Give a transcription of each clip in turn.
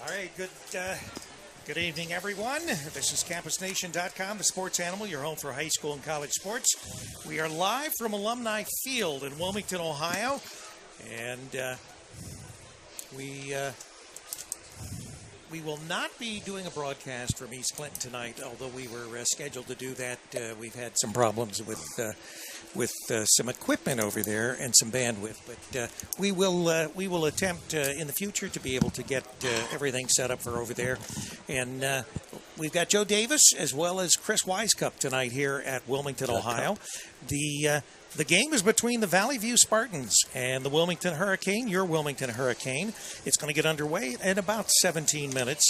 All right, good evening, everyone. This is CampusNation.com, the sports animal, your home for high school and college sports. We are live from Alumni Field in Wilmington, Ohio, and we will not be doing a broadcast from East Clinton tonight, although we were scheduled to do that. We've had some problems with some equipment over there and some bandwidth, but we will attempt in the future to be able to get everything set up for over there. And we've got Joe Davis as well as Chris Wisecup tonight here at Wilmington, Ohio. The game is between the Valley View Spartans and the Wilmington Hurricane, your Wilmington Hurricane. It's going to get underway in about 17 minutes.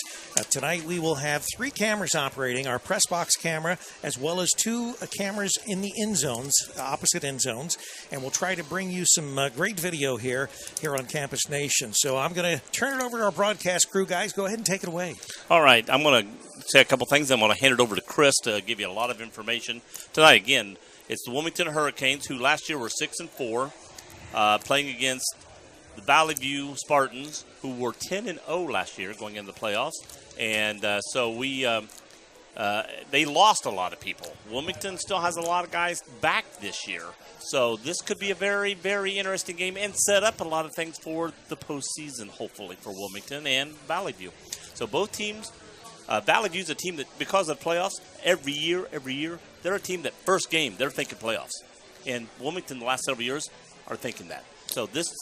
Tonight we will have 3 cameras operating, our press box camera, as well as 2 cameras in the end zones, opposite end zones, and we'll try to bring you some great video here on Campus Nation. So I'm going to turn it over to our broadcast crew. Guys, go ahead and take it away. All right, I'm going to say a couple things. I'm going to hand it over to Chris to give you a lot of information. Tonight, again, it's the Wilmington Hurricanes, who last year were 6-4, playing against the Valley View Spartans, who were 10-0 last year, going into the playoffs. And so they lost a lot of people. Wilmington still has a lot of guys back this year. So this could be a very, very interesting game and set up a lot of things for the postseason, hopefully, for Wilmington and Valley View. So both teams, Valley View's a team that, because of playoffs, every year, they're a team that first game, they're thinking playoffs. And Wilmington the last several years are thinking that. So this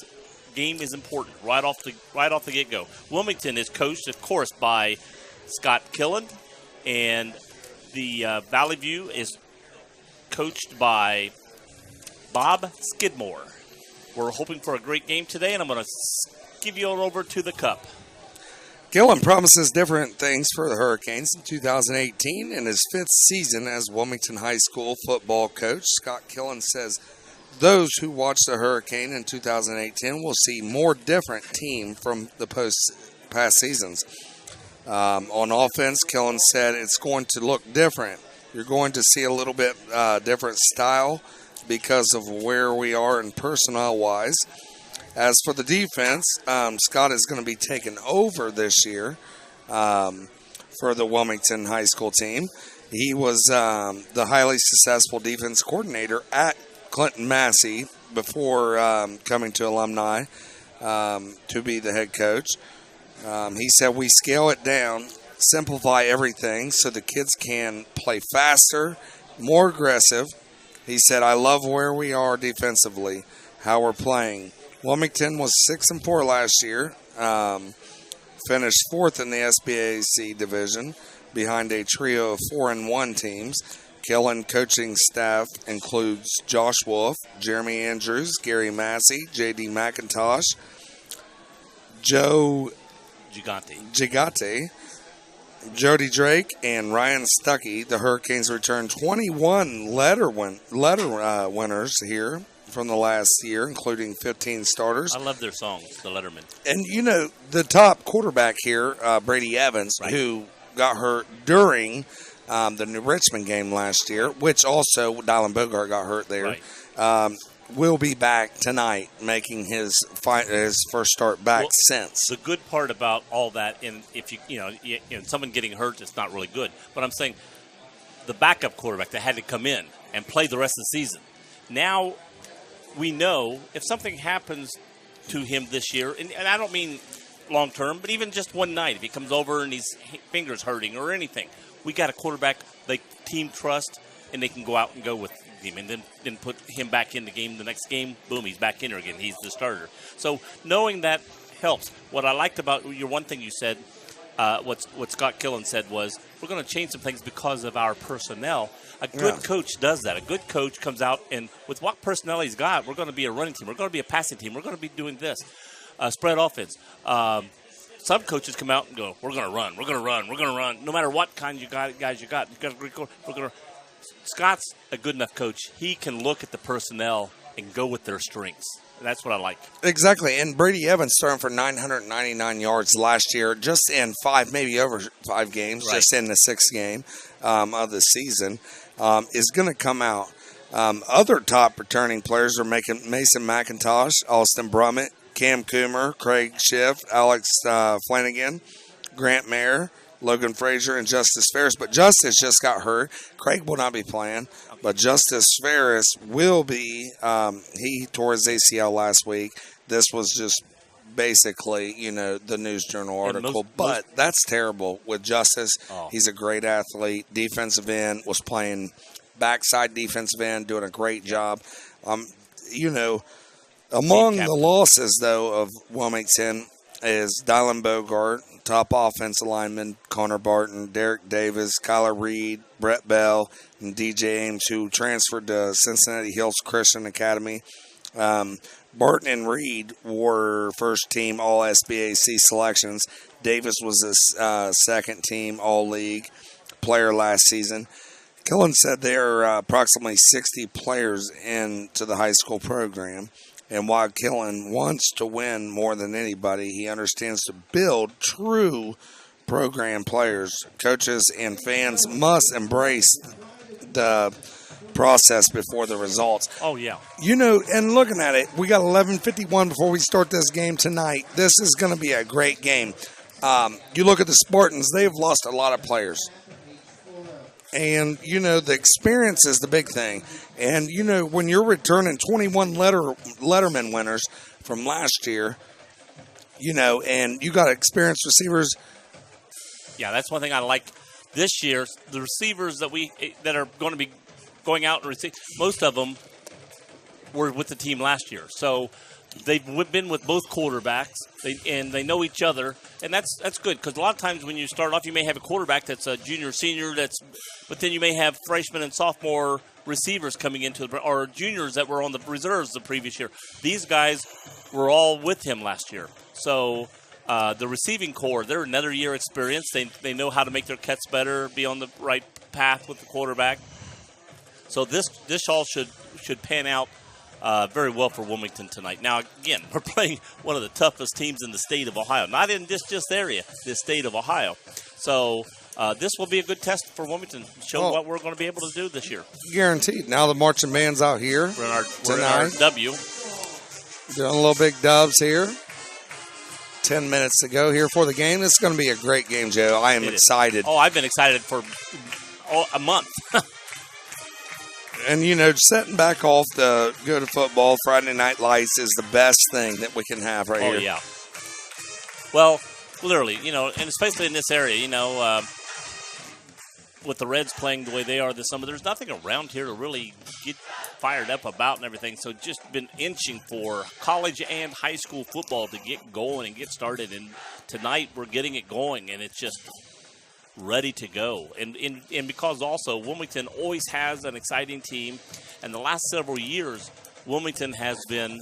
game is important right off the get-go. Wilmington is coached, of course, by Scott Killen, and the Valley View is coached by Bob Skidmore. We're hoping for a great game today, and I'm going to give you over to the Cup. Gillen promises different things for the Hurricanes in 2018. In his 5th season as Wilmington High School football coach, Scott Killen says those who watch the Hurricane in 2018 will see more different team from the past seasons. On offense, Killen said it's going to look different. You're going to see a little bit different style because of where we are in personnel-wise. As for the defense, Scott is going to be taking over this year for the Wilmington High School team. He was the highly successful defense coordinator at Clinton Massey before coming to Alumni to be the head coach. He said we scale it down, simplify everything so the kids can play faster, more aggressive. He said, I love where we are defensively, how we're playing. Wilmington was 6-4 last year, finished 4th in the SBAC division behind a trio of 4-1 teams. Killen coaching staff includes Josh Wolf, Jeremy Andrews, Gary Massey, J.D. McIntosh, Joe Gigante, Jody Drake, and Ryan Stuckey. The Hurricanes returned 21 letter winners here from the last year, including 15 starters. I love their songs, the Letterman. And, you know, the top quarterback here, Brady Evans, right, who got hurt during the New Richmond game last year, which also Dylan Bogart got hurt there, right, will be back tonight, making his first start back since. The good part about all that, and if you know, someone getting hurt, it's not really good. But I'm saying the backup quarterback that had to come in and play the rest of the season. Now we know if something happens to him this year, and I don't mean long term, but even just one night, if he comes over and his finger's hurting or anything, we got a quarterback they team trust, and they can go out and go with him, and then put him back in the game. The next game, boom, he's back in there again. He's the starter. So knowing that helps. What I liked about your one thing you said, what Scott Killen said was, we're going to change some things because of our personnel. A good coach does that. A good coach comes out, and with what personnel he's got, we're going to be a running team. We're going to be a passing team. We're going to be doing this. Spread offense. Some coaches come out and go, we're going to run. We're going to run. We're going to run. No matter what kind of guys you got. We're going to. Scott's a good enough coach. He can look at the personnel and go with their strengths. That's what I like. Exactly. And Brady Evans throwing for 999 yards last year, just in maybe over 5 games, right, just in the 6th game of the season, is going to come out. Other top returning players are making Mason McIntosh, Austin Brummett, Cam Coomer, Craig Schiff, Alex Flanagan, Grant Mayer, Logan Frazier, and Justice Ferris. But Justice just got hurt. Craig will not be playing, but Justice Ferris will be. He tore his ACL last week. This was just basically, the News Journal article. But that's terrible with Justice. Oh. He's a great athlete. Defensive end, was playing backside defensive end, doing a great job. Among the losses, though, of Wilmington is Dylan Bogart, top offensive lineman, Connor Barton, Derek Davis, Kyler Reed, Brett Bell, and DJ Ames, who transferred to Cincinnati Hills Christian Academy. Barton and Reed were first-team All-SBAC selections. Davis was a second-team All-League player last season. Killen said there are approximately 60 players into the high school program. And while Killen wants to win more than anybody, he understands to build true program players. Coaches and fans must embrace the process before the results. Oh, yeah. And looking at it, we got 11:51 before we start this game tonight. This is going to be a great game. You look at the Spartans, they've lost a lot of players. And, the experience is the big thing. And, when you're returning 21 Letterman winners from last year, and you got experienced receivers. Yeah, that's one thing I like this year. The receivers that are going to be going out and receive, most of them were with the team last year. So they've been with both quarterbacks, and they know each other, and that's good because a lot of times when you start off, you may have a quarterback that's a junior, senior, but then you may have freshmen and sophomore receivers coming into or juniors that were on the reserves the previous year. These guys were all with him last year, so the receiving core, they're another year experience. They know how to make their cuts better, be on the right path with the quarterback. So this all should pan out very well for Wilmington tonight. Now, again, we're playing one of the toughest teams in the state of Ohio. Not in this area, the state of Ohio. So this will be a good test for Wilmington. Show what we're going to be able to do this year. Guaranteed. Now the marching band's out here We're in our W. Doing a little big dubs here. 10 minutes to go here for the game. This is going to be a great game, Joe. I am excited. Oh, I've been excited for a month. And, setting back off to go to football, Friday Night Lights is the best thing that we can have here. Oh, yeah. Well, literally, and especially in this area, with the Reds playing the way they are this summer, there's nothing around here to really get fired up about and everything. So just been inching for college and high school football to get going and get started. And tonight we're getting it going, and it's just ready to go. And because also Wilmington always has an exciting team, and the last several years Wilmington has been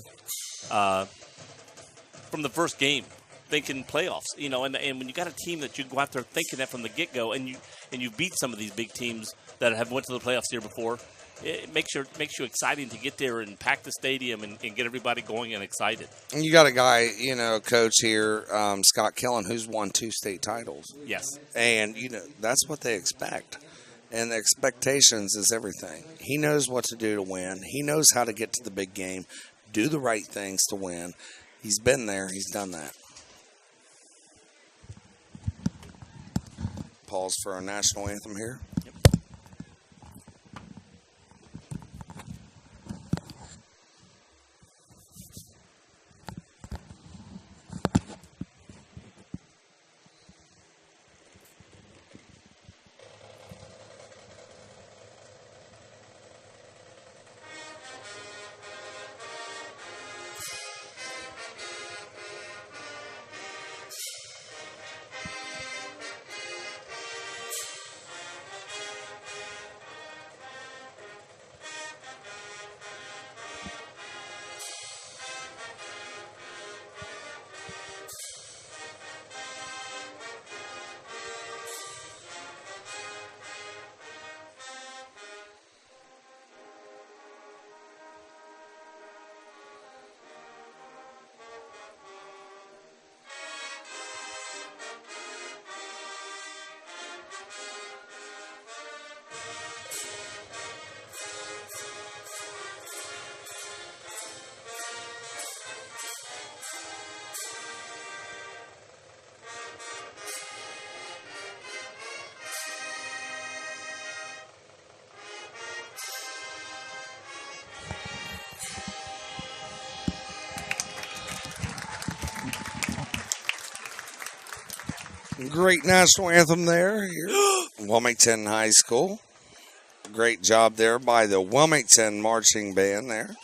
from the first game thinking playoffs, and when you got a team that you go out there thinking that from the get-go, and you beat some of these big teams that have went to the playoffs here before, it makes you exciting to get there and pack the stadium and get everybody going and excited. And you got a guy, coach here, Scott Killen, who's won 2 state titles. Yes. And, that's what they expect. And the expectations is everything. He knows what to do to win. He knows how to get to the big game, do the right things to win. He's been there. He's done that. Pause for our national anthem here. Yep. Great national anthem there here. Wilmington High School. Great job there by the Wilmington marching band there.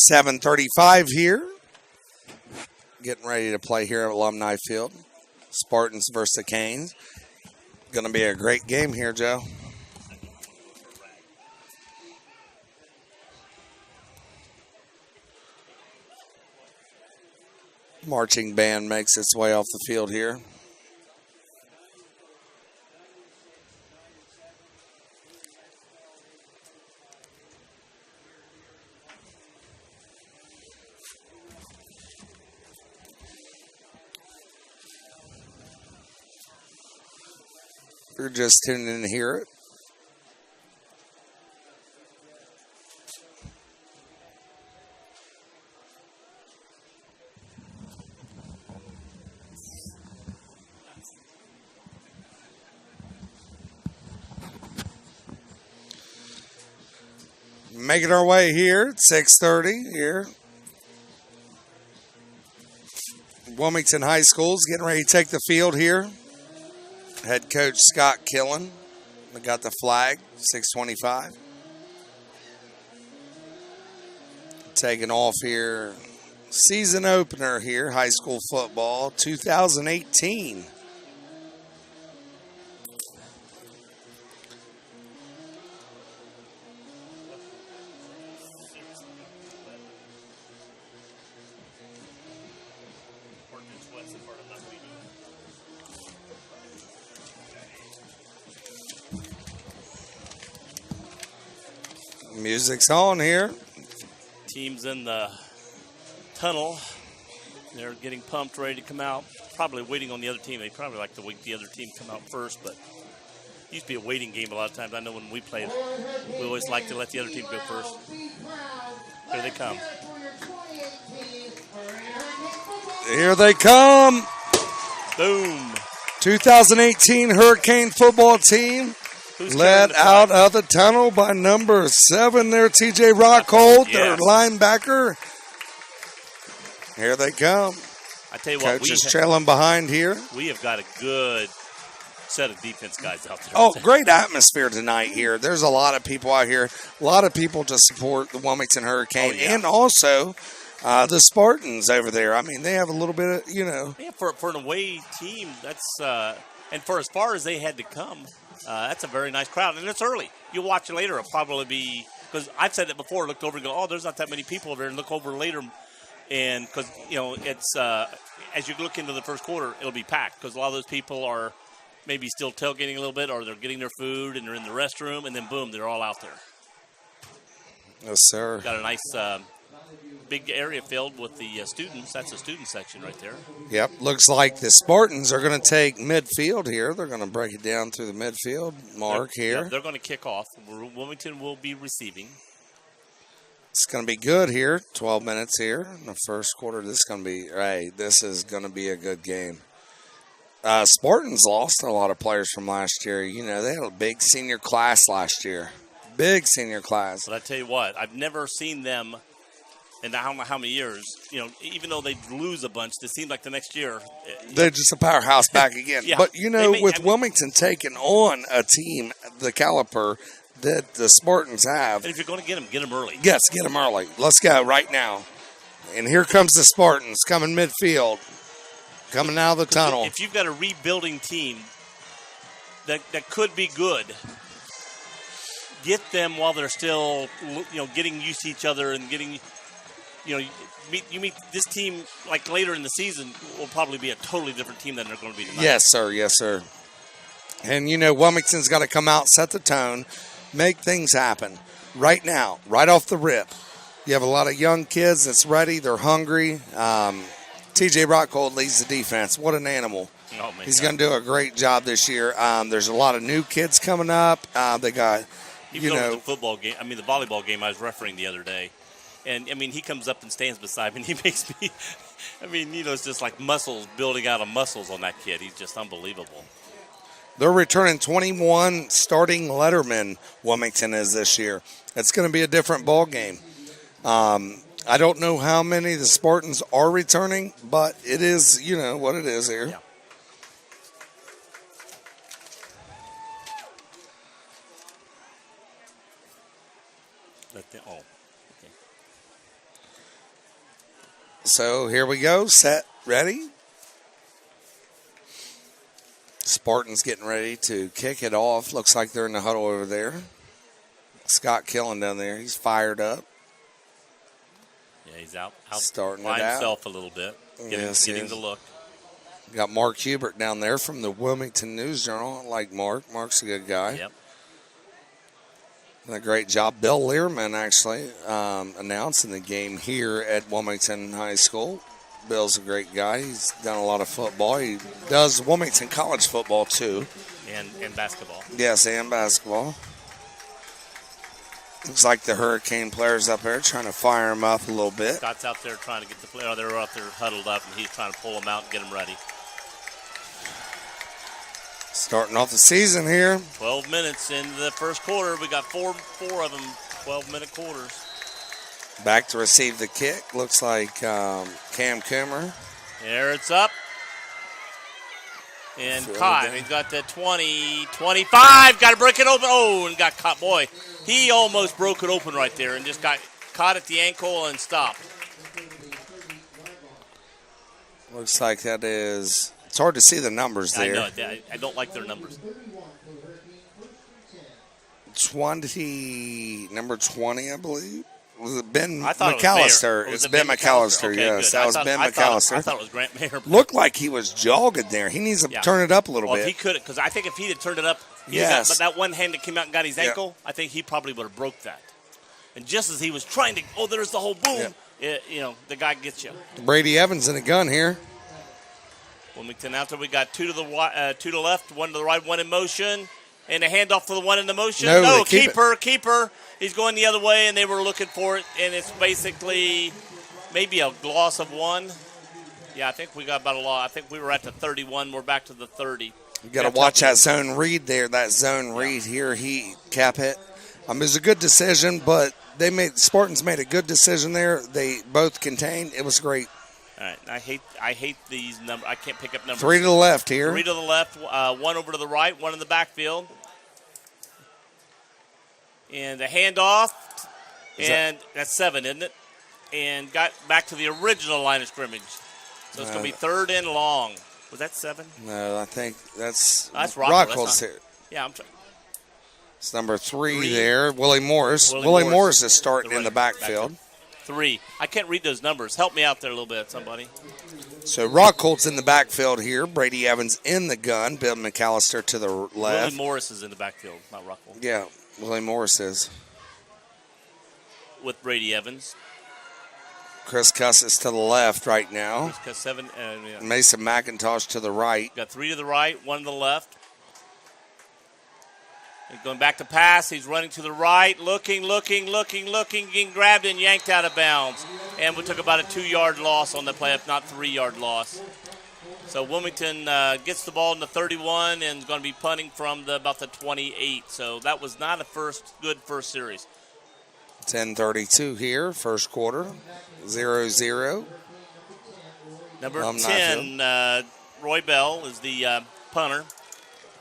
7:35 here. Getting ready to play here at Alumni Field. Spartans versus the Canes. Going to be a great game here, Joe. Marching band makes its way off the field here. If you're just tuning in to hear it, making our way here at 6:30 here. Wilmington High School is getting ready to take the field here. Head coach Scott Killen. We got the flag, 6:25. Taking off here. Season opener here, high school football, 2018. Music's on here. Team's in the tunnel. They're getting pumped, ready to come out. Probably waiting on the other team. They probably like to wait the other team to come out first, but it used to be a waiting game a lot of times. I know when we played, we always like to let the other team go first. Here they come. Here they come. Boom. 2018 Hurricane football team. Led out of the tunnel by number 7 there, TJ Rockhold, their linebacker. Here they come. I tell you what, Coach is trailing behind here. We have got a good set of defense guys out there. Oh, great atmosphere tonight here. There's a lot of people out here, a lot of people to support the Wilmington Hurricane, and also the Spartans over there. I mean, they have a little bit of, Yeah, for an away team, that's and for as far as they had to come, that's a very nice crowd, and it's early. You'll watch it later. It'll probably be, because I've said it before, looked over and go, oh, there's not that many people over there, and look over later, and because, it's, as you look into the first quarter, it'll be packed, because a lot of those people are maybe still tailgating a little bit, or they're getting their food, and they're in the restroom, and then boom, they're all out there. Yes, sir. Got a nice big area filled with the students. That's the student section right there. Yep. Looks like the Spartans are going to take midfield here. They're going to break it down through the midfield mark here. Yeah, they're going to kick off. Wilmington will be receiving. It's going to be good here. 12 minutes here in the first quarter. This is going to be a good game. Spartans lost a lot of players from last year. They had a big senior class last year. Big senior class. But I tell you what, I've never seen them in I don't know how many years, even though they lose a bunch, it seems like the next year. They're just a powerhouse back again. Yeah. But, Wilmington taking on a team, the caliber that the Spartans have. And if you're going to get them early. Yes, get them early. Let's go right now. And here comes the Spartans coming midfield, coming out of the tunnel. If you've got a rebuilding team that could be good, get them while they're still, getting used to each other and getting – you meet this team like later in the season will probably be a totally different team than they're going to be tonight. Yes, sir. Yes, sir. And, Wilmington's got to come out, set the tone, make things happen right now, right off the rip. You have a lot of young kids that's ready. They're hungry. TJ Rockhold leads the defense. What an animal. Oh, man. He's going to do a great job this year. There's a lot of new kids coming up. They got, the football game, the volleyball game I was refereeing the other day. And, he comes up and stands beside me, and he makes me, it's just like muscles, building out of muscles on that kid. He's just unbelievable. They're returning 21 starting lettermen, Wilmington is this year. It's going to be a different ball game. I don't know how many the Spartans are returning, but it is, what it is here. Yeah. Okay. So here we go. Set, ready. Spartans getting ready to kick it off. Looks like they're in the huddle over there. Scott Killen down there. He's fired up. Yeah, he's out starting by it out. himself a little bit, getting the look. Got Mark Hubert down there from the Wilmington News Journal. I like Mark. Mark's a good guy. Yep. Done a great job. Bill Learman actually announcing the game here at Wilmington High School. Bill's a great guy. He's done a lot of football. He does Wilmington college football too. And basketball. Yes, and basketball. Looks like the Hurricane players up there trying to fire them up a little bit. Scott's out there trying to get the player. They're out there huddled up, and he's trying to pull them out and get them ready. Starting off the season here. 12 minutes into the first quarter. We got four of them, 12-minute quarters. Back to receive the kick. Looks like Cam Coomer. There it's up. And caught. He's got the 20, 25. Got to break it open. Oh, and got caught. Boy, he almost broke it open right there and just got caught at the ankle and stopped. Looks like that is... It's hard to see the numbers there. I know. I don't like their numbers. Number 20, I believe. Was it Ben McAllister? It's Ben McAllister, okay, yes. Good. That was Ben McAllister. I thought it was Grant Mayer. Looked like he was jogging there. He needs to turn it up a little bit. If he could, because I think if he'd have turned it up, yes. But that one hand that came out and got his ankle, I think he probably would have broke that. And just as he was trying to, there's the whole boom, the guy gets you. Brady Evans in the gun here. Wilmington out there, we got two to the left, one to the right, one in motion. And a handoff to the one in the motion. No, keeper. He's going the other way, and they were looking for it. And it's basically maybe a loss of one. Yeah, I think we got about a loss. I think we were at the 31. We're back to the 30. You got to watch that zone read there. That zone read here. He cap it. It was a good decision, but Spartans made a good decision there. They both contained. It was great. All right, I hate these numbers. I can't pick up numbers. 3 to the left here. 3 to the left, one over to the right, one in the backfield. And the handoff, and that's 7, isn't it? And got back to the original line of scrimmage. So it's going to be 3rd and long. Was that 7? No, I think that's Rockhold's here. Yeah, I'm trying. It's number 3 there. Willie Morris. Willie Morris is starting in the backfield. 3. I can't read those numbers. Help me out there a little bit, somebody. So Rockhold's in the backfield here. Brady Evans in the gun. Bill McAllister to the left. Willie Morris is in the backfield, not Rockhold. Yeah, Willie Morris is. With Brady Evans. Chris Cuss is to the left right now. Chris Cuss 7. Mason McIntosh to the right. Got 3 to the right, 1 to the left. He's going back to pass. He's running to the right, looking, getting grabbed and yanked out of bounds. And we took about a 2-yard loss on the play, if not 3-yard loss. So Wilmington gets the ball in the 31 and is going to be punting from about the 28. So that was not a good first series. 10:32 here, first quarter, 0-0. Number 10, Roy Bell is the punter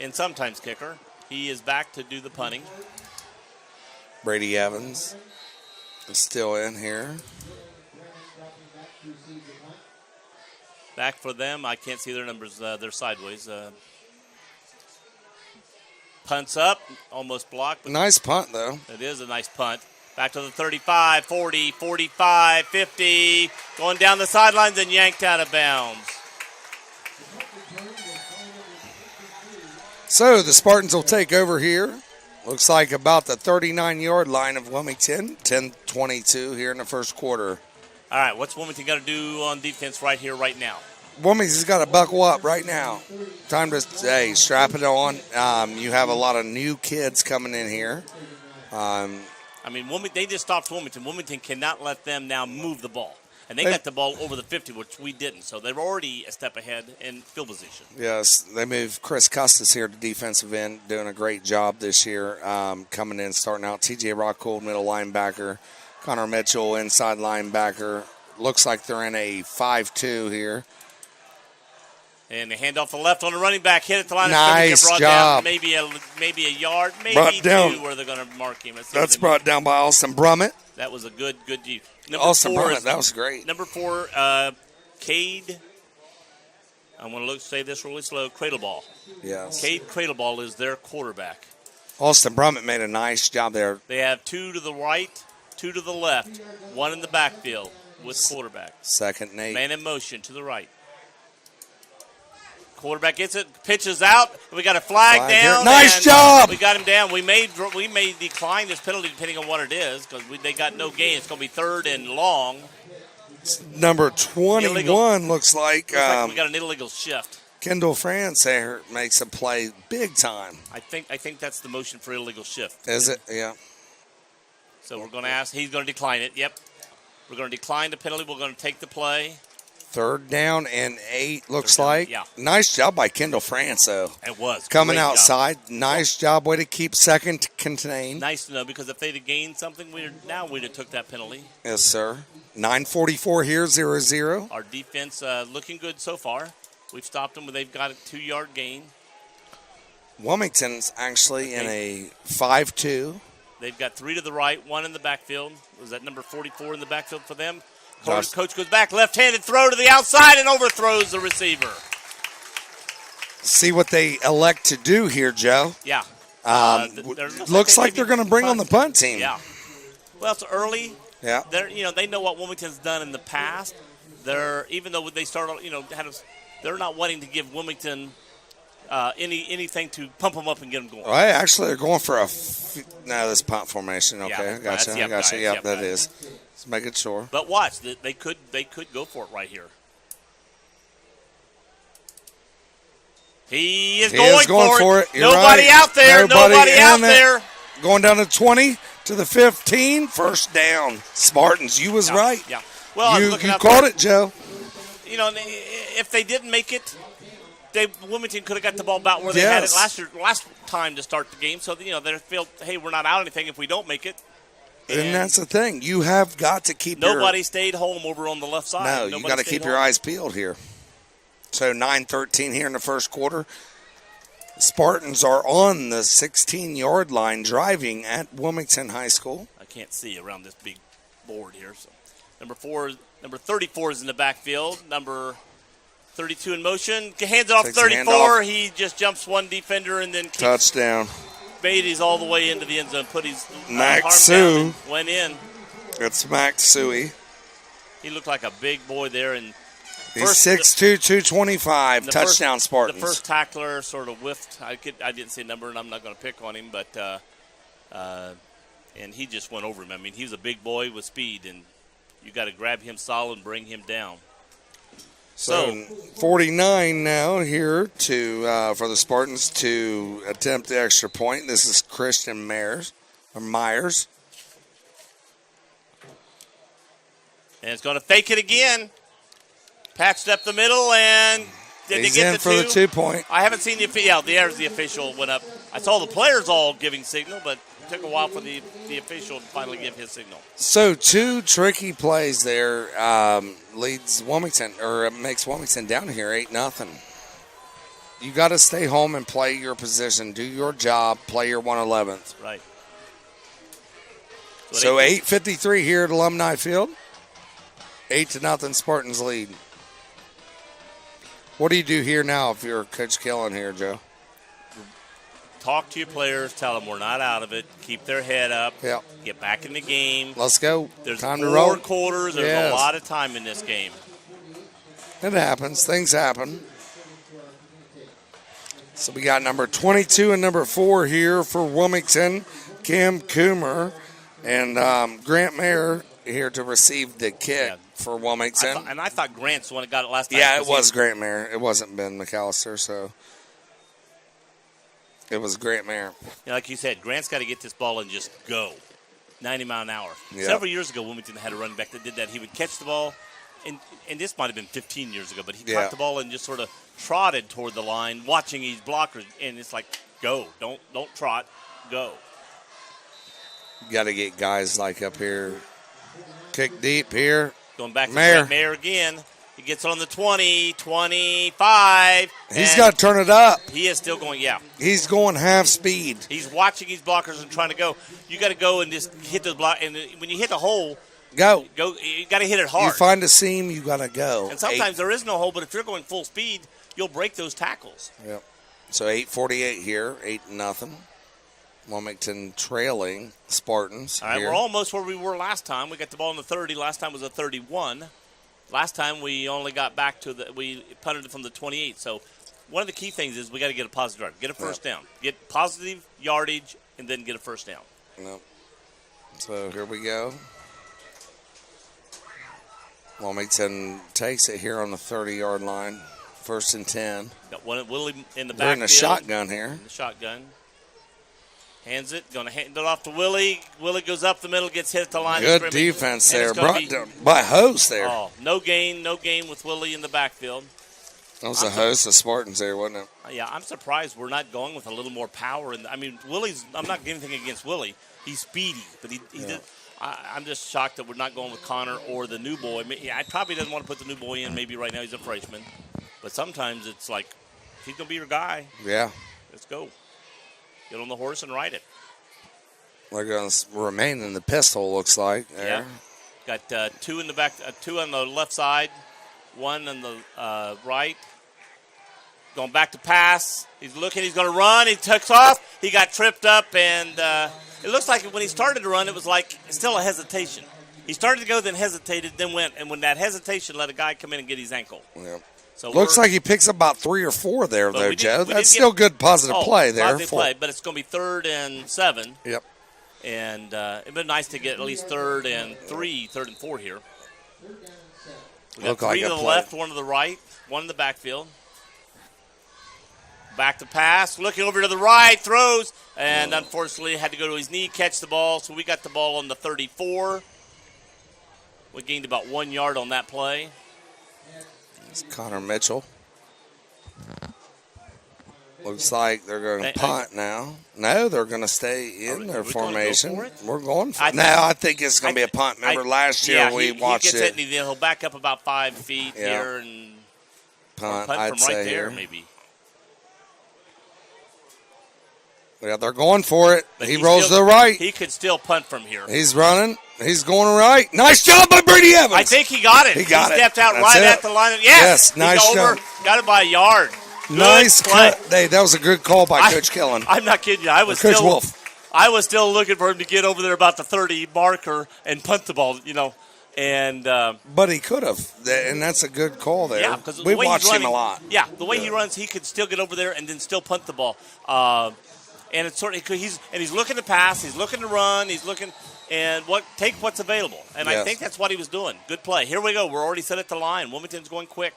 and sometimes kicker. He is back to do the punting. Brady Evans is still in here. Back for them. I can't see their numbers. They're sideways. Punts up, almost blocked. Nice punt, though. It is a nice punt. Back to the 35, 40, 45, 50. Going down the sidelines and yanked out of bounds. So the Spartans will take over here. Looks like about the 39-yard line of Wilmington. 10:22 here in the first quarter. All right, what's Wilmington got to do on defense right here, right now? Wilmington's got to buckle up right now. Time to, strap it on. You have a lot of new kids coming in here. They just stopped Wilmington. Wilmington cannot let them now move the ball. And they got the ball over the 50, which we didn't. So they're already a step ahead in field position. Yes, they moved Chris Custis here to defensive end, doing a great job this year. Coming in, starting out. T.J. Rockhold, middle linebacker. Connor Mitchell, inside linebacker. Looks like they're in a 5-2 here. And the handoff to the left on the running back, hit at the line Nice of scrimmage, brought job. down maybe a yard, maybe Brought two down. where they're going to mark him. That's brought down by Austin Brummett. That was a good G. Austin Brummett, that was great. Number 4, Cade. I'm going to say this really slow. Cradleball. Yes. Cade Cradleball is their quarterback. Austin Brummett made a nice job there. They have 2 to the right, 2 to the left, 1 in the backfield with quarterback. 2nd and 8. Man in motion to the right. Quarterback gets it, pitches out. We got a flag down. Here. Nice job. We got him down. We may decline this penalty depending on what it is because they got no gain. It's going to be 3rd and long. Number 21 looks like we got an illegal shift. Kendall France there makes a play big time. I think that's the motion for illegal shift. Is it? Yeah. So we're going to ask. He's going to decline it. Yep. We're going to decline the penalty. We're going to take the play. 3rd down and 8 looks like. Yeah. Nice job by Kendall France, though. It was. Coming Great outside. job. Nice job. Way to keep 2nd contained. Nice to know because if they'd have gained something, we'd have took that penalty. Yes, sir. 9:44 here, 0-0. Our defense looking good so far. We've stopped them when they've got a 2-yard gain. Wilmington's actually in a 5-2. They've got 3 to the right, 1 in the backfield. Was that number 44 in the backfield for them? Coach goes back, left-handed throw to the outside and overthrows the receiver. See what they elect to do here, Joe. Yeah. Looks like they're going to bring on the punt team. Yeah. Well, it's early. Yeah. They know what Wilmington's done in the past. Even though they started, they're not wanting to give Wilmington anything to pump them up and get them going. Well, actually, they're going for this punt formation. Okay, Yeah, I gotcha. Yep, that is. Just making sure. But watch, they could go for it right here. He is going for it. Nobody out there. Nobody out there. Going down to 20 to the 15. First down. Spartans, you was right. Yeah. Well, you called it, Joe. If they didn't make it, Wilmington could have got the ball about where they had it last time to start the game. So they feel, hey, we're not out anything if we don't make it. And that's the thing. You have got to keep Nobody stayed home over on the left side. No, you got to keep your eyes peeled here. So 9:13 here in the first quarter. Spartans are on the 16-yard line driving at Wilmington High School. I can't see around this big board here. So number 34 is in the backfield. Number 32 in motion. Hands it off 34. He just jumps one defender and then kicks. Touchdown. Beatty's all the way into the end zone. Put his Max arm Sue. down and went in. It's Max Suey. He looked like a big boy there. And he's 6'2", 225. Touchdown Spartans. The first tackler sort of whiffed. I didn't see a number, and I'm not going to pick on him. But and he just went over him. I mean, he was a big boy with speed, and you got to grab him solid and bring him down. So 49 now here for the Spartans to attempt the extra point. This is Christian Myers. And it's going to fake it again. Patched up the middle, and did he's they get in for the 2-point. I haven't seen there's the official went up. I saw the players all giving signal, but it took a while for the official to finally give his signal. So 2 tricky plays there leads Wilmington, or makes Wilmington down here 8-0. You got to stay home and play your position, do your job, play your 111th. Right. So 8:53 here at Alumni Field. 8-0 Spartans lead. What do you do here now if you're Coach Killen here, Joe? Talk to your players. Tell them we're not out of it. Keep their head up. Yep. Get back in the game. Let's go. There's time 4 to roll. quarters. There's a lot of time in this game. It happens. Things happen. So we got number 22 and number 4 here for Wilmington. Cam Coomer and Grant Mayer here to receive the kick for Wilmington. I thought Grant's the one that got it last time. Yeah, it was Grant Mayer. It wasn't Ben McAllister, so it was Grant Mayer. Like you said, Grant's got to get this ball and just go 90 mile an hour. Yep. Several years ago, Wilmington had a running back that did that. He would catch the ball, and this might have been 15 years ago, but he caught the ball and just sort of trotted toward the line, watching his blockers, and it's like, go. Don't trot, go. You got to get guys like up here kick deep here. Going back to Mayer. Mayer again. He gets on the 20, 25. He's got to turn it up. He is still going, yeah. He's going half speed. He's watching these blockers and trying to go. You got to go and just hit those block. And when you hit the hole, Go. You got to hit it hard. You find a seam, you got to go. And sometimes there is no hole, but if you're going full speed, you'll break those tackles. Yep. So 8:48 here, 8-0. Wilmington trailing Spartans. All right, here. we're almost where we were last time. We got the ball in the 30. Last time was a 31. Last time we only got back to we punted it from the 28. So one of the key things is we got to get a positive yard, get a first down, get positive yardage, and then get a first down. Yep. So here we go. Wilmington takes it here on the 30-yard line. 1st and 10. Got one Willie in the back. They're in a shotgun here. In the shotgun. Hands it. Going to hand it off to Willie. Willie goes up the middle, gets hit at the line. Good defense there. Brought down by Host there. Oh, no gain with Willie in the backfield. That was the Host of Spartans there, wasn't it? Yeah, I'm surprised we're not going with a little more power. I mean, Willie's. I'm not getting anything against Willie. He's speedy, but he did. I'm just shocked that we're not going with Connor or the new boy. I probably doesn't want to put the new boy in. Maybe right now he's a freshman. But sometimes it's like, if he's going to be your guy, yeah, let's go. Get on the horse and ride it. They're going to remain in the pistol, looks like. There. Yeah. Got two in the back, two on the left side, one on the right. Going back to pass. He's looking. He's going to run. He takes off. He got tripped up, and it looks like when he started to run, it was like still a hesitation. He started to go, then hesitated, then went. And when that hesitation, let a guy come in and get his ankle. Yeah. So looks like he picks up about 3 or 4 there, though, Joe. That's still good positive play there. Positive play, but it's going to be 3rd and 7. Yep. And it'd been nice to get at least 3rd and 4 here. We got 3 to the left, 1 to the right, 1 in the backfield. Back to pass, looking over to the right, throws, and unfortunately had to go to his knee, catch the ball. So we got the ball on the 34. We gained about 1 yard on that play. It's Connor Mitchell. Looks like they're going to punt now. No, they're going to stay in their formation. We're going for it. I think it's going to be a punt. Remember last year we watched he gets it. And he'll back up about 5 feet here and punt from say right there here. maybe. Yeah, they're going for it. But he rolls to the right. He could still punt from here. He's running. He's going right. Nice job by Brady Evans. I think he got it. He stepped out at the line. Yes, nice job. Got it by a yard. Nice cut. Hey, that was a good call by Coach Killen. I'm not kidding you. Coach Wolf. I was still looking for him to get over there about the 30 marker and punt the ball, And but he could have, and that's a good call there. Yeah, because we watched him a lot. Yeah, the way he runs, he could still get over there and then still punt the ball. And it's sort of he's looking to pass, he's looking to run, he's looking and take what's available. And I think that's what he was doing. Good play. Here we go. We're already set at the line. Wilmington's going quick.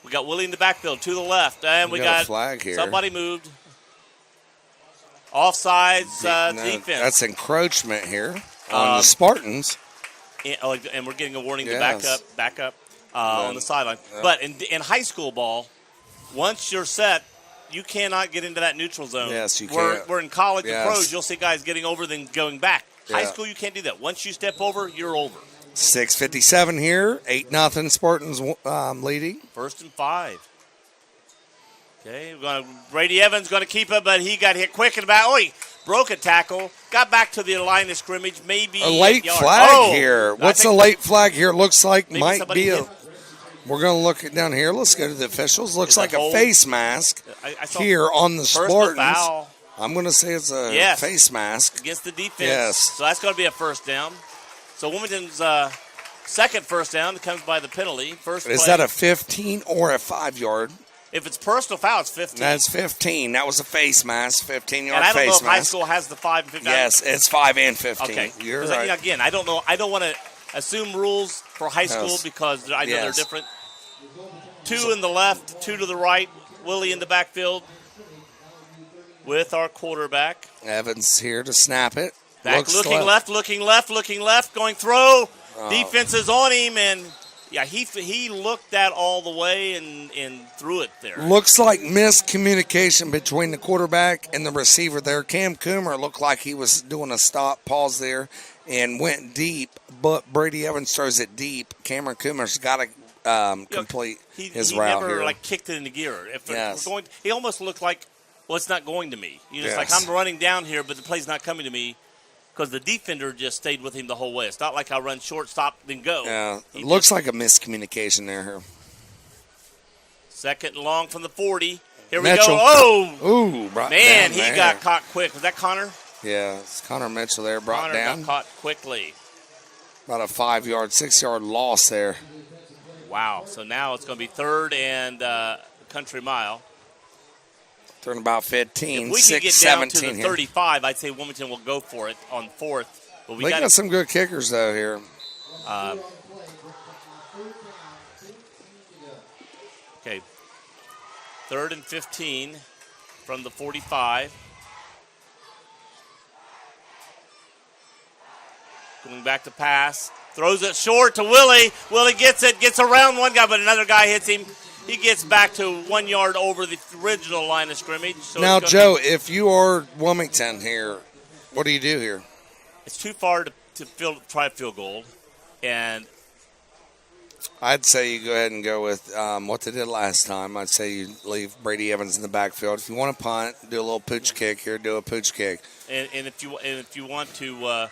We got Willie in the backfield to the left, and we got a flag here. Somebody moved. Offsides defense. That's encroachment here on the Spartans. And we're getting a warning to back up on the sideline. But in high school ball, once you're set, you cannot get into that neutral zone. Yes, you can. We're in college and pros, you'll see guys getting over then going back. High school, you can't do that. Once you step over, you're over. 6:57 here, 8-0 Spartans leading. 1st and 5. Okay, Brady Evans going to keep it, but he got hit quick in the back. Oh, he broke a tackle, got back to the line of scrimmage, maybe a late flag here. What's a late flag here? Looks like might be a. We're going to look it down here. Let's go to the officials. Looks like a face mask here on the Spartans. Foul. I'm going to say it's a face mask. Against the defense. Yes. So that's going to be a first down. So Wilmington's second first down comes by the penalty. Is that a 15 or a 5-yard? If it's personal foul, it's 15. That's 15. That was a face mask, 15-yard face mask. And I don't know if high school has the 5 and 15. Yes, it's 5 and 15. Okay. You're right. Again, I don't know. I don't want to assume rules for high school because I know they're different. 2 in the left, 2 to the right. Willie in the backfield with our quarterback. Evans here to snap it. Looking left, going throw. Defense is on him, and he looked that all the way and threw it there. Looks like miscommunication between the quarterback and the receiver there. Cam Coomer looked like he was doing a stop, pause there, and went deep, but Brady Evans throws it deep. Cameron Coomer's got to complete his route never, here. kicked it into gear. If Yes. we're going, he almost looked like, well, it's not going to me. You're just Yes. like, I'm running down here, but the play's not coming to me because the defender just stayed with him the whole way. It's not like I run short, stop, then go. Yeah, it looks like a miscommunication there. Second and long from the 40. Here Mitchell. we go. Oh, Ooh, brought man, down he there. got caught quick. Was that Connor? Yeah, it's Connor Mitchell there, brought Connor down. got caught quickly. About a 5-yard, 6-yard loss there. Wow. So now it's going to be third and country mile. Third and about 15, If we 6, can get down 17 to the here. 35, I'd say Wilmington will go for it on fourth. But They got some good kickers, though, here. Okay. Third and 15 from the 45. Going back to pass. Throws it short to Willie. Willie gets it, gets around one guy, but another guy hits him. He gets back to 1 yard over the original line of scrimmage. So Now, Joe, if you are Wilmington here, what do you do here? it's too far to try field goal. And I'd say you go ahead and go with what they did last time. I'd say you leave Brady Evans in the backfield. If you want to punt, do a little pooch kick here, do a pooch kick. And if you want to,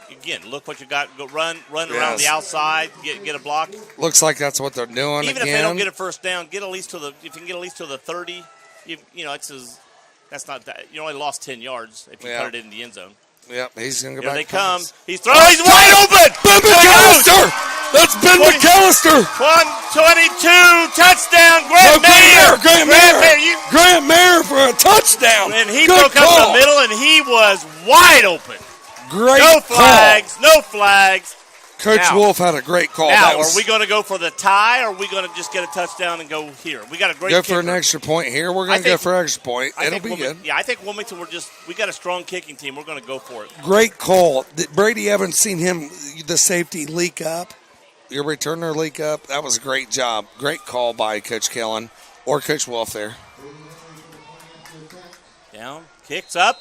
again, look what you got. Go run around the outside, get a block. Looks like that's what they're doing. Even again. if they don't get a first down, get at least to the. If you can get at least to the 30, that's not that. You only lost 10 yards if you put it in the end zone. Yep, he's going to go Here back. they come. He's throwing. He's wide open. Ben McAllister! That's Ben McAllister! 122 touchdown. Grant Mayer. Grant Mayer for a touchdown. And he Good broke up call. the middle, and he was wide open. Great No call. flags. No flags. Coach Now- Wolf had a great call. Now, That was- are we going to go for the tie, or are we going to just get a touchdown and go here? We got a great go kicker. for an extra point here? We're going to go for an extra point. It'll be good. Yeah, I think Wilmington, we got a strong kicking team. We're going to go for it. Great call. Brady Evans seen him, the safety, leak up. Your returner leak up. That was a great job. Great call by Coach Killen or Coach Wolf there. Down, kicks up,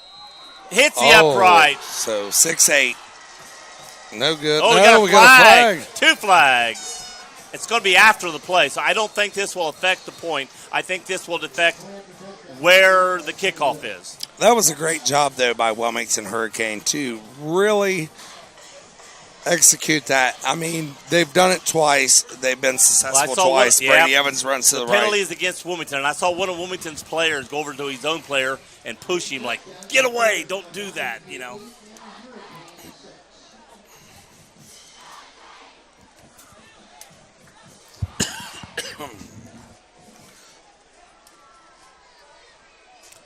hits the upright. So 6-8. No good. Oh, no, we got a flag. flag. 2 flags. It's going to be after the play, so I don't think this will affect the point. I think this will affect where the kickoff is. That was a great job, though, by Wilmington Hurricane to really execute that. I mean, they've done it twice. They've been successful twice. Brady Evans runs to the right. Penalty is against Wilmington, and I saw one of Wilmington's players go over to his own player and push him like, get away, don't do that,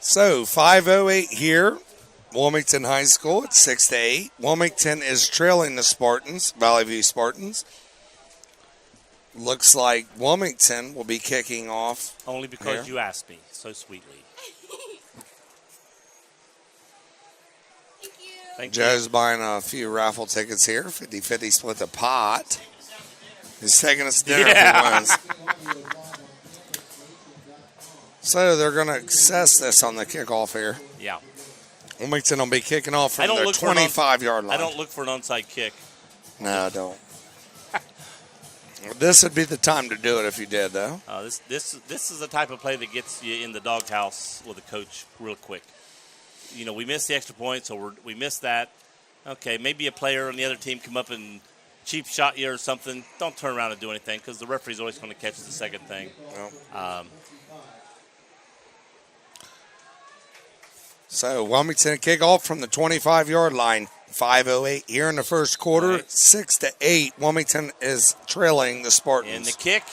So 5:08 here, Wilmington High School. It's 6-8. Wilmington is trailing the Spartans, Valley View Spartans. Looks like Wilmington will be kicking off. Only because you asked me so sweetly. Thank you. Joe's buying a few raffle tickets here. 50-50 split the pot. He's taking us to dinner if he wins. So they're going to assess this on the kickoff here. Yeah. Wilmington will be kicking off from their look for an 25-yard line. I don't look for an onside kick. No, don't. This would be the time to do it if you did, though. This is the type of play that gets you in the doghouse with a coach real quick. We missed the extra point, so we missed that. Okay, maybe a player on the other team come up and cheap shot you or something. Don't turn around and do anything because the referee's always going to catch the second thing. Well. So Wilmington kick off from the 25-yard line. 5:08 here in the first quarter. Right. 6-8. Wilmington is trailing the Spartans. And the kick,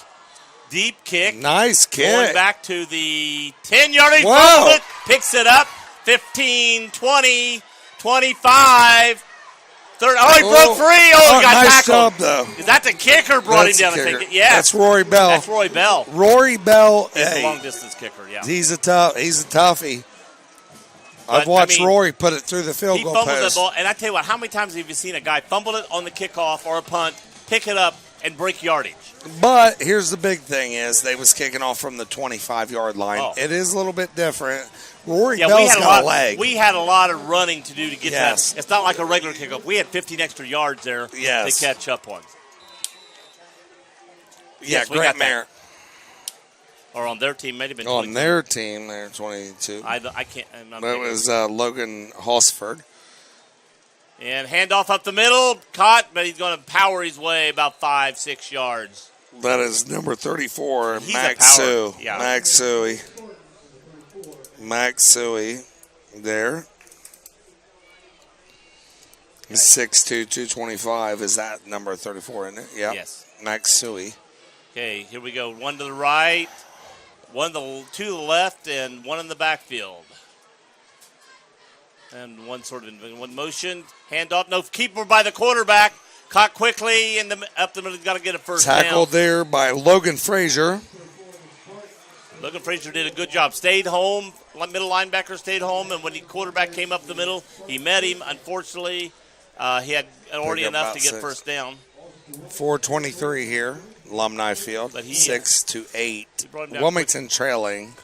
deep kick. Nice kick. Going back to the 10-yard line. Wow. Picks it up. 15, 20, 25. 30. Oh, he broke free. Oh, he got nice tackled. job, though. Is that the kicker brought That's him down the and kicker. take it? Yeah. That's Rory Bell. That's Roy Bell. Rory Bell. He's Hey, a long-distance kicker, yeah. he's a toughie. I've watched Rory put it through the field goal He fumbles post. that ball, and I tell you what, how many times have you seen a guy fumble it on the kickoff or a punt, pick it up, and break yardage? But here's the big thing is they was kicking off from the 25-yard line. Oh. It is a little bit different. Rory Yeah, Bell's got a leg. we had a lot of running to do to get Yes. that. It's not like a regular kickoff. We had 15 extra yards there Yes. to catch up on. Yeah, Yes, we got Grant that. Mayer. Or on their team, might have been On 22. their team, they're 22. I can't. That was Logan Hosford. And handoff up the middle, caught, but he's going to power his way about 5-6 yards. That is number 34, He's Max a power. Sue. Yeah. Max Suey. Max Suey there. He's 6'2", 225. Is that number 34, isn't it? Yeah. Yes. Max Suey. Okay, here we go. One to the right, two to the left, and one in the backfield. And one sort of in one motion. Handoff. No, keeper by the quarterback. Caught quickly up the middle. Got to get a first Tackled down. there by Logan Frazier. Logan Frazier did a good job. Stayed home. Middle linebacker stayed home, and when the quarterback came up the middle, he met him. Unfortunately, he had already Pick up enough about to get 6. first down. 4:23 here, Alumni Field. But he- 6-8. He brought him down Wilmington trailing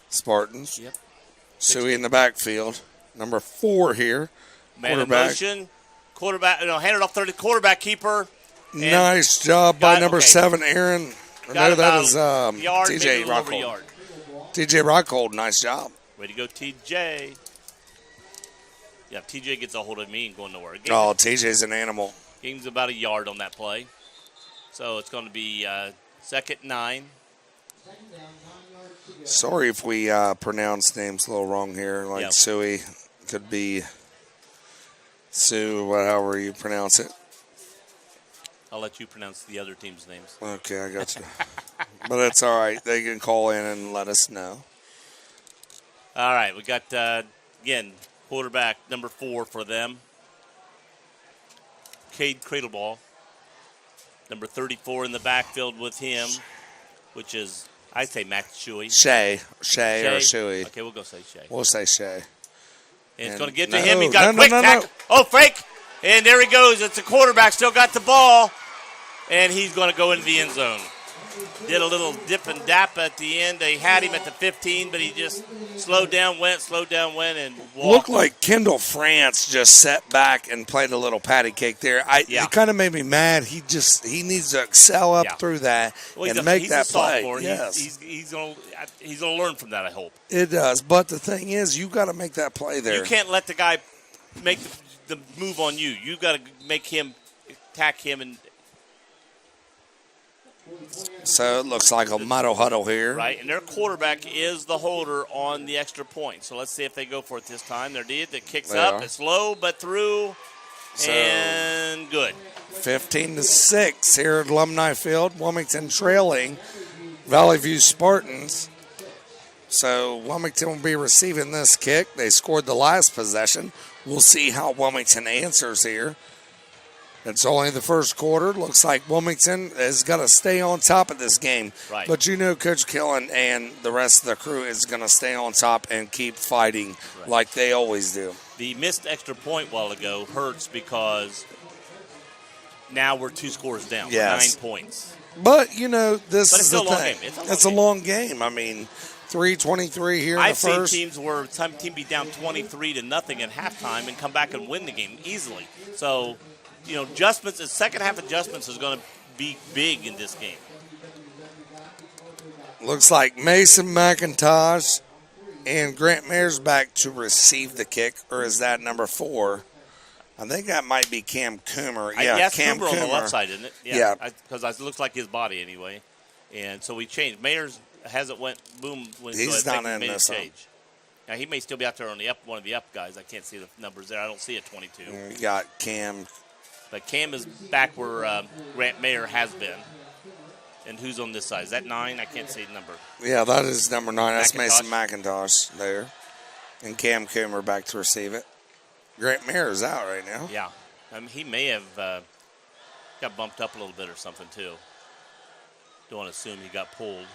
Spartans. Yep. Suey in the backfield. Number 4 here. Man in Quarterback. motion. Quarterback, handed off 30. Quarterback keeper. And Nice job by got- number okay. 7, Aaron. I Got know that about is a yard, maybe a TJ little over a Rockhold. yard. TJ Rockhold, nice job. Way to go, TJ. Yeah, if TJ gets a hold of me and going nowhere. Oh, TJ's an animal. Game's about a yard on that play. So it's going to be 2nd 9. Sorry if we pronounce names a little wrong here. Like Yeah. Suey could be Sue, however you pronounce it. I'll let you pronounce the other team's names. Okay, I got you. But it's all right. They can call in and let us know. All right, we got, again, quarterback number 4 for them. Cade Cradleball. Number 34 in the backfield with him, which is, I'd say Max Shuey. Shay or Suey. Okay, we'll go say Shay. We'll say Shay. And it's And going to get to no, him. He's got a no, quick no, no, tackle. no. Oh, fake. And there he goes. It's a quarterback. Still got the ball. And he's going to go into the end zone. Did a little dip and dap at the end. They had him at the 15, but he just slowed down, went, and walked. Looked like Kendall France just sat back and played a little patty cake there. Yeah. It kind of made me mad. He needs to excel up Yeah. through that Well, and make he's that a play. sophomore. Yes, He's going to learn from that, I hope. it does. But the thing is, you got to make that play there. You can't let the guy make the move on you. You got to make him attack him and So it looks like a motto huddle here. right. And their quarterback is the holder on the extra point. So let's see if they go for it this time. They're did. It kicks They up. are. It's low, but through So- and good. 15-6 here at Alumni Field. Wilmington trailing Valley View Spartans. So Wilmington will be receiving this kick. They scored the last possession. We'll see how Wilmington answers here. It's only the first quarter. Looks like Wilmington is going to stay on top of this game. Right. But you know Coach Killen and the rest of the crew is going to stay on top and keep fighting like they always do. The missed extra point a while ago hurts because now we're 2 scores down. We're Yes. 9 points. But, you know, this But is it's the still a long thing. game. It's a long game. I mean, 3:23 here in I've the seen first. teams where some team be down 23-0 at halftime and come back and win the game easily. So, you know, adjustments, the second half adjustments is going to be big in this game. Looks like Mason McIntosh and Grant Mayer's back to receive the kick, or is that number 4? I think that might be Cam Coomer. Yeah, Yes, Cam Coomer on the Coomer. left side, isn't it? Yeah. Because it looks like his body anyway. And so we changed. Mayers hasn't went boom. When He's so I think not he in made a this one. change. Now, he may still be out there on the up, one of the up guys. I can't see the numbers there. I don't see a 22. You got Cam. But Cam is back where Grant Mayer has been. And who's on this side? Is that 9? I can't see the number. Yeah, that is number 9. That's McIntosh. Mason McIntosh there. And Cam Coomer back to receive it. Grant Mayer is out right now. Yeah. I mean, he may have got bumped up a little bit or something, too. Don't want to assume he got pulled.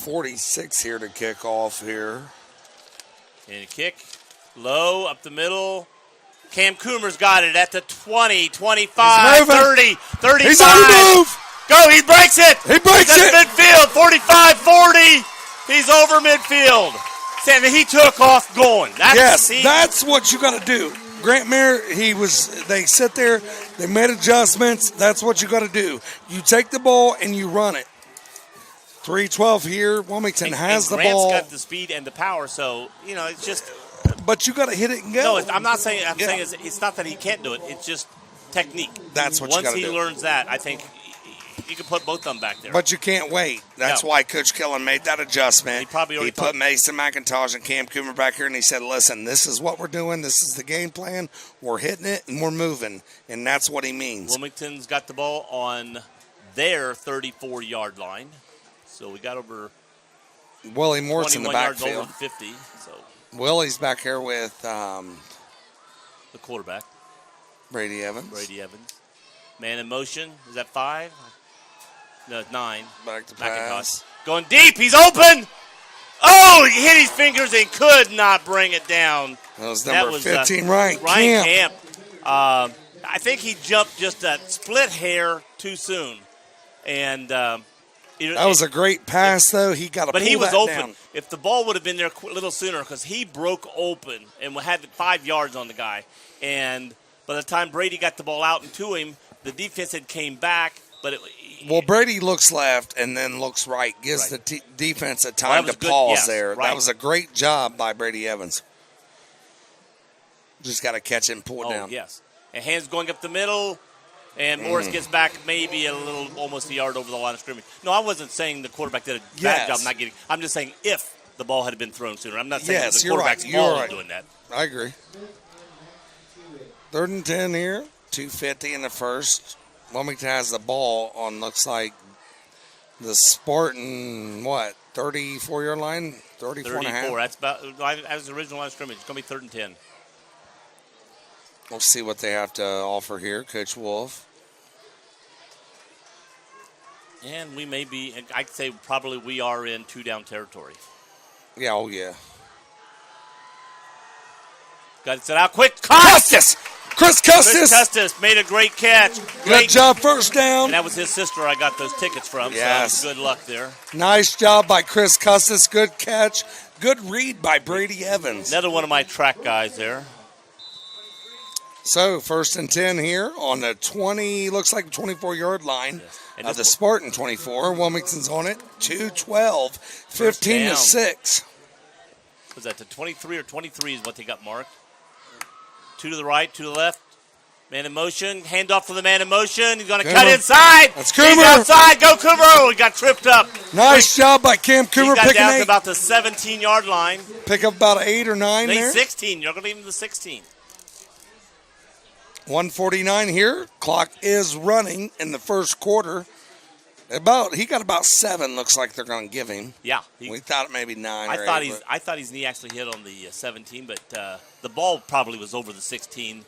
46 here to kick off here. And a kick. Low, up the middle. Cam Coomer's got it at the 20, 25, He's moving. 30, 35. He's on the move. Go, he breaks it. He breaks He's it. at midfield, 45, 40. He's over midfield. And he took off going. That's what you got to do. Grant Mayer, they sit there, they made adjustments. That's what you got to do. You take the ball and you run it. 3:12 here. Wilmington has the ball. Grant's got the speed and the power, so, it's just. But you got to hit it and go. No, I'm not saying. I'm saying it's not that he can't do it. It's just technique. That's what you got to do. Once he learns that, I think you can put both of them back there. But you can't wait. That's why Coach Killen made that adjustment. He put Mason McIntosh and Cam Coomer back here, and he said, listen, this is what we're doing. This is the game plan. We're hitting it, and we're moving. And that's what he means. Wilmington's got the ball on their 34-yard line. So we got over Willie Morse in the 21 yards backfield. over 50. So Willie's back here with the quarterback, Brady Evans. Man in motion. Is that 5? No, 9. Back to pass. Going deep. He's open. Oh, he hit his fingers and could not bring it down. That was number 15, Ryan Camp. I think he jumped just a split hair too soon. And that was a great pass, though. He got to pull that down. But he was open. If the ball would have been there a little sooner, because he broke open and had 5 yards on the guy. And by the time Brady got the ball out and to him, the defense had came back. But Brady looks left and then looks right. Gives the defense a time to pause there. Right. That was a great job by Brady Evans. Just got to catch it and pull it down. Yes. And hands going up the middle. And Morris gets back maybe almost a yard over the line of scrimmage. No, I wasn't saying the quarterback did a bad job not getting. I'm just saying if the ball had been thrown sooner. I'm not saying that the quarterback's fault doing that. I agree. 3rd and 10 here. 2:50 in the first. Wilmington has the ball on, looks like, the Spartan, 34-yard line? 34 and a half? That's about, as the original line of scrimmage. It's going to be 3rd and 10. We'll see what they have to offer here, Coach Wolf. And we may be, I'd say probably we are in 2-down territory. Yeah, oh yeah. Got it set out quick. Chris Custis made a great catch. Good job, first down. And that was his sister I got those tickets from, so good luck there. Nice job by Chris Custis. Good catch. Good read by Brady Evans. Another one of my track guys there. So, 1st and 10 here on the 24-yard line of the Spartan 24. Wilmington's on it. 2-12, 15-6. Was that the 23 or 23 is what they got marked? 2 to the right, 2 to the left. Man in motion. Hand off to the man in motion. He's going to cut inside. That's Coomer. He's outside. Go Coomer. Oh, he got tripped up. Nice job by Cam Coomer. He got down to about the 17-yard line. Pick up about 8 or 9 there. 16. You're going to leave him to 16. 1:49 here. Clock is running in the first quarter. He got about 7. Looks like they're going to give him. Yeah, we thought maybe 9. I thought his knee actually hit on the 17, but the ball probably was over the 16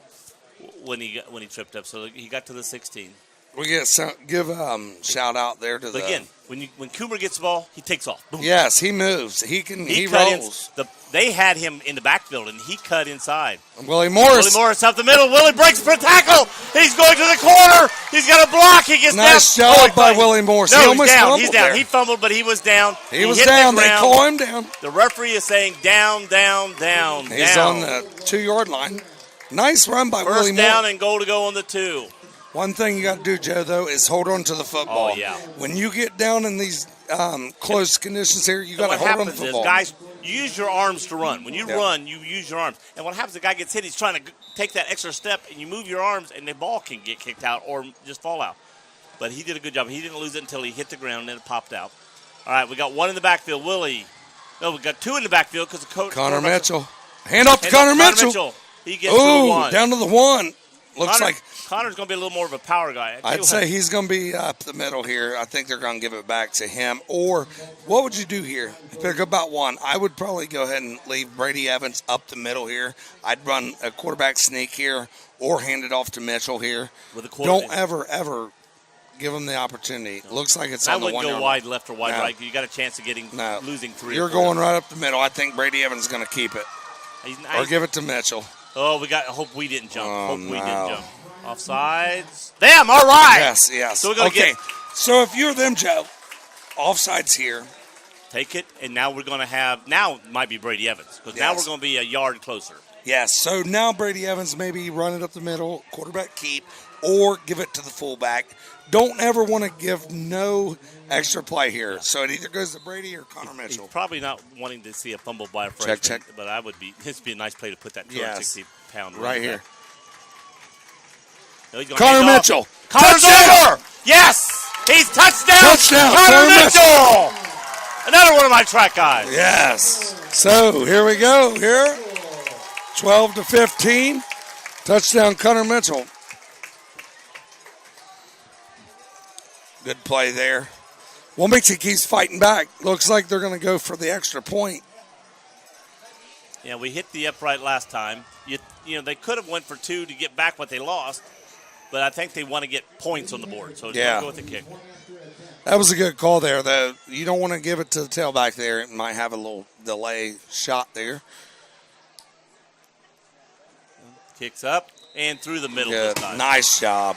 when he tripped up. So he got to the 16. We give shout out there to but again, when Coomer gets the ball, he takes off. Boom. Yes, he moves. He rolls. They had him in the backfield, and he cut inside. Willie Morris up the middle. Willie breaks for a tackle. He's going to the corner. He's got a block. He gets nice down. job by Willie Morris. No, he almost down. He's down. There. He fumbled, but he was down. He was down. They call him down. The referee is saying down. He's on the 2-yard line. Nice run by Willie Morris. First down and goal to go on the 2. One thing you got to do, Joe, though, is hold on to the football. Oh, yeah. When you get down in these close conditions here, you got to hold on to the football. Guys, you use your arms to run. When you run, you use your arms. And what happens, the guy gets hit, he's trying to take that extra step, and you move your arms, and the ball can get kicked out or just fall out. But he did a good job. He didn't lose it until he hit the ground, and then it popped out. All right, we got 1 in the backfield. Willie. No, we got 2 in the backfield because the coach. Connor Mitchell. Hand off to Connor Mitchell. He gets to the 1. Down to the 1. Looks like Connor's going to be a little more of a power guy. I'd say he's going to be up the middle here. I think they're going to give it back to him. Or what would you do here? Pick about 1. I would probably go ahead and leave Brady Evans up the middle here. I'd run a quarterback sneak here or hand it off to Mitchell here. Don't ever give him the opportunity. No. Looks like it's on the 1 yard. I wouldn't go wide left or wide right. You got a chance of losing 3. You're going right up the middle. I think Brady Evans is going to keep it. Or give it to Mitchell. Oh, I hope we didn't jump. Oh, Hope we didn't no. jump. Offsides. Them, all right. Yes. So we're going to Okay, so if you're them, Joe, offsides here. take it, and now we're going to have, now it might be Brady Evans, because now we're going to be a yard closer. Yes, so now Brady Evans maybe run it up the middle, quarterback keep, or give it to the fullback. Don't ever want to give no extra play here. So it either goes to Brady or Connor Mitchell. He's probably not wanting to see a fumble by a freshman. Check. But this would be a nice play to put that 260-pound Right here. No, he's gonna Connor hand off. Mitchell. Connor's Touchdown! over. Yes, he's touchdown. Touchdown, Connor Connor Mitchell. Another one of my track guys. Yes. So here we go. Here, 12-15. Touchdown, Connor Mitchell. Good play there. Wilmington keeps fighting back. Looks like they're going to go for the extra point. Yeah, we hit the upright last time. You know, they could have went for 2 to get back what they lost, but I think they want to get points on the board, so go with the kick. That was a good call there, though. You don't want to give it to the tailback there. It might have a little delay shot there. Kicks up and through the middle Good. this time. Nice job.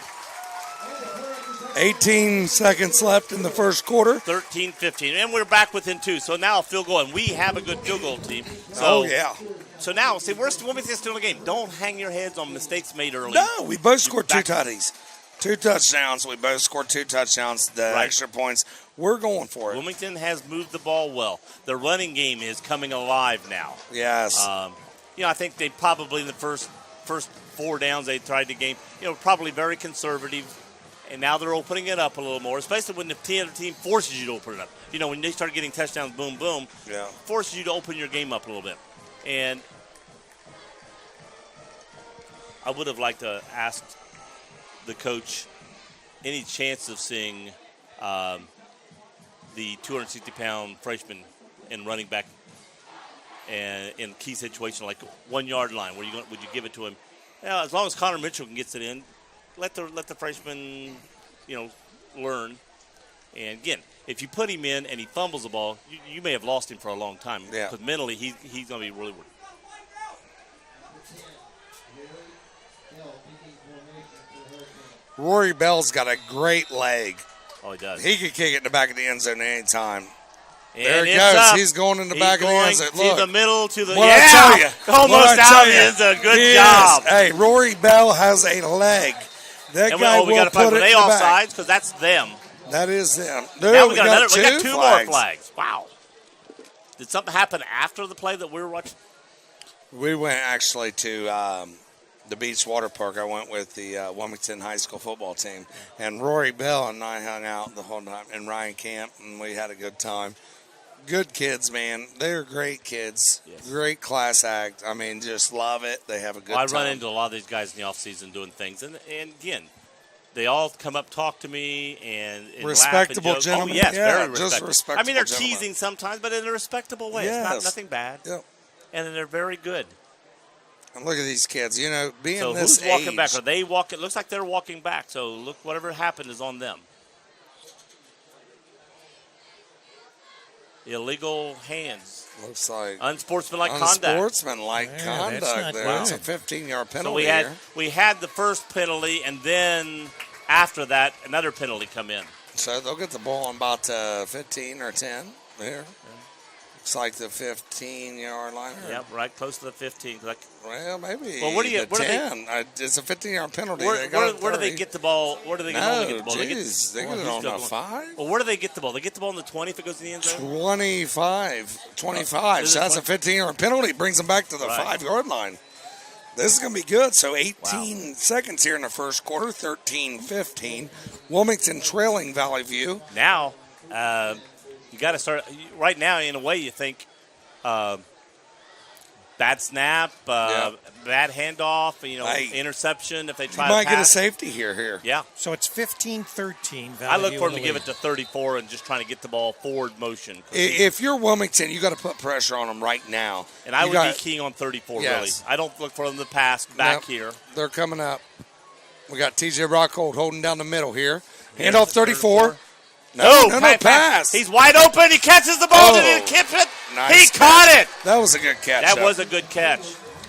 18 seconds left in the first quarter. 13-15, and we're back within 2. So now a field goal, and we have a good field goal team. So, Oh, yeah. So now, see, we're Wilmington still in the game. Don't hang your heads on mistakes made early. No, we both scored 2 tutties. 2 touchdowns. We both scored 2 touchdowns. The extra points, we're going for it. Wilmington has moved the ball well. The running game is coming alive now. Yes. I think they probably in the first 4 downs they tried the game, probably very conservative. And now they're opening it up a little more, especially when the other team forces you to open it up. When they start getting touchdowns, boom, boom, forces you to open your game up a little bit. And I would have liked to ask the coach any chance of seeing the 260-pound freshman and running back and in a key situation like 1 yard line. Would you give it to him? As long as Connor Mitchell can get it in, let the freshman, learn. And again, if you put him in and he fumbles the ball, you may have lost him for a long time. Yeah. Because mentally, he's going to be really worried. Rory Bell's got a great leg. Oh, he does. He could kick it in the back of the end zone any time. And There he it's goes. up. He's going in the back of the end zone. Look. To the middle, to the What I tell you. almost out. It's a good job. Hey, Rory Bell has a leg. That And guy we will got to find put were it they in the back. offsides? Because that's them. That is them. Now we got 2 more flags. Wow. Did something happen after the play that we were watching? We went actually to the beach water park. I went with the Wilmington High School football team. And Rory Bell and I hung out the whole time. And Ryan Camp, and we had a good time. Good kids, man. They're great kids. Yes. Great class act. I mean, just love it. They have a good time. I run into a lot of these guys in the offseason doing things. And again, they all come up, talk to me, and respectable laugh and joke. gentlemen. Oh, yes, Yeah, very just respectable. respectable I mean, they're gentlemen. teasing sometimes, but in a respectable way. It's Yes. not nothing bad. Yep. And they're very good. And look at these kids. Being So this who's walking age, back? Are they walking? It looks like they're walking back. So look, whatever happened is on them. Illegal hands. looks like Unsportsmanlike conduct. unsportsmanlike Yeah, that's conduct not there. good. It's a 15-yard So penalty we here. had the first penalty, and then after that, another penalty come in. So they'll get the ball on about 15 or 10 there. Looks like the 15-yard line. Yep, right close to the 15. Well, maybe Well, where do you- the where do they- 10. It's a 15-yard penalty. Where, They got it where do they 30. get the ball? Where do they normally get No, the ball? They get it on the 5? Well, where do they get the ball? They get the ball in the 20 if it goes in the end zone? 25. Is So it that's a 20? 15-yard penalty. Brings them back to the Right. 5-yard line. This is going to be good. So 18 seconds here in the first quarter, 13-15. Wilmington trailing Valley View. Now, you got to start. Right now, in a way, you think bad snap, bad handoff, Hey, interception if they You try might to get a pass. safety here. Yeah. So it's 15-13. I look Valley for him View to give in it the to 34 and just trying to get the ball forward motion. 'Cause If you're Wilmington, you got to put pressure on them right now. and I You would got- be keying on 34, Yes. really. I don't look for them to pass back Yep. here. They're coming up. We got TJ Rockhold holding down the middle here. Here's Handoff the 34. No pass. He's wide open. He catches the ball. Did he Oh. keep it? Nice He catch. caught it. That was a good catch. That though. was a good catch.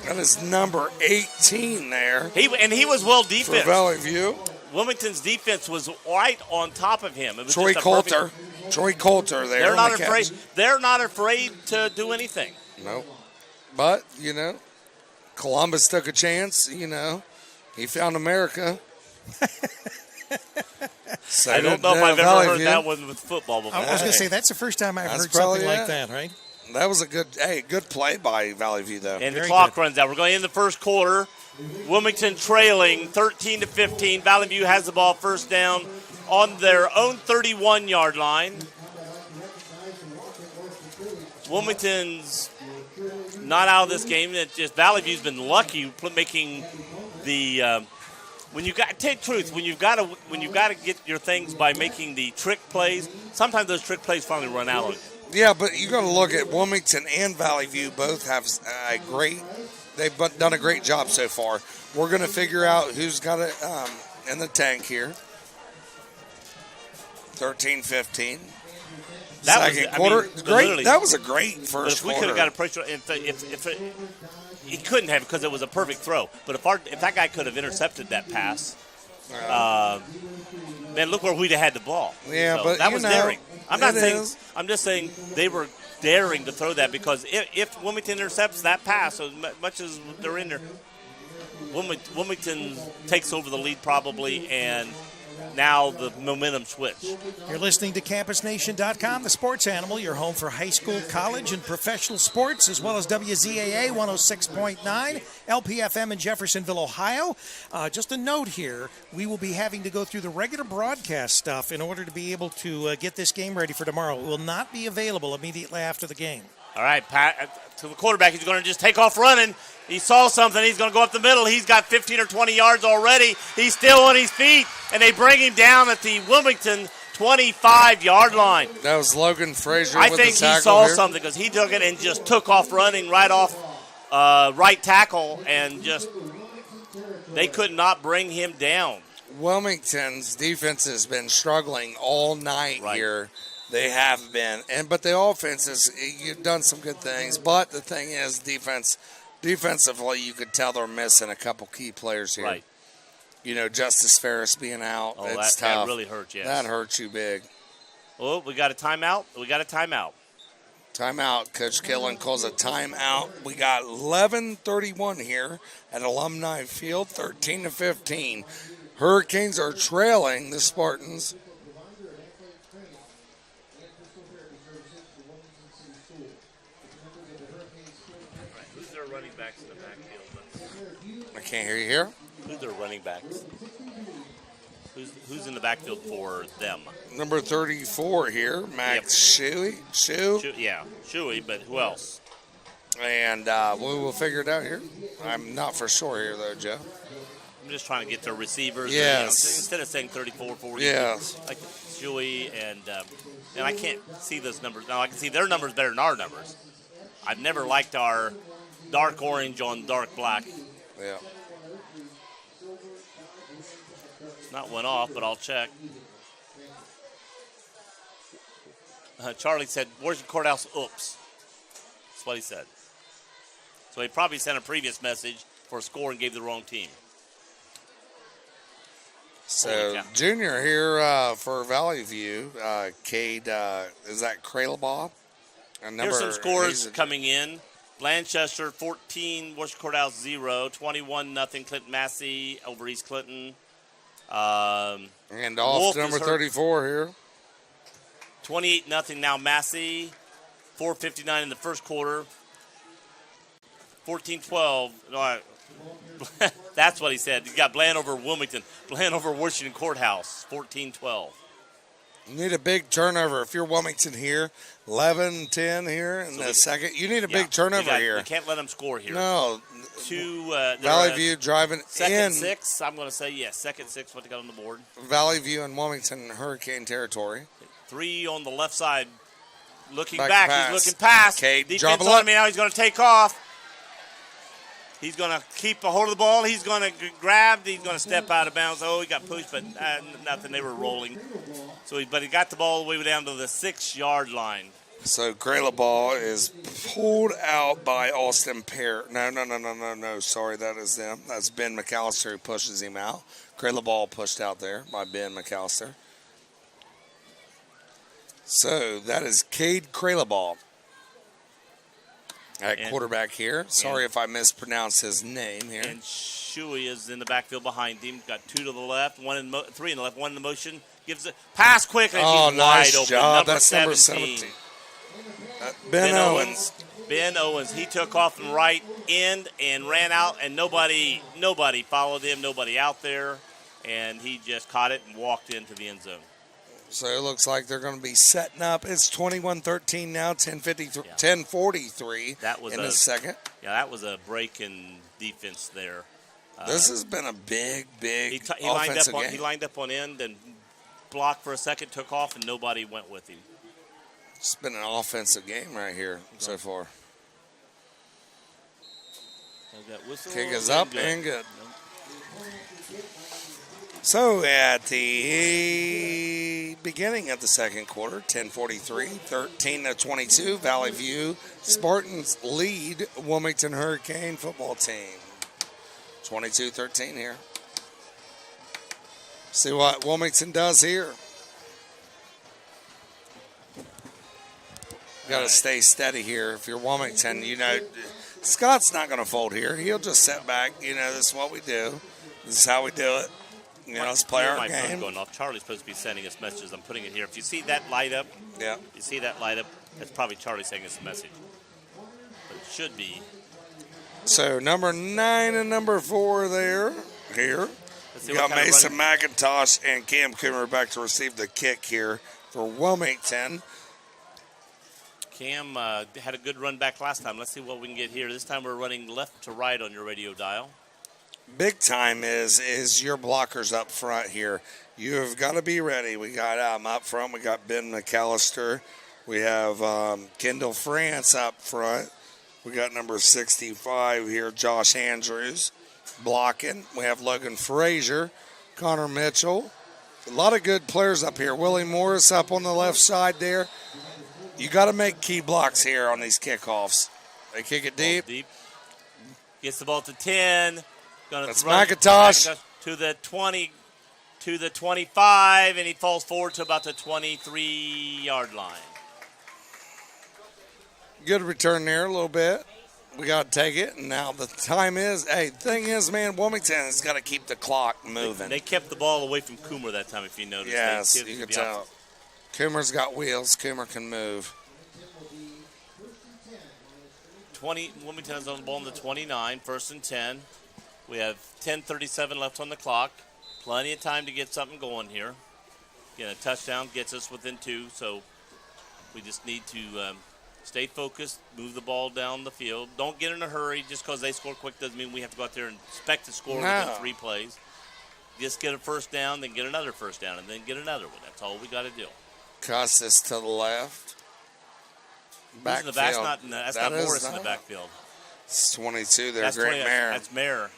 That is number 18 there He was well for defense. Valley View. Wilmington's defense was right on top of him. It was Troy just a Coulter. perfect- Troy Coulter there. They're on not the afraid. catch. They're not afraid to do anything. Nope. But, Columbus took a chance, He found America. I don't know if I've ever heard that one with football before. I was going to say, that's the first time I've That's heard something probably like it. that, right? That was a good play by Valley View, though. And the Very clock good. runs out. We're going in the first quarter. Wilmington trailing 13-15. Valley View has the ball first down on their own 31-yard line. Wilmington's not out of this game. It's just Valley View's been lucky making the. When you got tell you the truth, when you've got to get your things by making the trick plays, sometimes those trick plays finally run out on you. Yeah, but you got to look at Wilmington and Valley View. Both have they've done a great job so far. We're going to figure out who's got it in the tank here. 13-15. Second quarter. Great. That was a great first But if we quarter. could have got a pressure, he couldn't have because it was a perfect throw. But if that guy could have intercepted that pass, man, look where we'd have had the ball. Yeah, So but that was daring. I'm not it saying. is. I'm just saying they were daring to throw that because if Wilmington intercepts that pass, as much as they're in there, Wilmington takes over the lead probably, and now the momentum switch. You're listening to CampusNation.com, the sports animal, your home for high school, college, and professional sports, as well as WZAA 106.9, LPFM in Jeffersonville, Ohio. Just a note here, we will be having to go through the regular broadcast stuff in order to be able to get this game ready for tomorrow. It will not be available immediately after the game. All right, Pat, to the quarterback. He's going to just take off running. He saw something. He's going to go up the middle. He's got 15 or 20 yards already. He's still on his feet, and they bring him down at the Wilmington 25-yard line. That was Logan Frazier I with think the tackle he saw here. something because he took it and just took off running right off right tackle, and just they could not bring him down. Wilmington's defense has been struggling all night Right. here. They have been, but the offense you've done some good things. But the thing is, defensively, you could tell they're missing a couple key players here. Right. Justice Ferris being out. Oh, it's that tough. really hurts, yes. That hurts you big. Oh, we got a timeout. Timeout. Coach Killen calls a timeout. We got 11:31 here at Alumni Field, 13-15. Hurricanes are trailing the Spartans. Who's their running backs in the backfield? I can't hear you here. Who's their running backs? Who's in the backfield for them? Number 34 here, Max Shuey. Shuey, but who else? And we will figure it out here. I'm not for sure here, though, Joe. I'm just trying to get their receivers. Yes. Instead of saying 34, 40. Yes. Like Shuey and I can't see those numbers. Now I can see their numbers better than our numbers. I've never liked our dark orange on dark black. Yeah. Not went off, but I'll check. Charlie said, "Where's your courthouse? Oops." That's what he said. So he probably sent a previous message for a score and gave the wrong team. So, junior here for Valley View, Cade, is that Kralabaugh? Here's some scores coming in. Blanchester 14, Worcester Courthouse 0, 21-0 Clinton Massey over East Clinton. And off Wolf to number is hurt. 34 here. 28-0 now Massey. 4:59 in the first quarter. 14-12. No, that's what he said. You got Bland over Wilmington. Bland over Washington Courthouse. 14-12. You need a big turnover. If you're Wilmington here, 11-10 here in the second. You need a big turnover here. We can't let them score here. No. Valley View driving second in. six. I'm going to say, yes, second six, what they got on the board. Valley View and Wilmington Hurricane territory. 3 on the left side. Looking Back back. pass. He's looking past. Okay, Defense drop a on look. him now. He's going to take off. He's going to keep a hold of the ball. He's going to grab. He's going to step out of bounds. Oh, he got pushed, but nothing. They were rolling. But he got the ball all the way down to the 6-yard line. So Ball is pulled out by Austin Pear. No. Sorry, that is them. That's Ben McAllister who pushes him out. Ball pushed out there by Ben McAllister. So that is Cade Ball at quarterback here. Sorry if I mispronounced his name here. And Shuey is in the backfield behind him. Got 2 to the left, 3 in the left, 1 in the motion. Gives it pass quickly. Oh, He's nice wide open. job. That's number 17. Ben Owens. Ben Owens. He took off from right end and ran out, and nobody followed him. Nobody out there, and he just caught it and walked into the end zone. So it looks like they're going to be setting up. It's 21-13 now, 10:43 in the second. Yeah, that was a break in defense there. This has been a big he offensive game. He lined up on end and blocked for a second, took off, and nobody went with him. It's been an offensive game right here so far. Kick is up and good. So at the beginning of the second quarter, 10:43, 13-22, Valley View Spartans lead Wilmington Hurricane football team. 22-13 here. See what Wilmington does here. Got to stay steady here. If you're Wilmington, Scott's not going to fold here. He'll just sit back. This is what we do. This is how we do it. Let's play our game. Phone's going off. Charlie's supposed to be sending us messages. I'm putting it here. If you see that light up, that's probably Charlie sending us a message. But it should be. So number 9 and number 4 here. We got Mason McIntosh and Cam Coomer back to receive the kick here for Wilmington. Cam had a good run back last time. Let's see what we can get here. This time we're running left to right on your radio dial. Big time is your blockers up front here. You have got to be ready. We got up front. We got Ben McAllister. We have Kendall France up front. We got number 65 here, Josh Andrews, blocking. We have Logan Frazier, Connor Mitchell. A lot of good players up here. Willie Morris up on the left side there. You got to make key blocks here on these kickoffs. They kick it deep. Gets the ball to 10. That's McIntosh. To the 20, to the 25, and he falls forward to about the 23-yard line. Good return there a little bit. We got to take it. And now the time is, the thing is, man, Wilmington has got to keep the clock moving. They kept the ball away from Coomer that time, if you noticed. Yes, you can tell. Coomer's got wheels. Coomer can move. Wilmington has on the ball on the 29, 1st and 10. We have 10:37 left on the clock. Plenty of time to get something going here. Again, a touchdown gets us within 2, so we just need to stay focused, move the ball down the field. Don't get in a hurry. Just because they score quick doesn't mean we have to go out there and expect to score within 3 plays. Just get a first down, then get another first down, and then get another one. That's all we got to do. Custis to the left. Backfield. That's not Morris in the backfield. It's 22 there. That's Great Mare. That's Mare.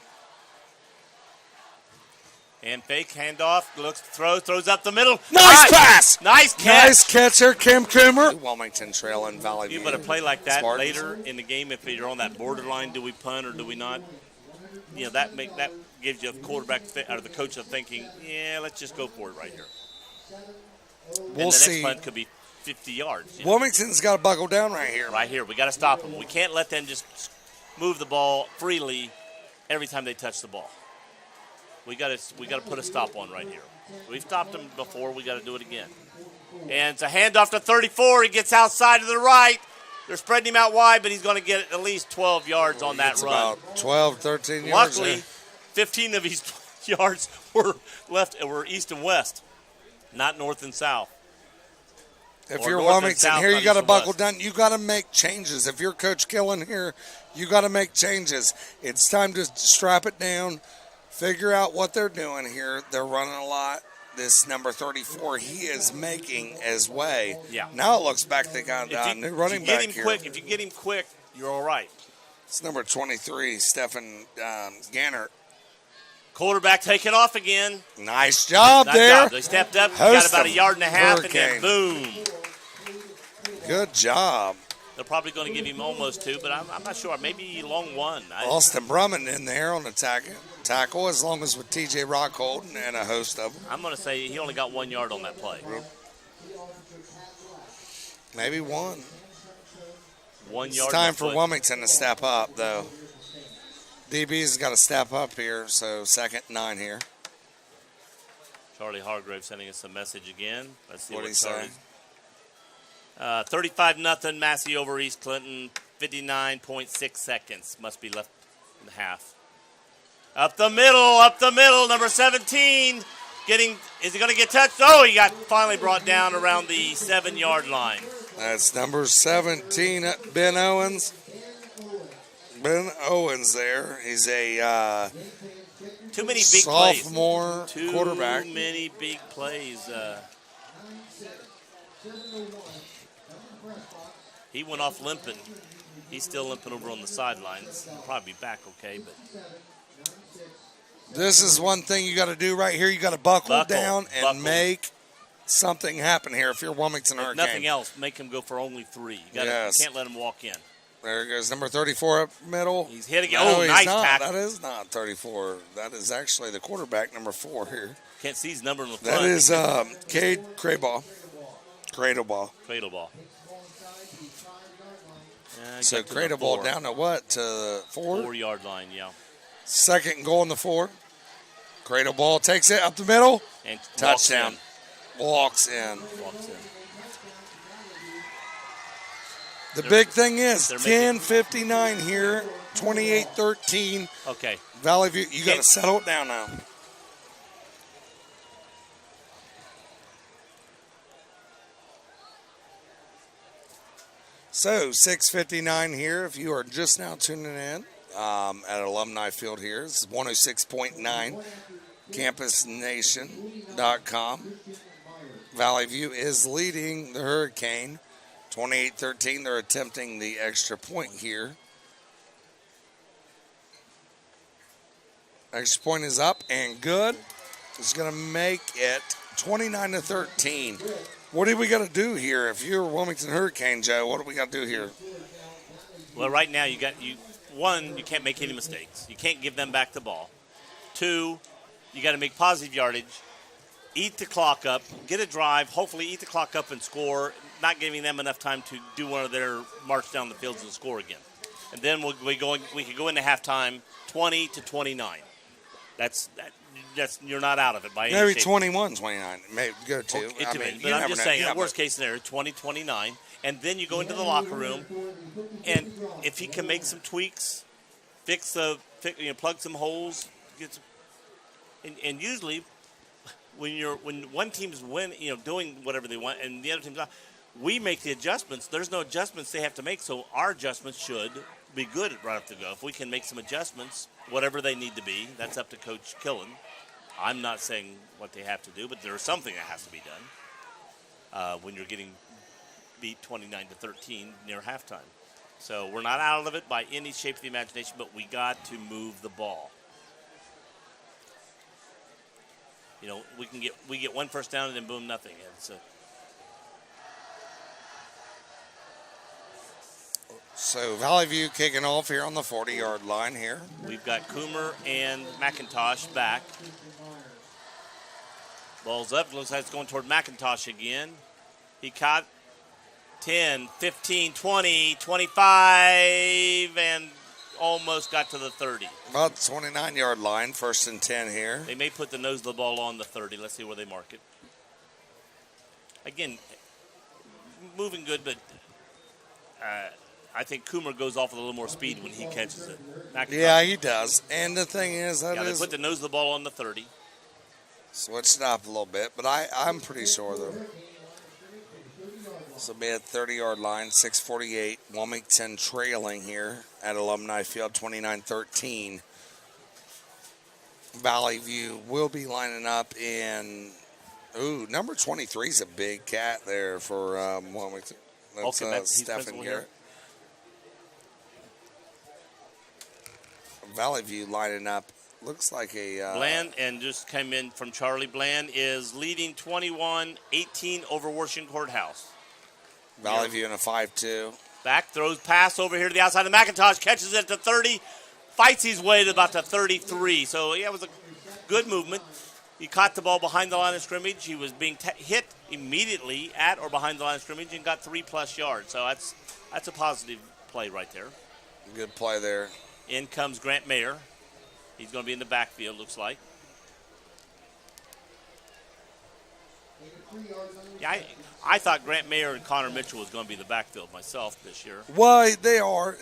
And fake handoff. Throws up the middle. Nice pass. Nice catch. Nice catcher, Kim Coomer. Wilmington trail in Valley View. You better play like that Spartans. later in the game if you're on that borderline. Do we punt or do we not? That gives you a quarterback or the coach of thinking, let's just go for it right here. We'll see. Next punt could be 50 yards. Wilmington's got to buckle down right here. Right here. We got to stop them. We can't let them just move the ball freely every time they touch the ball. We got to put a stop on right here. We've stopped them before. We got to do it again. And it's a handoff to 34. He gets outside to the right. They're spreading him out wide, but he's going to get at least 12 yards on that run. About 12, 13 yards. Luckily, 15 of his yards were east and west, not north and south. If you're Wilmington here, you got to buckle down. You got to make changes. If you're Coach Killen here, you got to make changes. It's time to strap it down. Figure out what they're doing here. They're running a lot. This number 34, he is making his way. Yeah. Now it looks back they got a new running back here. If you get him quick, you're all right. It's number 23, Stephen Gannert. Quarterback taking off again. Nice job there. They stepped up, got about a yard and a half, and then boom. Good job. They're probably going to give him almost 2, but I'm not sure. Maybe long 1. Austin Brumman in there on the tackle, as long as with T.J. Rockhold and a host of them. I'm going to say he only got 1 yard on that play. Maybe 1. 1 It's yard. time for Wilmington to step up, though. DB's got to step up here, so 2nd and 9 here. Charlie Hargrave sending us a message again. Let's see What what did he say? 35-0 Massey over East Clinton. 59.6 seconds must be left in the half. Up the middle, number 17. Is he going to get touched? Oh, he got finally brought down around the 7-yard line. That's number 17, Ben Owens. Ben Owens there. He's a too many big plays. Sophomore quarterback. Too many big plays. He went off limping. He's still limping over on the sidelines. He'll probably be back okay, but this is one thing you got to do right here. You got to buckle down and make something happen here if you're Wilmington Hurricane. If nothing else, make him go for only 3. You can't let him walk in. There goes number 34 up middle. He's hitting it. No, Oh, nice not. tackle. That is not 34. That is actually the quarterback, number 4 here. Can't see his number in the front. That is Cade Cradle Ball. Cradle ball. So Cradle Ball down to what? To 4? 4-yard line, yeah. 2nd and goal on the 4. Cradle Ball takes it up the middle. And touchdown. Walks in. The big thing is 10:59 here, 28-13. Okay. Valley View, you got to settle it down now. So 6:59 here. If you are just now tuning in at Alumni Field here, it's 106.9 CampusNation.com. Valley View is leading the Hurricane 28-13. They're attempting the extra point here. Extra point is up and good. It's going to make it 29-13. What do we got to do here? If you're Wilmington Hurricane, Joe, what do we got to do here? Well, right now you can't make any mistakes. You can't give them back the ball. 2, you got to make positive yardage. Eat the clock up, get a drive, hopefully eat the clock up and score, not giving them enough time to do one of their march down the fields and score again. And then we could go into halftime 20-29. That's you're not out of it by any Maybe shape. 21-29. Maybe go to. But I'm just saying, worst case scenario, 20-29. And then you go into the locker room, and if he can make some tweaks, plug some holes, and usually when one team's doing whatever they want and the other team's not, we make the adjustments. There's no adjustments they have to make, so our adjustments should be good right off the go. If we can make some adjustments, whatever they need to be, that's up to Coach Killen. I'm not saying what they have to do, but there's something that has to be done when you're getting beat 29-13 near halftime. So we're not out of it by any shape of the imagination, but we got to move the ball. We get one first down and then boom, nothing. So Valley View kicking off here on the 40-yard line here. We've got Coomer and McIntosh back. Ball's up. Looks like it's going toward McIntosh again. He caught 10, 15, 20, 25, and almost got to the 30. About the 29-yard line, 1st and 10 here. They may put the nose of the ball on the 30. Let's see where they mark it. Again, moving good, but I think Coomer goes off with a little more speed when he catches it. Yeah, he does. And the thing is, they put the nose of the ball on the 30. Switched it up a little bit, but I'm pretty sure, though. This will be at 30-yard line, 6:48. Wilmington trailing here at Alumni Field, 29-13. Valley View will be lining up in, number 23 is a big cat there for Wilmington. That's Stephen Garrett. Valley View lining up. Looks like a... Bland, and just came in from Charlie. Bland is leading 21-18 over Washington Courthouse. Valley View in a 5-2. Back, throws pass over here to the outside. The McIntosh catches it at the 30, fights his way to about the 33. So, yeah, it was a good movement. He caught the ball behind the line of scrimmage. He was being hit immediately at or behind the line of scrimmage and got 3+ yards. So that's a positive play right there. Good play there. In comes Grant Mayer. He's going to be in the backfield, looks like. Yeah, I thought Grant Mayer and Connor Mitchell was going to be the backfield myself this year. Well, they are.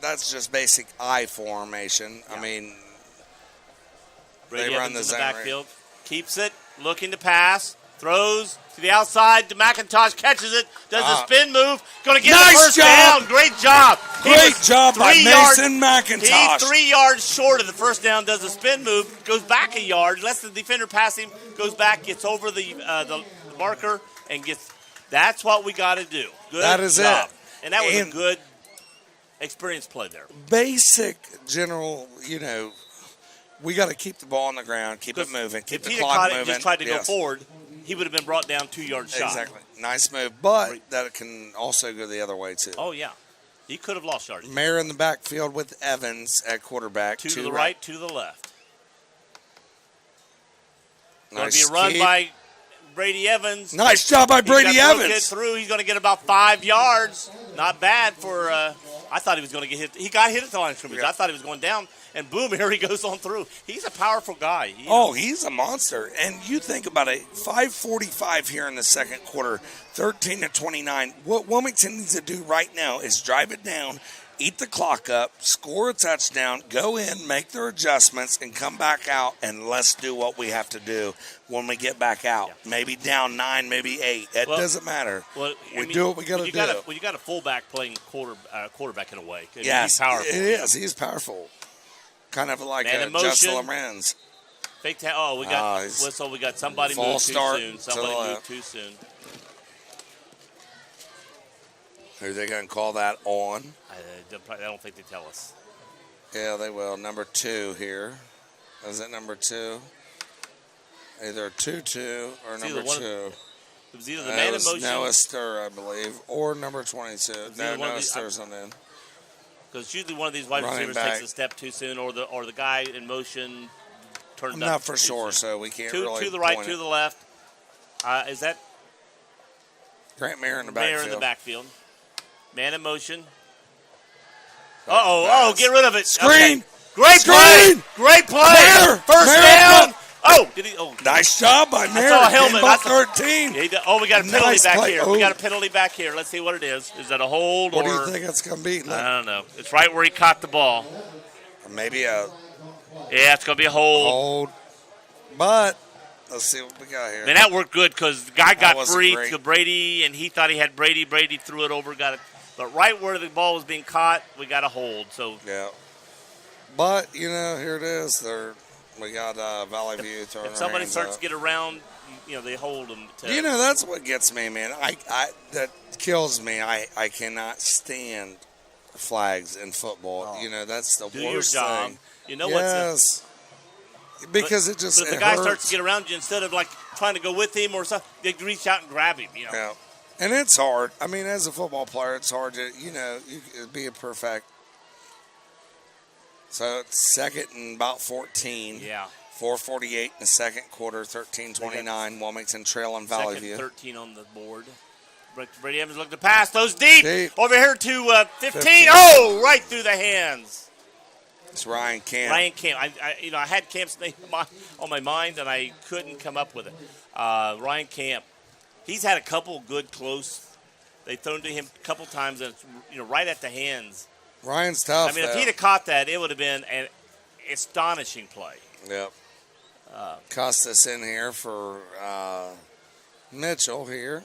That's just basic I formation. Yeah. I mean, Brady they run Evans the in the zone backfield. Keeps it, looking to pass, throws to the outside. To McIntosh catches it, does a spin move, going to get the first down. Great job. Great job by Mason McIntosh. He's 3 yards short of the first down, does a spin move, goes back a yard, lets the defender pass him, goes back, gets over the marker, and gets. That's what we got to do. Good that is job. it. And that was a good experience play there. Basic general, we got to keep the ball on the ground, keep it moving, keep the clock moving. If he just tried to go forward, he would have been brought down 2 yards shot. Exactly. Nice move, but that can also go the other way, too. Oh, yeah. He could have lost yards. Mayer in the backfield with Evans at quarterback. Two to the right, two to the left. Nice going to be run by Brady Evans. Nice job by Brady Evans. Get through. He's going to get about 5 yards. Not bad for. I thought he was going to get hit. He got hit at the line of scrimmage. Yeah. I thought he was going down, and boom, here he goes on through. He's a powerful guy. He's a monster. And you think about it, 5:45 here in the second quarter, 13-29. What Wilmington needs to do right now is drive it down, eat the clock up, score a touchdown, go in, make their adjustments, and come back out, and let's do what we have to do when we get back out. Yeah. Maybe down 9, maybe 8. It doesn't matter. Well, do what we got to do. When you got a fullback playing quarterback in a way, yes, he's powerful. It is. He's powerful. Kind of like Justin Lorenz. Fake we got whistle. We got somebody moved too soon. Somebody moved too soon. Are they going to call that on? I don't think they tell us. Yeah, they will. Number 2 here. Is it number 2? Either 2-2 or number 2. It was either the man in motion. Noah Stir, I believe, or number 22. No, Noah Stir's on in. Because usually one of these wide receivers takes a step too soon, or the guy in motion turned up. Not for sure, so we can't really. To the right, to the left. Is that Grant Mayer in the backfield? Mayer in the backfield. Man in motion. Get rid of it. Screen. Okay. Great play. Great play. Mayer. First down. Did he? Nice job by Mayer. I saw a helmet. That's 13. We got a penalty back here. We got a penalty back here. Let's see what it is. Is that a hold? What do you think it's going to be? I don't know. It's right where he caught the ball. Maybe Yeah, it's going to be a hold. But let's see what we got here. Man, that worked good because the guy got free to Brady, and he thought he had Brady. Brady threw it over, got it. But right where the ball was being caught, we got a hold. So yeah. But, here it is. We got Valley View throwing. If somebody starts to get around, they hold them. That's what gets me, man. That kills me. I cannot stand flags in football. That's the worst thing. Yes. Because it just. But if the guy starts to get around you, instead of trying to go with him or something, they reach out and grab him. Yeah. And it's hard. I mean, as a football player, it's hard to be a perfect. So it's second and about 14. Yeah. 4:48 in the second quarter, 13-29. Wilmington trailing Valley View. 13 on the board. Brady Evans looking to pass. Those deep. Over here to 15. Oh, right through the hands. It's Ryan Camp. I had Camp's name on my mind, and I couldn't come up with it. Ryan Camp. He's had a couple good close. They've thrown to him a couple times, and it's, right at the hands. Ryan's tough. I mean, if he'd have caught that, it would have been an astonishing play. Yep. Custis in here for Mitchell here.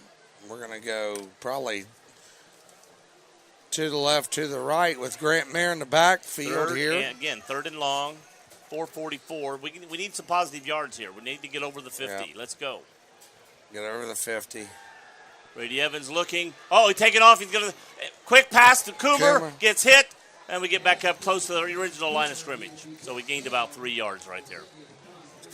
We're going to go probably to the left, to the right with Grant Mayer in the backfield here. Again, third and long, 4:44. We need some positive yards here. We need to get over the 50. Let's go. Get over the 50. Brady Evans looking. He's taking off. He's going to quick pass to Coomer. Gets hit, and we get back up close to the original line of scrimmage. So we gained about 3 yards right there.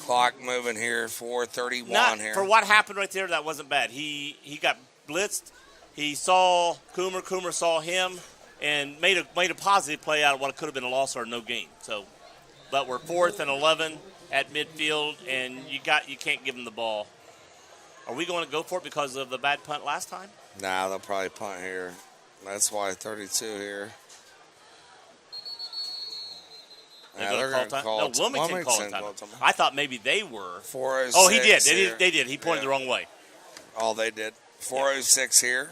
Clock moving here, 4:31 here. For what happened right there, that wasn't bad. He got blitzed, He saw Coomer. Coomer saw him, and made a positive play out of what could have been a loss or no gain. So, but we're 4th and 11 at midfield, and you can't give them the ball. Are we going to go for it because of the bad punt last time? Nah, they'll probably punt here. That's why 32 here. They're going to call time? No, Wilmington called time. I thought maybe they were. 406. Oh, he did. They did. He pointed the wrong way. Oh, they did. 406 here.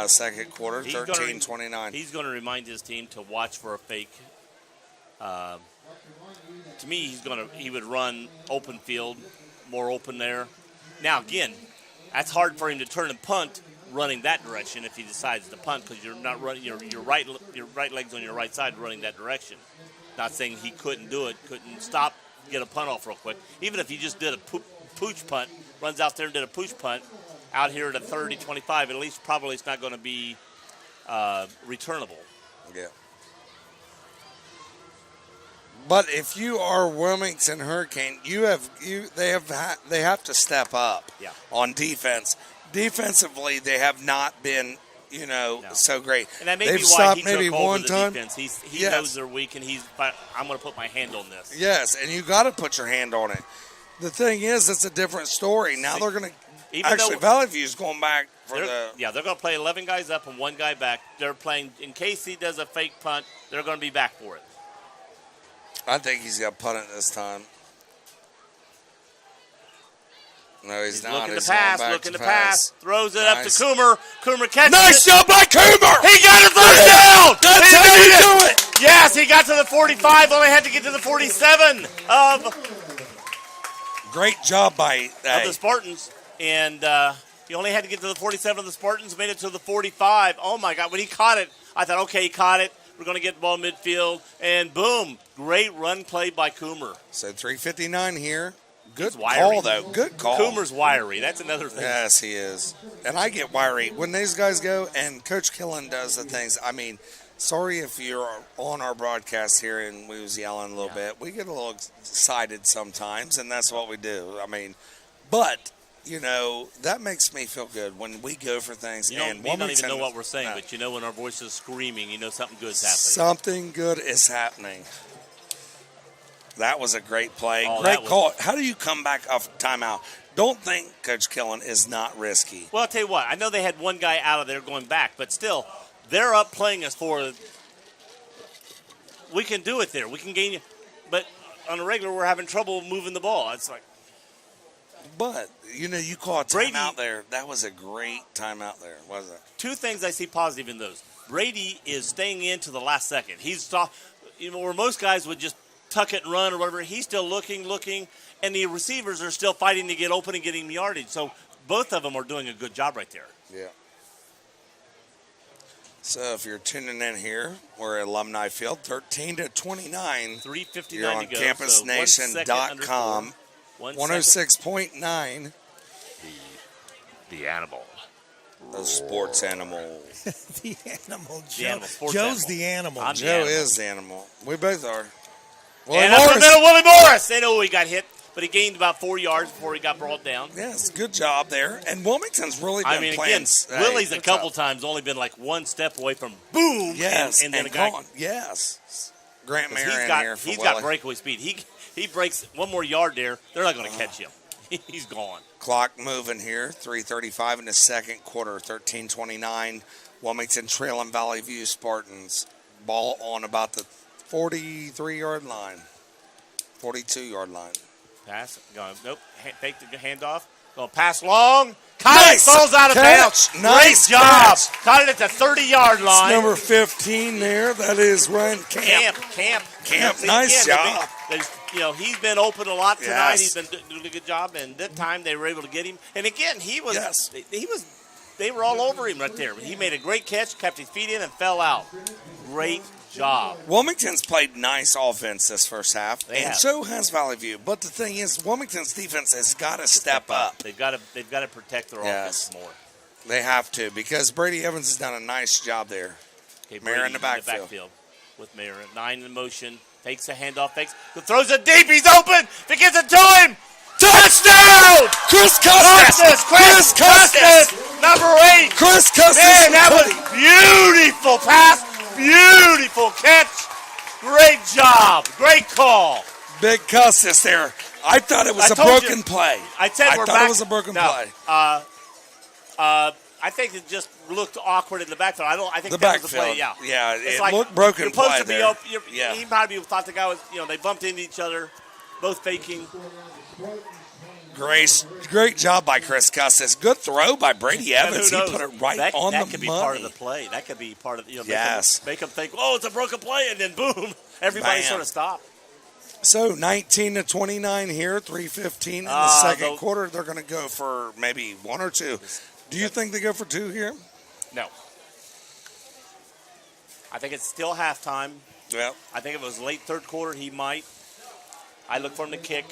Second quarter, 13-29. He's going to remind his team to watch for a fake. To me, he would run open field, more open there. Now, again, that's hard for him to turn and punt running that direction if he decides to punt because you're not running your right leg's on your right side running that direction. Not saying he couldn't do it, couldn't stop, get a punt off real quick. Even if he just did a pooch punt, runs out there and did a pooch punt out here at a 30-25, at least probably it's not going to be returnable. Yeah. But if you are Wilmington Hurricane, they have to step up on defense. Defensively, they have not been, so great. And that may They've be why stopped he maybe took over one the time. Defense. He knows they're weak, and I'm going to put my hand on this. Yes, and you got to put your hand on it. The thing is, it's a different story. Now they're going to actually Valley View's going back for they're going to play 11 guys up and 1 guy back. They're playing in case he does a fake punt. They're going to be back for it. I think he's got to punt it this time. No, he's not. Looking to pass. Throws it up to Coomer. Coomer catches it. Nice job by Coomer. He got it first down. That's how you do it. Yes, he got to the 45. Only had to get to the 47 of Great job by the Spartans. And he only had to get to the 47 of the Spartans. Made it to the 45. Oh, my God. When he caught it, I thought, okay, he caught it. We're going to get the ball midfield. And boom, great run play by Coomer. So 3:59 here. Good call, though. Good call. Coomer's wiry. That's another thing. Yes, he is. And I get wiry. When these guys go and Coach Killen does the things, I mean, sorry if you're on our broadcast here and we was yelling a little bit. We get a little excited sometimes, and that's what we do. I mean, but, that makes me feel good when we go for things. You don't even know what we're saying, but when our voice is screaming, something good is happening. Something good is happening. That was a great play. Oh, great call. How do you come back off timeout? Don't think Coach Killen is not risky. Well, I'll tell you what. I know they had one guy out of there going back, but still, they're up playing us for – we can do it there. We can gain you. But on a regular, we're having trouble moving the ball. It's like – But, you call a timeout there. That was a great timeout there, wasn't it? 2 things I see positive in those. Brady is staying in to the last second. He's where most guys would just – tuck it and run or whatever, he's still looking, and the receivers are still fighting to get open and getting the yardage. So both of them are doing a good job right there. Yeah. So if you're tuning in here, we're at Alumni Field, 13-29. 3:59 You're on to go. campusnation.com. 106.9. The animal. The sports animal. The animal. Joe's the animal. Joe is the animal. We both are. And that's the middle, Willie Morris. They know he got hit, but he gained about 4 yards before he got brought down. Yes, good job there. And Wilmington's really been playing. Willie's a couple times only been like one step away from boom. Yes, and then a guy. Yes. Grant Mayer here for He's Willie. got breakaway speed. He breaks one more yard there. They're not going to catch him. He's gone. Clock moving here. 3:35 in the second quarter. 13:29. Wilmington trailing Valley View Spartans. Ball on about the 43-yard line. 42-yard line. Pass. Nope. Take the handoff. Going to pass long. Caught it. Falls out of bounds. Nice Great job. catch. Caught it at the 30-yard line. It's number 15 there. That is Ryan Camp. Camp. Nice job. He's been open a lot tonight. Yes. He's been doing a good job, and that time they were able to get him. And again, he was. They were all over him right there. He made a great catch, kept his feet in, and fell out. Great job. Wilmington's played nice offense this first half, and so has Valley View. But the thing is, Wilmington's defense has got to step up. They've got to protect their offense more. They have to, because Brady Evans has done a nice job there. Okay, Mayer in the backfield. With Mayer. 9 in motion. Takes a handoff. Throws it deep. He's open. If it gets it to him. Touchdown! Chris Custis! Number 8. Chris Custis. Man, that was beautiful pass. Beautiful catch. Great job. Great call. Big Custis there. I thought it was a broken play. I said we're thought back. It was a broken play. I think it just looked awkward in the backfield. I think The that was the backfield. play. Yeah, Yeah, it's it like looked broken you're supposed play to be there. Yeah. He probably thought the guy was. They bumped into each other, both faking. Great job by Chris Custis. Good throw by Brady And Evans. who He knows? put it right on the That could be money. part of the play. That could be part of Yes. Make them think, oh, it's a broken play, and then boom, everybody Bam. sort of stopped. So 19-29 here, 3:15 in the second quarter. They're going to go for maybe one or two. Do you think they go for two here? No. I think it's still halftime. Yeah. I think if it was late third quarter, he might. I look for him to kick.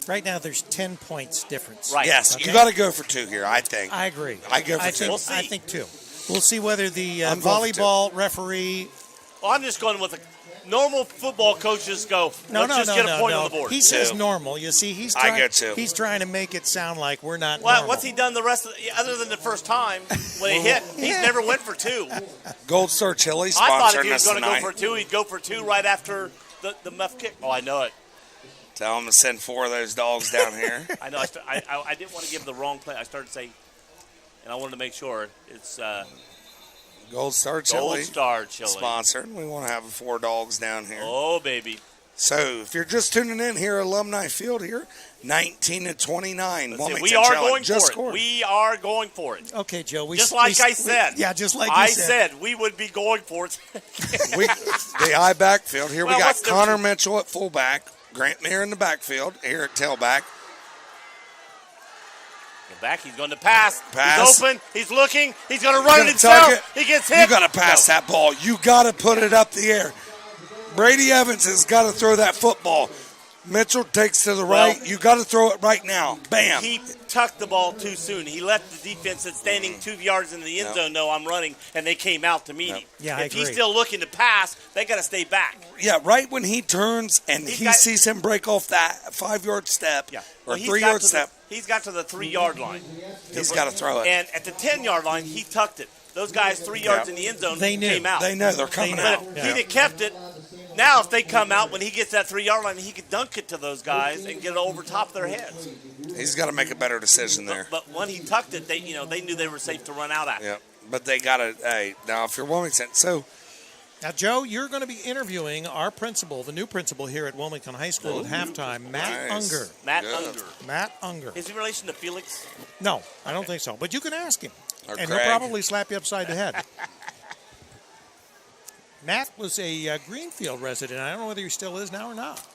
Right now, there's 10 points difference. Right. Yes, Okay. you got to go for two here, I think. I agree. I go for I two. think, We'll see. I think two. We'll see whether the I'm going for volleyball referee. Well, I'm just going with the normal football coaches go. Let's just get a point on the board. He says Two. normal. You see, he's I trying, get two. He's trying to make it sound like we're not Well, normal. what's he done the rest of other than the first time when he hit? He's never went for two. Gold Star Chili I thought if sponsoring he was us going to tonight. go for two, he'd go for two right after the muff kick. Oh, I know it. Tell them to send 4 of those dogs down here. I know. I didn't want to give the wrong play. I started to say, and I wanted to make sure it's Gold Star Chili. Gold Star Chili. Sponsored. We want to have 4 dogs down here. Oh, baby. So if you're just tuning in here, Alumni Field here, 19-29. Wilmington We are trailing, going just for scored. it. We are going for it. Okay, Joe. Just like I said. Just like I you said we would be going for it. The I backfield. Here Well, we got what's the- Connor Mitchell at fullback, Grant Mayer in the backfield, here at tailback. Back, he's going to pass. Pass. He's open. He's looking. He's going to run it gonna himself. tuck it. He gets hit. You got to pass that ball. You got to put it up the air. Brady Evans has got to throw that football. Mitchell takes to the right. You got to throw it right now. Bam. He tucked the ball too soon. He let the defense that's standing 2 yards in the end zone know I'm running, and they came out to meet him. Yeah, I if he's agree. still looking to pass, they got to stay back. Yeah, right when he turns and He's he got- sees him break off that 5-yard step or he's 3-yard got to step, He's got to the 3-yard line. he's got to throw it. And at the 10-yard line, he tucked it. Those guys 3 yards in the end zone They knew. came out. They know they're coming They out. know. But if he'd have kept it, now if they come out when he gets that 3-yard line, he could dunk it to those guys and get it over top of their heads. He's got to make a better decision there. But when he tucked it, they knew they were safe to run out at. Yeah, but they got to. Hey, now if you're Wilmington, so Now, Joe, you're going to be interviewing our principal, the new principal here at Wilmington High School at halftime, Matt Nice. Unger. Matt Good. Unger. Matt Unger. Is he in relation to Felix? No, I don't think so. But you can ask him, Or and Craig. he'll probably slap you upside the head. Matt was a Greenfield resident. I don't know whether he still is now or not.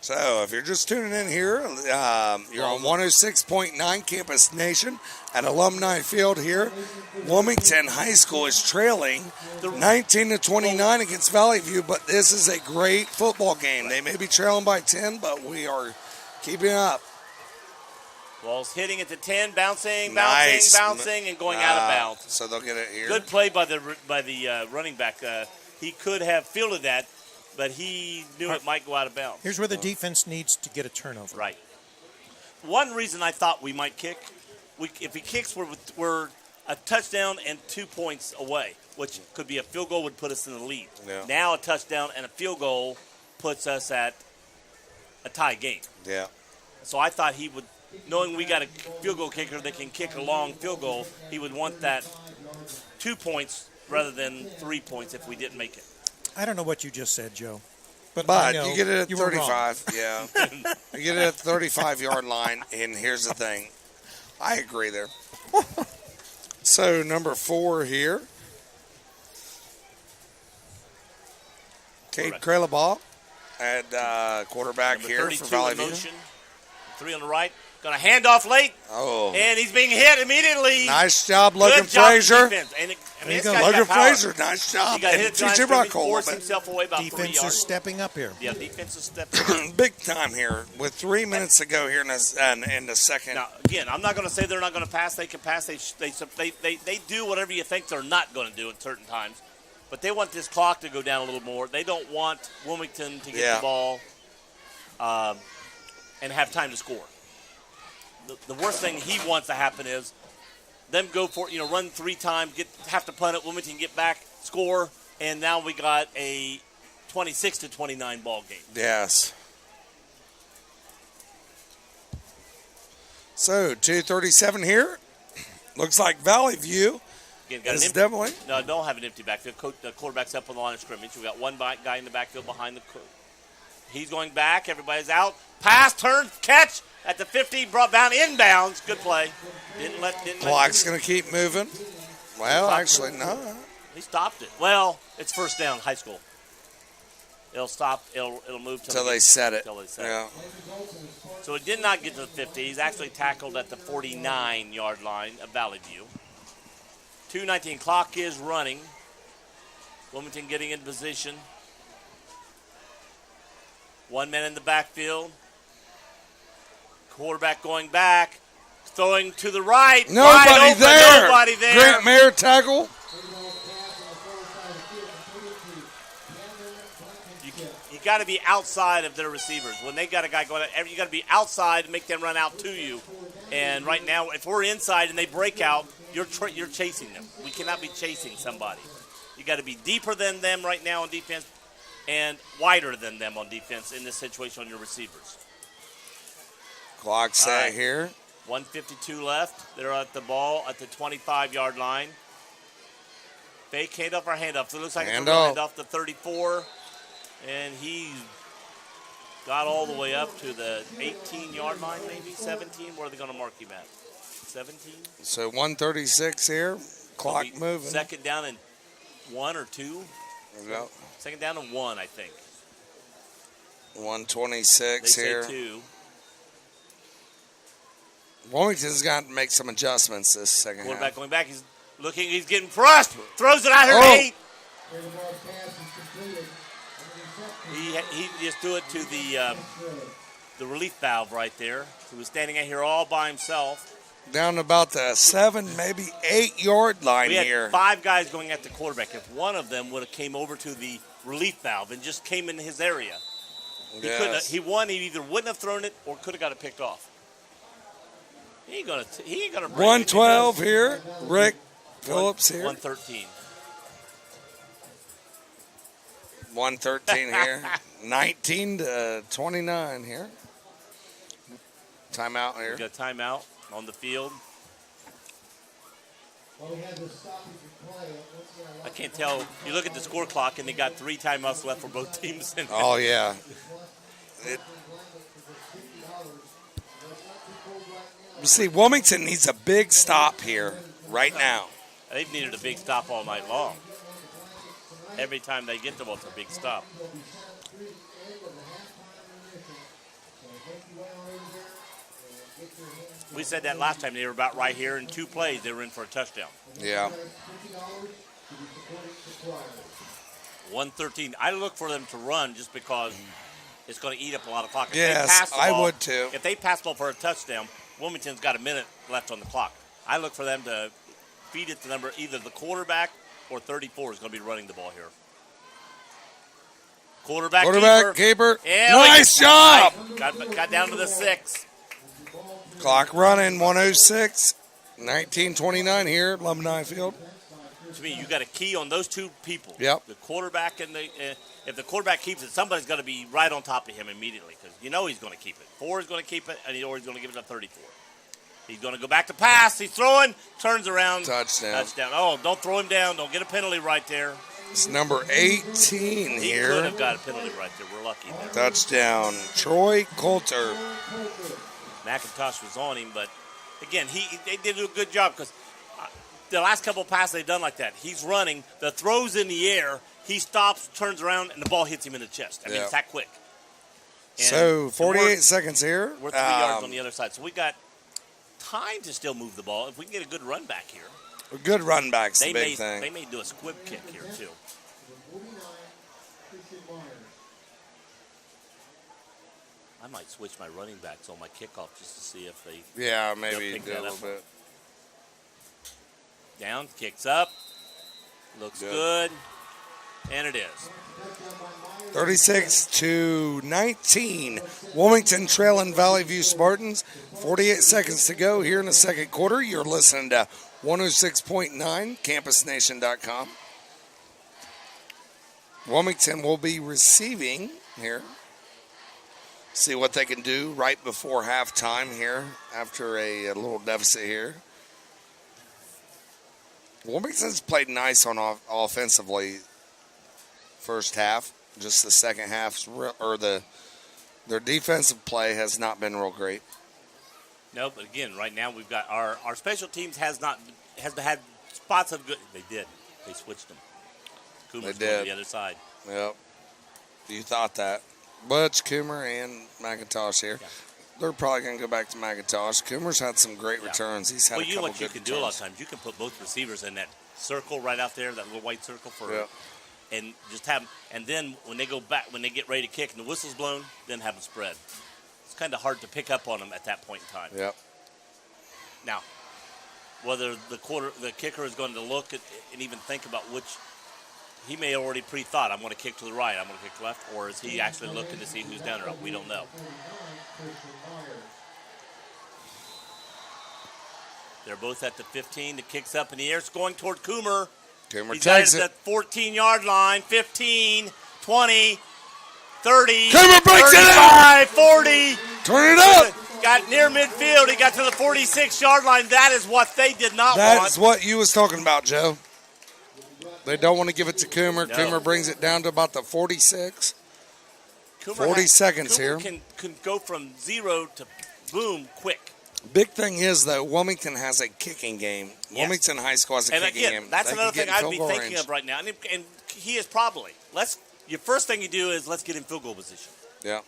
So, if you're just tuning in here, you're on 106.9 Campus Nation at Alumni Field here. Wilmington High School is trailing 19-29 against Valley View, but this is a great football game. They may be trailing by 10, but we are keeping up. Ball's hitting at the 10, bouncing, Nice. bouncing, and going out of bounds. So they'll get it here. Good play by the running back. He could have fielded that, but he knew it might go out of bounds. Here's where the defense needs to get a turnover. Right. One reason I thought we might kick, if he kicks, we're a touchdown and 2 points away, which could be a field goal would put us in the lead. Yeah. Now a touchdown and a field goal puts us at a tie game. Yeah. So I thought he would, knowing we got a field goal kicker that can kick a long field goal, he would want that 2 points rather than 3 points if we didn't make it. I don't know what you just said, Joe. I But know you get it at you were wrong. 35. Yeah. You get it at the 35-yard line, and here's the thing. I agree there. So, number 4 here. Cade Kralaball at quarterback Number here 32 for Valley in View. motion. 3 on the right. Going to hand off late, Oh, and he's being hit immediately. nice job, Logan Good job Frazier. defense. And There you this go. guy's Logan got power. Frazier, nice job. He got And hit trying TJ to Rockhold a force little himself away about 3 Defense yards. is stepping up here. Yeah, defense is stepping. bit. Big time here with 3 minutes to go here in the second. Now, again, I'm not going to say they're not going to pass. They can pass. They do whatever you think they're not going to do at certain times. But they want this clock to go down a little more. They don't want Wilmington to get the ball and have time to score. The worst thing he wants to happen is them go for it, run 3 times, have to punt it, Wilmington get back, score, and now we got a 26-29 ball game. Yes. So 2:37 here. Looks like Valley View is definitely. No, don't have an empty backfield. The quarterback's up on the line of scrimmage. We got one guy in the backfield behind the. He's going back. Everybody's out. Pass, turn, catch at the 50. Brought down inbounds. Good play. Clock's going to keep moving. Well, actually, no. He stopped it. Well, it's first down. High school. It'll stop. It'll move till they set it. Yeah. So it did not get to the 50. He's actually tackled at the 49-yard line of Valley View. 2:19 clock is running. Wilmington getting in position. 1 man in the backfield. Quarterback going back. Throwing to the right. Nobody there. Nobody there. Grant Mayer tackle. You got to be outside of their receivers. When they got a guy going out, you got to be outside and make them run out to you. And right now, if we're inside and they break out, you're chasing them. We cannot be chasing somebody. You got to be deeper than them right now on defense and wider than them on defense in this situation on your receivers. Clock set here. 1:52 left. They're at the ball at the 25-yard line. Fake handoff or handoff. So it looks like it's a handoff to 34. And he got all the way up to the 18-yard line, maybe 17. Where are they going to mark him at? 17? So 1:36 here. Clock moving. Second down and 1 or 2? Yep. Second down and 1, I think. 1:26 here. They say 2. Wilmington's got to make some adjustments this second Quarterback half. going back. He's looking. He's getting thrust. Throws it out here to 8. He just threw it to the relief valve right there. He was standing out here all by himself. Down about the 7, maybe 8-yard line here. We had 5 guys going at the quarterback. If one of them would have came over to the relief valve and just came in his area, he couldn't. He either wouldn't have thrown it or could have got it picked off. He ain't gonna. 112 here. Rick Phillips here. 113. 113 here. 19-29 here. Timeout here. We got a timeout on the field. I can't tell. You look at the score clock, and they got 3 timeouts left for both teams. Oh, yeah. You see, Wilmington needs a big stop here right now. They've needed a big stop all night long. Every time they get the ball, it's a big stop. We said that last time. They were about right here. In 2 plays, they were in for a touchdown. Yeah. 113. I look for them to run just because it's going to eat up a lot of clock. Yes, I would too. If they pass the ball for a touchdown, Wilmington's got a minute left on the clock. I look for them to feed it to number either the quarterback or 34 is going to be running the ball here. Quarterback keeper. Yeah, nice job. Got down to the 6. Clock running, 106. 19:29 here at Alumni Field. To me, you got a key on those 2 people. Yep. The quarterback and if the quarterback keeps it, somebody's got to be right on top of him immediately because you know he's going to keep it. 4 is going to keep it, or he's going to give it to 34. He's going to go back to pass. He's throwing, turns around. Touchdown. Oh, don't throw him down. Don't get a penalty right there. It's number 18 He here. could have got a penalty right there. We're lucky there. Touchdown. Troy Coulter. McIntosh was on him, but again, they did a good job because the last couple of passes they've done like that. He's running, the throw's in the air, he stops, turns around, and the ball hits him in the chest. I mean, it's that quick. And so 48 seconds here. We're 3 yards on the other side, so we got time to still move the ball. If we can get a good run back here. A good run back's the big thing. They may do a squib kick here, too. I might switch my running backs on my kickoff just to see if they maybe pick do a that little up. bit. Down, kicks up. Looks good. And it is. 36-19. Wilmington trailing Valley View Spartans. 48 seconds to go here in the second quarter. You're listening to 106.9, campusnation.com. Wilmington will be receiving here. See what they can do right before halftime here after a little deficit here. Wilmington's played nice on offensively first half. Just the second half, their defensive play has not been real great. No, but again, right now we've got our special teams has had spots of good. They did. They switched them. Coomer's going to the other side. Yep. You thought that. Butch, Coomer, and McIntosh here. Yeah. They're probably going to go back to McIntosh. Coomer's had some great returns. He's had a couple good returns. You can do a lot of times. You can put both receivers in that circle right out there, that little white circle and just have them. And then when they go back, when they get ready to kick and the whistle's blown, then have them spread. It's kind of hard to pick up on them at that point in time. Yep. Now, whether the kicker is going to look at and even think about which. He may have already pre-thought, I'm going to kick to the right, I'm going to kick to the left, or is he actually looking to see who's down or up? We don't know. They're both at the 15. The kick's up in the air. It's going toward Coomer. Coomer He's takes at the 14-yard line. 15, 20, 30, Coomer breaks 35, 40. Turn it up. Got near midfield. He got to the 46-yard line. That is what they did not want. That's what you was talking about, Joe. They don't want to give it to Coomer. No. Coomer brings it down to about the 46. 40 seconds Coomer here. Can go from zero to boom quick. Big thing is, though, Wilmington has a kicking game. Yes. Wilmington High School has a kicking game. That's another thing I'd be thinking of right now. And he is probably. Your first thing you do is let's get in field goal position. Yeah.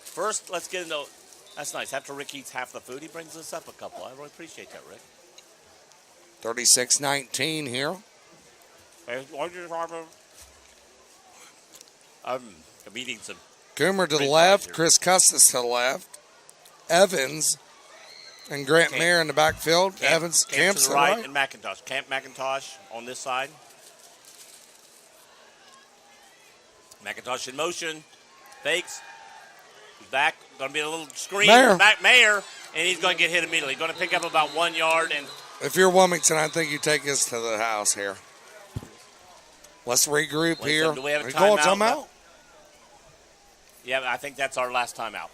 First, let's get into. That's nice. After Rick eats half the food, he brings us up a couple. I really appreciate that, Rick. 36-19 here. I'm eating some. Coomer to the left, Chris Custis to the left, Evans and Grant Mayer in the backfield. Evans, Camps to the right, and McIntosh. Camp McIntosh on this side. McIntosh in motion, fakes. He's back. Going to be a little screen. Back Mayer, and he's going to get hit immediately. Going to pick up about 1 yard. And if you're Wilmington, I think you take us to the house here. Let's regroup here. Do we have a timeout? Timeout? Yeah, I think that's our last timeout.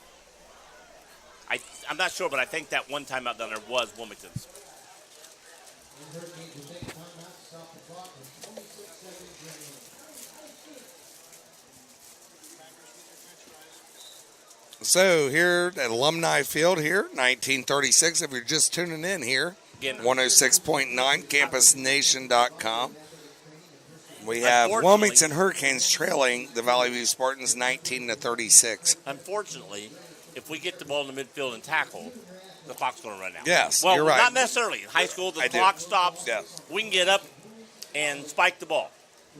I'm not sure, but I think that one timeout down there was Wilmington's. So here at Alumni Field here, 1936, if you're just tuning in here, 106.9, campusnation.com. We have Wilmington Hurricanes trailing the Valley View Spartans 19-36. Unfortunately, if we get the ball in the midfield and tackle, the clock's going to run out. Yes, well, you're right. Not necessarily. In high school, the clock stops. Yes. We can get up and spike the ball.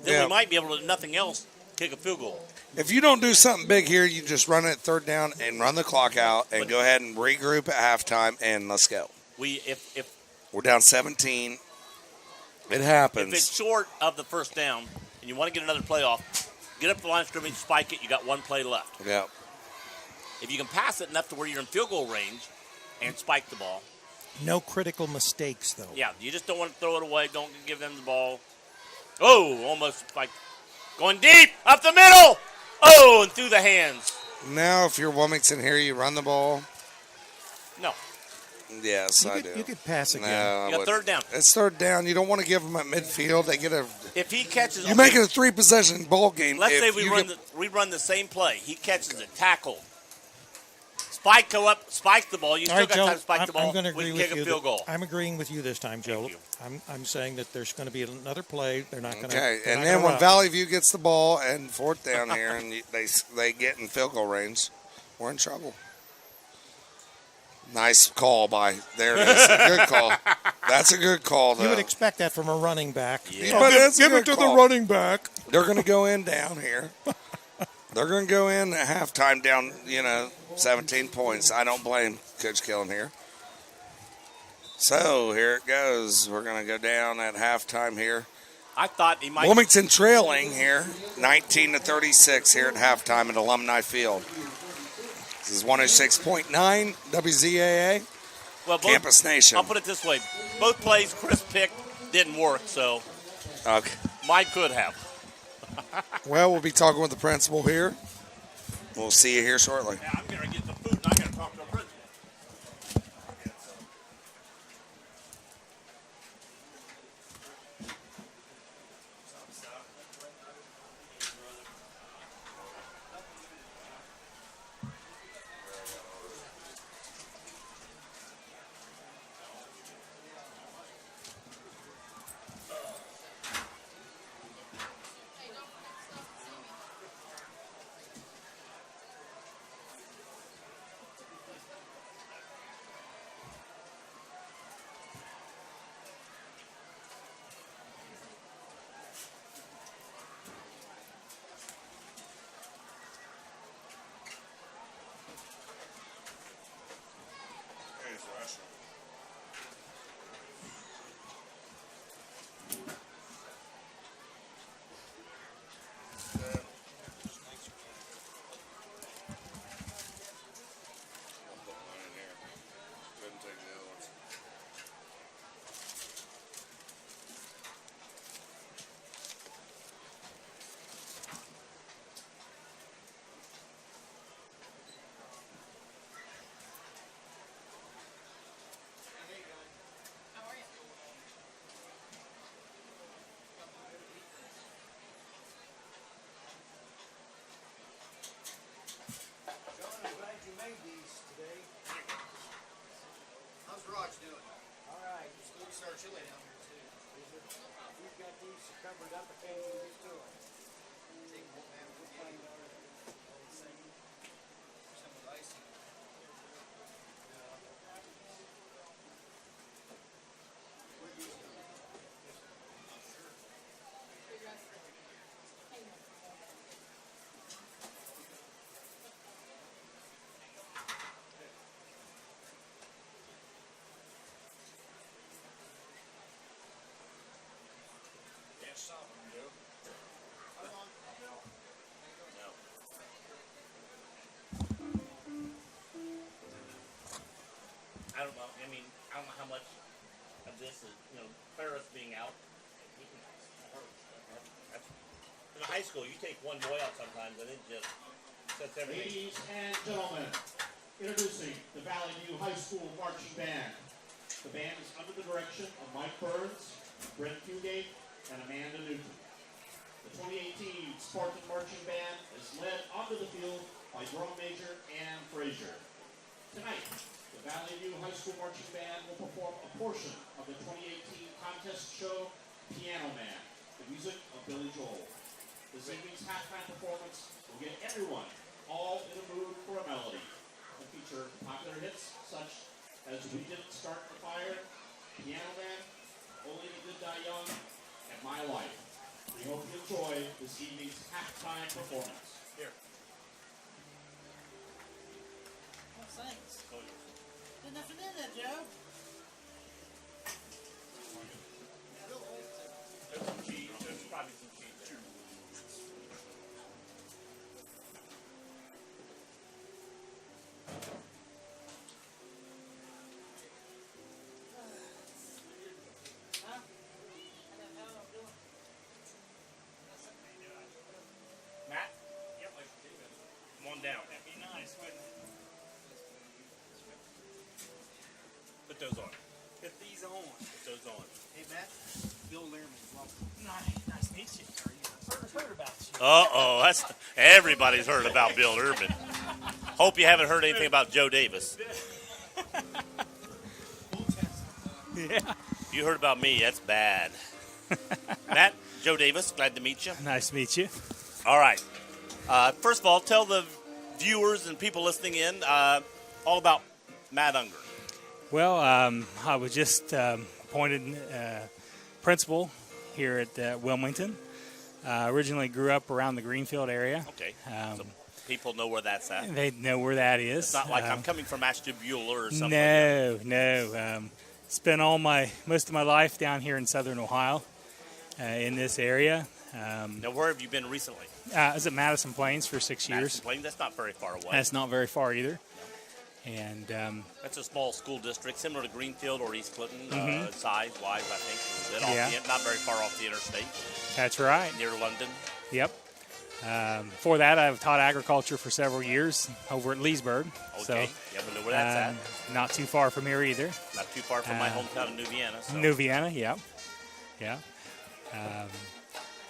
Then we might be able to, if nothing else, kick a field goal. If you don't do something big here, you just run it third down and run the clock out and go ahead and regroup at halftime and let's go. If we're down 17. It happens. If it's short of the first down and you want to get another play off, get up the line of scrimmage, spike it. You got one play left. Yeah. If you can pass it enough to where you're in field goal range and spike the ball. No critical mistakes, though. Yeah, you just don't want to throw it away. Don't give them the ball. Oh, almost spiked. Going deep, up the middle. Oh, and through the hands. Now, if you're Wilmington here, you run the ball. No. Yes, I do. You could pass again. No, you got third down. It's third down. You don't want to give them at midfield. They get a. If he catches, you make it a 3-possession ball game. Let's say we run the same play. He catches it, tackle. Spike go up, spike the ball. You still got time to spike the ball. I'm going to agree with you. Kick a field goal. I'm agreeing with you this time, Joe. I'm saying that there's going to be another play. They're not going to. Okay, and then when Valley View gets the ball and fourth down here, and they get in field goal range, we're in trouble. Nice call by there. It is. Good call. That's a good call, though. You would expect that from a running back. Yeah. But give it to the running back. They're going to go in down here. They're going to go in at halftime down, 17 points. I don't blame Coach Killen here. So here it goes. We're going to go down at halftime here. I thought he might. Wilmington trailing here, 19-36 here at halftime at Alumni Field. This is 106.9 WZAA, Campus Nation. I'll put it this way. Both plays Chris picked didn't work, so Okay. mine could have. Well, we'll be talking with the principal here. We'll see you here shortly. Yeah, I'm going to get the food, and I got to talk to the principal. Raj doing? All right. We'll start chili down here too. We've got these covered up. I can't even get to them. Take one man. We'll find out. Some of the icing. I don't know. I mean, I don't know how much of this is, Ferris being out. He can hurt. In high school, you take one boy out sometimes, and it just sets everything. Ladies and gentlemen, introducing the Valley View High School Marching Band. The band is under the direction of Mike Burns, Brent Fugate, and Amanda Newton. The 2018 Spartan Marching Band is led onto the field by drum major Ann Frazier. Tonight, the Valley View High School Marching Band will perform a portion of the 2018 contest show, Piano Man, the music of Billy Joel. This evening's halftime performance will get everyone all in a mood for a melody. Will feature popular hits such as We Didn't Start the Fire, Piano Man, Only the Good Die Young, and My Life. We hope you enjoy this evening's halftime performance. Here. Oh, thanks. There's nothing in there, Joe. There's some cheese. There's probably some cheese there. Huh? I don't know how I'm doing. Matt? Yep. Come on down. That'd be nice, wouldn't it? Put those on. Put these on. Put those on. Hey, Matt. Bill Lehrman. Welcome. Nice to meet you. Heard about you. Uh-oh. That's everybody's heard about Bill Urban. Hope you haven't heard anything about Joe Davis. Yeah. You heard about me. That's bad. Matt, Joe Davis, glad to meet you. Nice to meet you. All right. First of all, tell the viewers and people listening in all about Matt Unger. Well, I was just appointed principal here at Wilmington. Originally grew up around the Greenfield area. Okay. So people know where that's at. They know where that is. It's not like I'm coming from Ashtabula or something. No. Spent most of my life down here in southern Ohio. in this area. Now, where have you been recently? I was at Madison Plains for 6 years. Madison Plains, that's not very far away. That's not very far either. And That's a small school district, similar to Greenfield or East Clinton, size-wise, I think. A little bit not very far off the interstate. That's right. Near London. Yep. Before that, I've taught agriculture for several years over at Leesburg. Okay. So, We know where that's at. not too far from here either. Not too far from my hometown of New Vienna. So. New Vienna, yeah.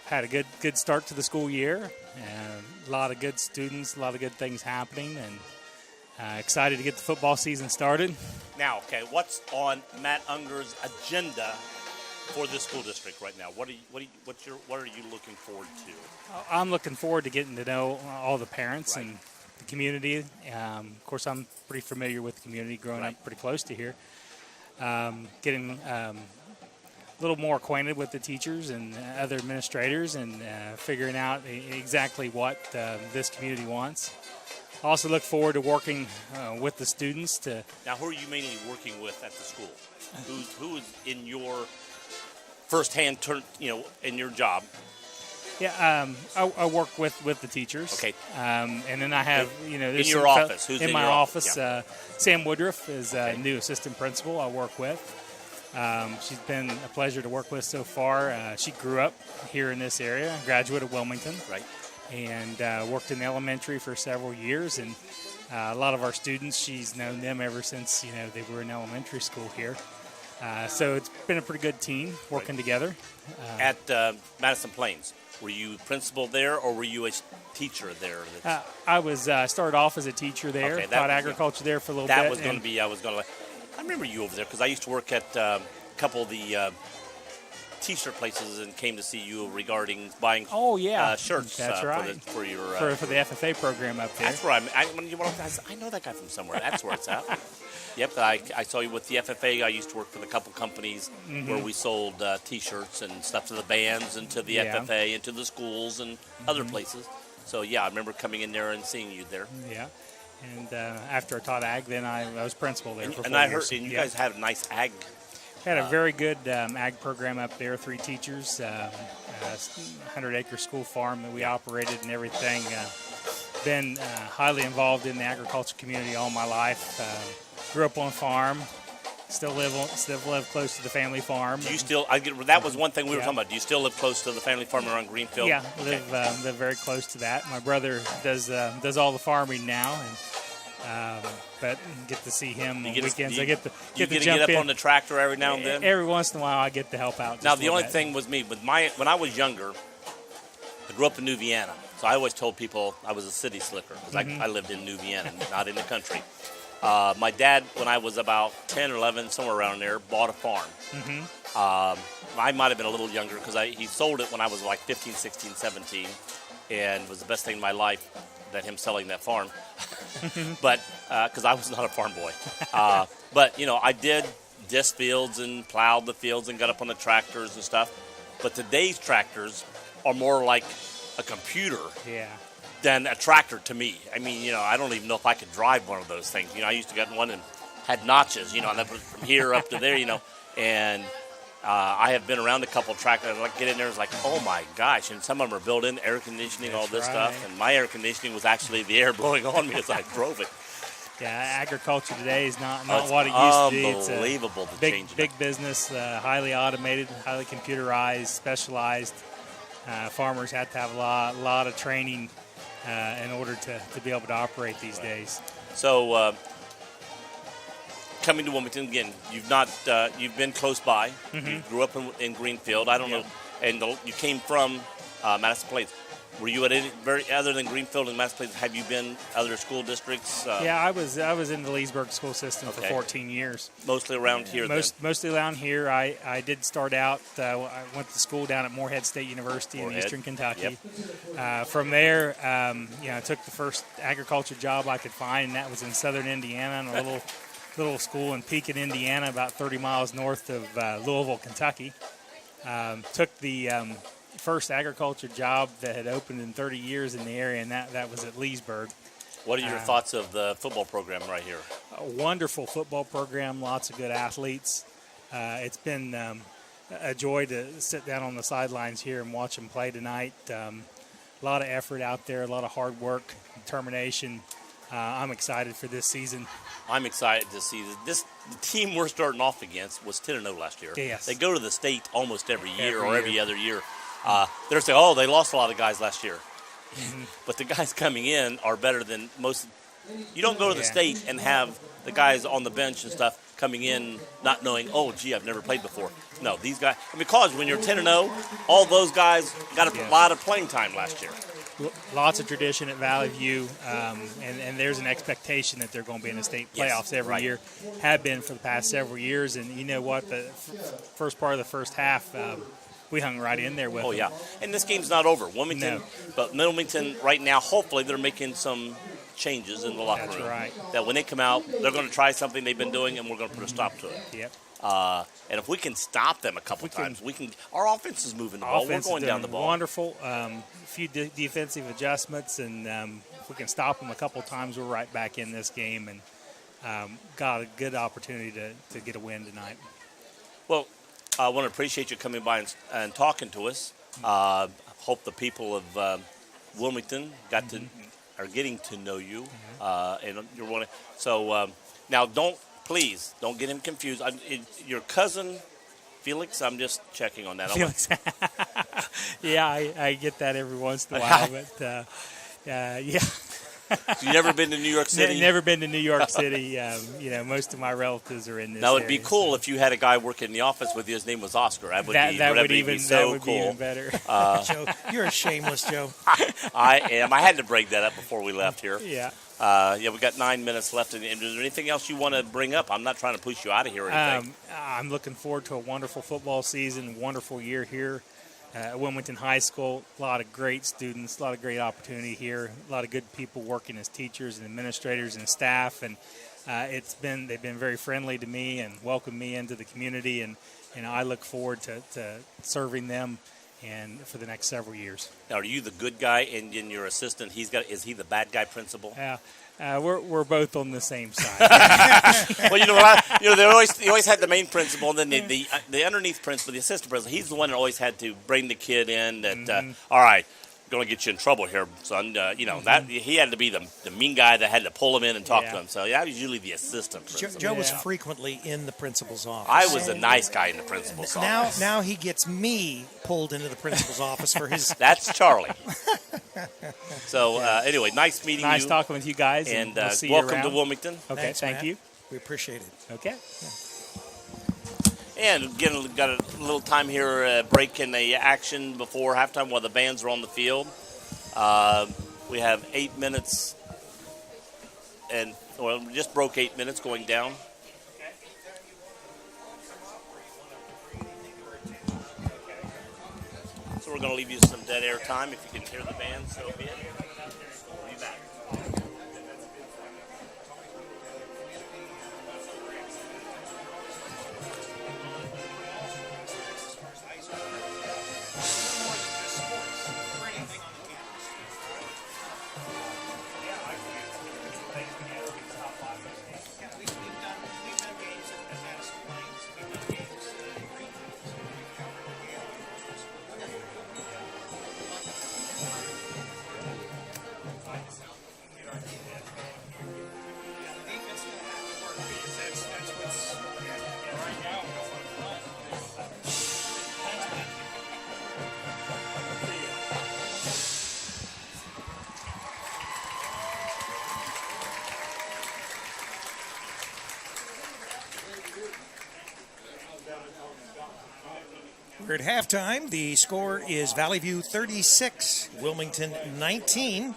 Had a good start to the school year, and a lot of good students, a lot of good things happening, and excited to get the football season started. Now, okay, what's on Matt Unger's agenda for this school district right now? What are you looking forward to? I'm looking forward to getting to know all the parents and the community. Of course, I'm pretty familiar with the community, growing up pretty close to here. Getting a little more acquainted with the teachers and other administrators, and figuring out exactly what this community wants. Also look forward to working with the students to. Now, who are you mainly working with at the school? Who is in your firsthand turn, in your job? Yeah, I work with the teachers. Okay. And then I have, there's in your some office. Who's in in my your office? Yeah. Sam Woodruff is a new assistant principal I work with. She's been a pleasure to work with so far. She grew up here in this area, graduate of Wilmington. Right. And worked in elementary for several years. And a lot of our students, she's known them ever since, they were in elementary school here. So it's been a pretty good team working together. At Madison Plains, were you principal there, or were you a teacher there? I was started off as a teacher there, taught agriculture there for a little bit. That was going to be, I remember you over there because I used to work at a couple of the T-shirt places and came to see you regarding buying shirts. That's right. For your for the FFA program up there. That's where I know that guy from somewhere. That's where it's at. Yep, I saw you with the FFA. I used to work for a couple companies where we sold T-shirts and stuff to the bands and to the FFA and to the schools and other places. So, I remember coming in there and seeing you there. Yeah. And after I taught ag, then I was principal there for 4 years. And I heard you guys had a nice ag. Had a very good ag program up there, 3 teachers, 100-acre school farm that we operated and everything. Been highly involved in the agriculture community all my life. Grew up on a farm. Still live close to the family farm. Do you still? That was one thing we were talking about. Do you still live close to the family farm around Greenfield? Yeah, live very close to that. My brother does all the farming now, and but get to see him on weekends. I get to get up on the tractor every now and then. Every once in a while, I get to help out. Now, the only thing was me when I was younger, I grew up in New Vienna, so I always told people I was a city slicker because I lived in New Vienna, not in the country. My dad, when I was about 10 or 11, somewhere around there, bought a farm. I might have been a little younger because he sold it when I was like 15, 16, 17, and it was the best thing in my life that him selling that farm. But because I was not a farm boy. But, I did disc fields and plowed the fields and got up on the tractors and stuff. But today's tractors are more like a computer. Yeah. Than a tractor to me. I mean, I don't even know if I could drive one of those things. I used to get one and had notches, and that was from here up to there, and I have been around a couple of tractors. I get in there, it's like, oh my gosh, and some of them are built in, air conditioning, all this stuff, and my air conditioning was actually the air blowing on me as I drove it. Yeah, agriculture today is not what it used to be. It's unbelievable. Big business, highly automated, highly computerized, specialized. Farmers have to have a lot of training in order to be able to operate these days. So, coming to Wilmington again, you've been close by. You grew up in Greenfield. I don't know, and you came from Madison Plains. Were you at any other than Greenfield and Madison Plains? Have you been other school districts? Yeah, I was in the Leesburg school system for 14 years. Mostly around here. Mostly around here. I did start out. I went to school down at Morehead State University in Eastern Kentucky. Yep. From there, I took the first agriculture job I could find, and that was in southern Indiana, in a little school in Pekin, Indiana, about 30 miles north of Louisville, Kentucky. Took the first agriculture job that had opened in 30 years in the area, and that was at Leesburg. What are your thoughts of the football program right here? A wonderful football program, lots of good athletes. It's been a joy to sit down on the sidelines here and watch them play tonight. A lot of effort out there, a lot of hard work, determination. I'm excited for this season. I'm excited to see this. The team we're starting off against was 10-0 last year. Yes. They go to the state almost every year Every or every year. other year. They're saying, oh, they lost a lot of guys last year. Mm-hmm. But the guys coming in are better than most. You don't go to the Yeah. state and have the guys on the bench and stuff coming in not knowing, oh, gee, I've never played before. No, these guys, because when you're 10-0, all those guys got a lot of playing time last year. Lots of tradition at Valley View, and there's an expectation that they're going to be in the state playoffs every right. year, have been for the past several years. And you know what? The first part of the first half, we hung right in there with Oh, them. yeah. And this game's not over. Wilmington, No. but Wilmington right now, hopefully they're making some changes in the locker That's room. right. That when they come out, they're going to try something they've been doing, and we're going to put a stop to it. Yep. And if we can stop them a couple times, we can. Our offense is moving the ball. We're Offense is going down the doing ball. wonderful. A few defensive adjustments, and if we can stop them a couple times, we're right back in this game and got a good opportunity to get a win tonight. Well, I want to appreciate you coming by and talking to us. Hope the people of Wilmington are getting to know you, and you're one. So now, please don't get him confused. Your cousin Felix, I'm just checking on that. Felix. Yeah, I get that every once in a while, but yeah. You never been to New York City? Never been to New York City. Most of my relatives are in this. Now, it'd be area, cool so. if you had a guy working in the office with you. His name was Oscar. That would be so cool. Be even better. Joe, you're a shameless Joe. I am. I had to break that up before we left here. Yeah. We got 9 minutes left. And is there anything else you want to bring up? I'm not trying to push you out of here or anything. I'm looking forward to a wonderful football season, wonderful year here at Wilmington High School. A lot of great students, a lot of great opportunity here, a lot of good people working as teachers and administrators and staff, and they've been very friendly to me and welcomed me into the community, and I look forward to serving them and for the next several years. Now, are you the good guy and your assistant? Is he the bad guy principal? Yeah. We're both on the same side. Well, they always had the main principal, and then the underneath principal, the assistant principal. He's the one that always had to bring the kid in. That all right, going to get you in trouble here, son. That he had to be the mean guy that had to pull him in and talk to him. So I was usually the assistant principal. Joe was frequently in the principal's office. I was the nice guy in the principal's office. Now he gets me pulled into the principal's office for his. That's Charlie. So anyway, nice meeting you. Nice talking with you guys, and we'll see welcome you around. to Wilmington. Okay, Thanks, thank Matt. you. We appreciate it. Okay. And again, got a little time here, break in the action before halftime while the bands are on the field. We have 8 minutes, we just broke 8 minutes going down. So we're going to leave you some dead air time. If you can hear the band, so be it. We'll be back. We're at halftime. The score is Valley View 36, Wilmington 19.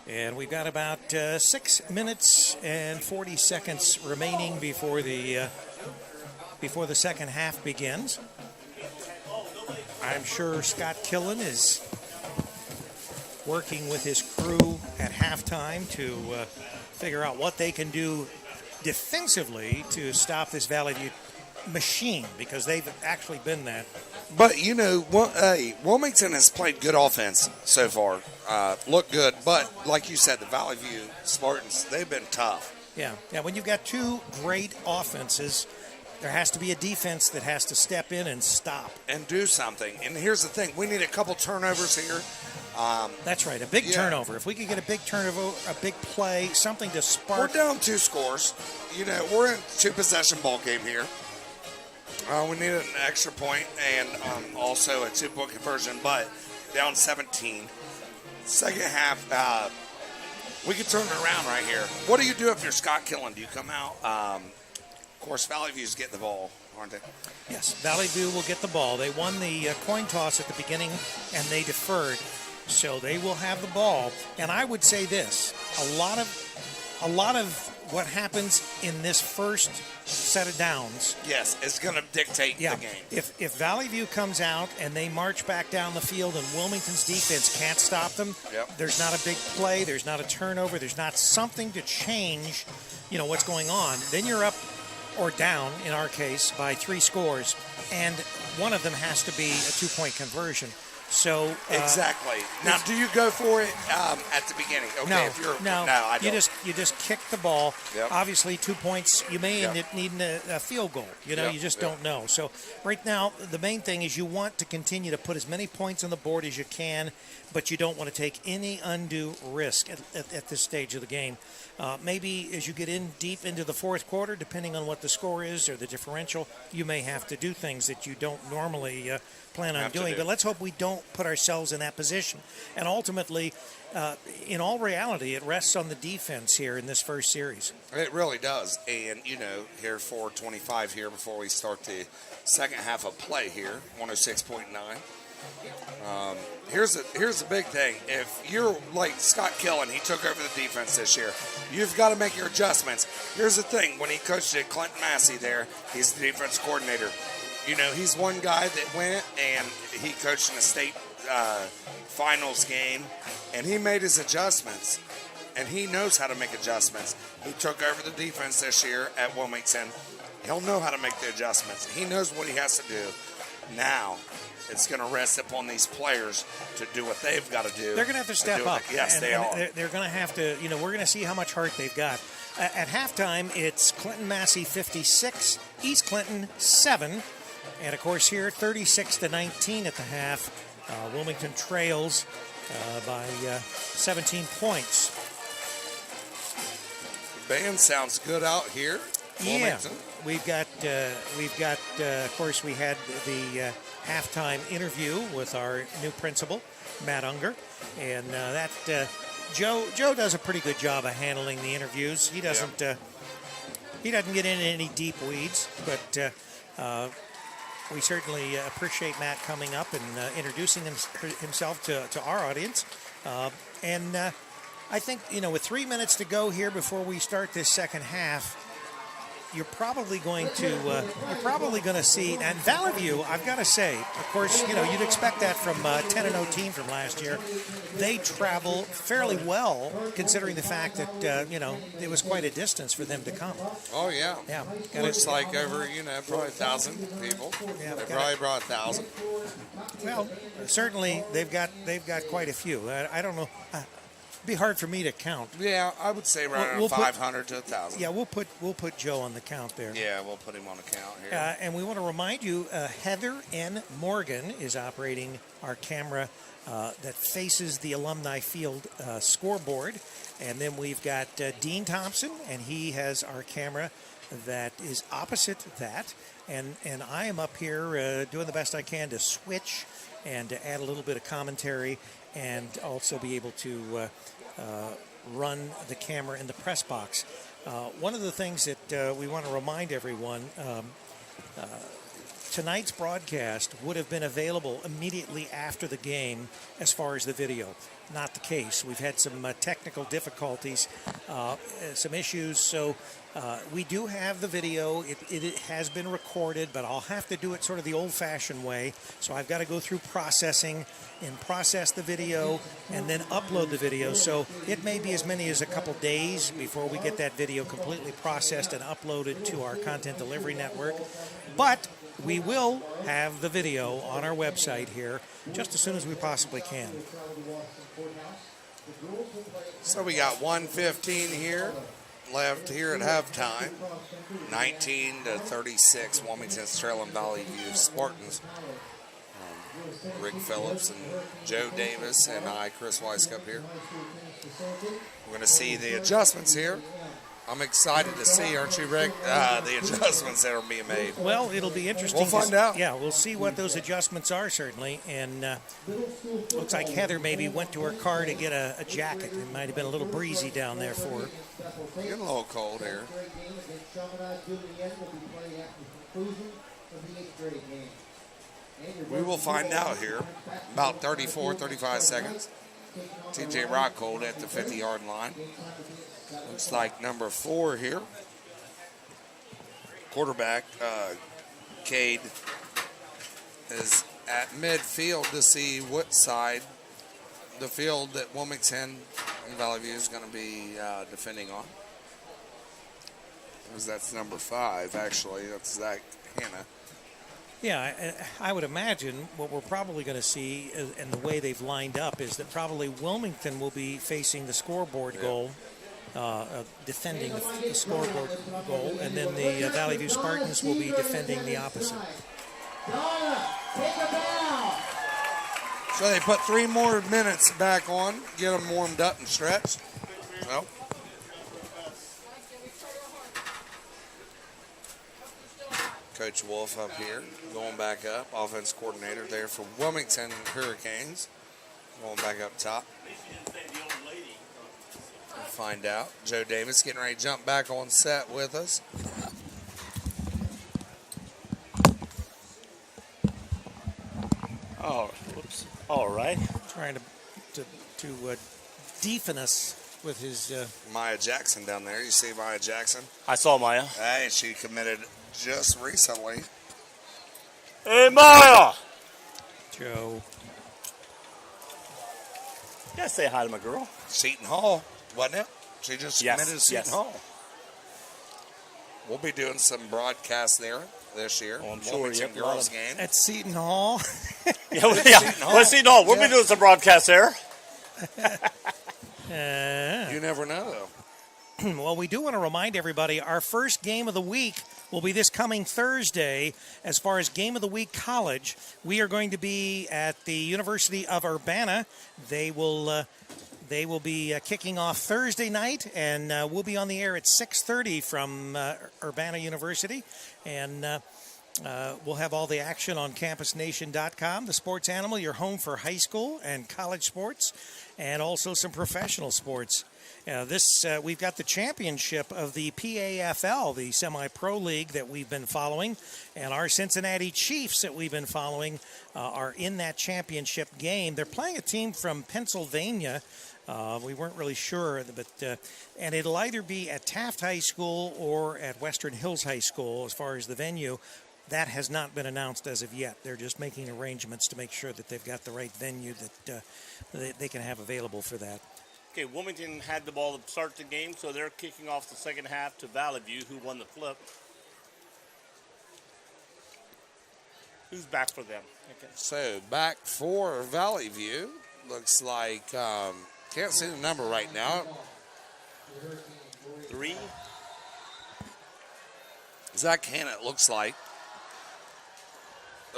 And we've got about 6 minutes and 40 seconds remaining before the second half begins. I'm sure Scott Killen is working with his crew at halftime to figure out what they can do defensively to stop this Valley View machine, because they've actually been that. But, Wilmington has played good offense so far. Looked good. But, like you said, the Valley View Spartans, they've been tough. Yeah. When you've got two great offenses There has to be a defense that has to step in and stop. And do something. And here's the thing. We need a couple turnovers here. That's right, a big turnover. If we could get a big turnover, a big play, something to spark. We're down 2 scores. You know, we're in 2-possession ball game here. We need an extra point and also a 2-point conversion, but down 17. Second half, we could turn it around right here. What do you do if you're Scott Killen? Do you come out? Of course, Valley View's getting the ball, aren't they? Yes, Valley View will get the ball. They won the coin toss at the beginning, and they deferred, so they will have the ball. And I would say this: a lot of what happens in this first set of downs. Yes, it's going to dictate the game. If Valley View comes out and they march back down the field and Wilmington's defense can't stop them, there's not a big play, there's not a turnover, there's not something to change, what's going on, then you're up or down, in our case, by 3 scores, and one of them has to be a 2-point conversion. So exactly. Now, do you go for it at the beginning? Okay, no, if you're, no, I don't. You just kick the ball. Yep. Obviously, 2 points. You may end up needing a field goal. You just don't know. So right now, the main thing is you want to continue to put as many points on the board as you can, but you don't want to take any undue risk at this stage of the game. Maybe as you get in deep into the fourth quarter, depending on what the score is or the differential, you may have to do things that you don't normally plan on doing. But let's hope we don't put ourselves in that position. And ultimately, in all reality, it rests on the defense here in this first series. It really does. And, here 4:25 here before we start the second half of play here, 106.9. Here's the big thing. If you're like Scott Killen, he took over the defense this year. You've got to make your adjustments. Here's the thing. When he coached at Clinton Massey there, he's the defense coordinator. He's one guy that went and he coached in a state finals game, and he made his adjustments. And he knows how to make adjustments. He took over the defense this year at Wilmington. He'll know how to make the adjustments. He knows what he has to do. Now, it's going to rest upon these players to do what they've got to do. They're going to have to step up. Yes, they are. They're going to have to, we're going to see how much heart they've got. At halftime, it's Clinton Massey 56, East Clinton 7. And, of course, here, 36-19 at the half. Wilmington trails by 17 points. The band sounds good out here. Wilmington. Yeah, we've got. Of course, we had the halftime interview with our new principal, Matt Unger, and Joe does a pretty good job of handling the interviews. He doesn't. He doesn't get into any deep weeds, but we certainly appreciate Matt coming up and introducing himself to our audience. And I think, with 3 minutes to go here before we start this second half, you're probably going to see, and Valley View, I've got to say, of course, you'd expect that from 10-0 team from last year. They travel fairly well, considering the fact that it was quite a distance for them to come. Oh yeah, yeah. Looks like over probably 1,000 people. Yeah, they probably brought 1,000. Well, certainly they've got quite a few. I don't know. It'd be hard for me to count. Yeah, I would say around 500 to 1,000. Yeah, we'll put Joe on the count there. Yeah, we'll put him on the count here. And we want to remind you, Heather N. Morgan is operating our camera that faces the Alumni Field scoreboard. And then we've got Dean Thompson, and he has our camera that is opposite that. And I am up here doing the best I can to switch and to add a little bit of commentary and also be able to run the camera in the press box. One of the things that we want to remind everyone, tonight's broadcast would have been available immediately after the game as far as the video. Not the case. We've had some technical difficulties, some issues, so we do have the video. It has been recorded, but I'll have to do it sort of the old-fashioned way. So I've got to go through processing and process the video and then upload the video. So it may be as many as a couple days before we get that video completely processed and uploaded to our content delivery network. But we will have the video on our website here just as soon as we possibly can. So we got 1:15 here left here at halftime. 19-36, Wilmington's trailing Valley View Spartans. Rick Phillips and Joe Davis and I, Chris Weiskup here. We're going to see the adjustments here. I'm excited to see, aren't you, Rick, the adjustments that are being made. Well, it'll be interesting. We'll find out. Yeah, we'll see what those adjustments are, certainly. And looks like Heather maybe went to her car to get a jacket. It might have been a little breezy down there for her. Getting a little cold here. We will find out here. About 34, 35 seconds. TJ Rockhold at the 50-yard line. Looks like number 4 here. Quarterback, Cade, is at midfield to see what side the field that Wilmington and Valley View is going to be defending on. Because that's number 5, actually. That's Zach Hanna. Yeah, I would imagine what we're probably going to see, and the way they've lined up, is that probably Wilmington will be facing the scoreboard goal, defending the scoreboard goal, and then the Valley View Spartans will be defending the opposite. So they put 3 more minutes back on, get them warmed up and stretched. Well, Coach Wolf up here, going back up, offense coordinator there for Wilmington Hurricanes, going back up top. We'll find out. Joe Davis getting ready to jump back on set with us. Oh, whoops. All right. Trying to deepen us with his... Maya Jackson down there. You see Maya Jackson? I saw Maya. Hey, she committed just recently. Hey, Maya! Joe. You gotta say hi to my girl. Seton Hall, wasn't it? She just committed to Seton yes. Hall. We'll be doing some broadcasts there this year. Oh, I'm sure. Wilmington Yep, girls game. At Seton Hall. Yeah, Seton Hall. We'll be doing some broadcasts there. You never know, though. Well, we do want to remind everybody our first game of the week will be this coming Thursday. As far as Game of the Week college, we are going to be at the University of Urbana. They will be kicking off Thursday night, and we'll be on the air at 6:30 from Urbana University. And we'll have all the action on campusnation.com, the sports animal, your home for high school and college sports, and also some professional sports. We've got the championship of the PAFL, the semi-pro league that we've been following, and our Cincinnati Chiefs that we've been following are in that championship game. They're playing a team from Pennsylvania. We weren't really sure, but and it'll either be at Taft High School or at Western Hills High School as far as the venue. That has not been announced as of yet. They're just making arrangements to make sure that they've got the right venue that they can have available for that. Okay, Wilmington had the ball to start the game, so they're kicking off the second half to Valley View, who won the flip. Who's back for them? Okay. So back for Valley View. Looks like, can't see the number right now. 3. Zach Hanna, it looks like.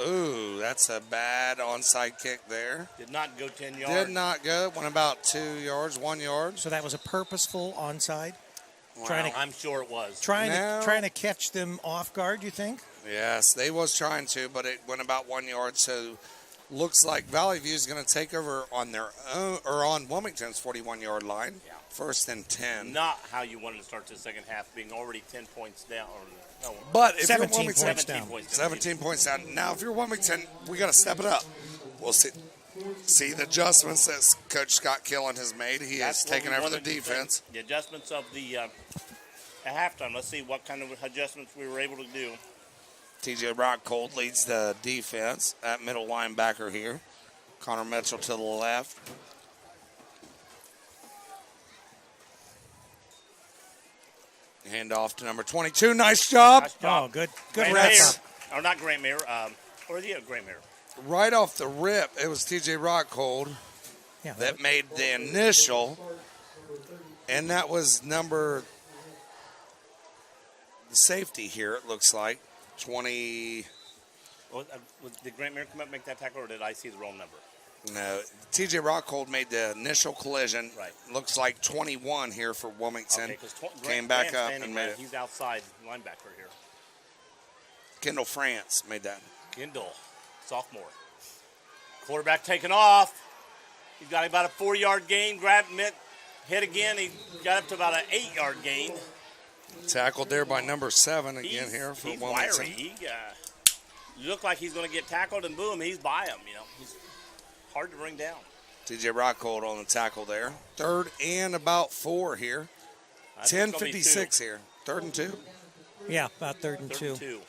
Ooh, that's a bad onside kick there. Did not go 10 yards. Did not go. Went about 2 yards, 1 yard. So that was a purposeful onside? Wow. I'm sure it was. Trying to catch them off guard, you think? Yes, they was trying to, but it went about 1 yard. So looks like Valley View is going to take over on their own, or on Wilmington's 41-yard line. Yeah. First and 10. Not how you wanted to start the second half, being already 10 points down. But if 17 you're Wilmington, points down. 17 points down. Now, if you're Wilmington, we got to step it up. We'll see the adjustments that Coach Scott Killen has made. He has taken over the defense. The adjustments of the at halftime. Let's see what kind of adjustments we were able to do. TJ Rockhold leads the defense at middle linebacker here. Connor Mitchell to the left. Hand off to number 22. Nice job. Nice job. Oh, good Grant reps. Mayer. Or not Grant Mayer. Or yeah, Grant Mayer. Right off the rip, it was TJ Rockhold Yeah, that made the initial, and that was number the safety here, it looks like. 20. Did Grant Merrick come up and make that tackle, or did I see the wrong number? No, TJ Rockhold made the initial collision. Right. Looks like 21 here for Wilmington. Okay, 'cause Came back Grant's up standing and made there. it. He's outside linebacker here. Kendall France made that. Kendall, sophomore. Quarterback taking off. He's got about a 4-yard gain. Grabbed hit again. He got up to about an 8-yard gain. Tackled there by number 7 again here for he's Wilmington. wiry. He looked like he's going to get tackled, and boom, he's by him. He's hard to bring down. TJ Rockhold on the tackle there. 3rd and about 4 here. 10:56 here. 3rd and 2. Yeah, about 3rd and 2.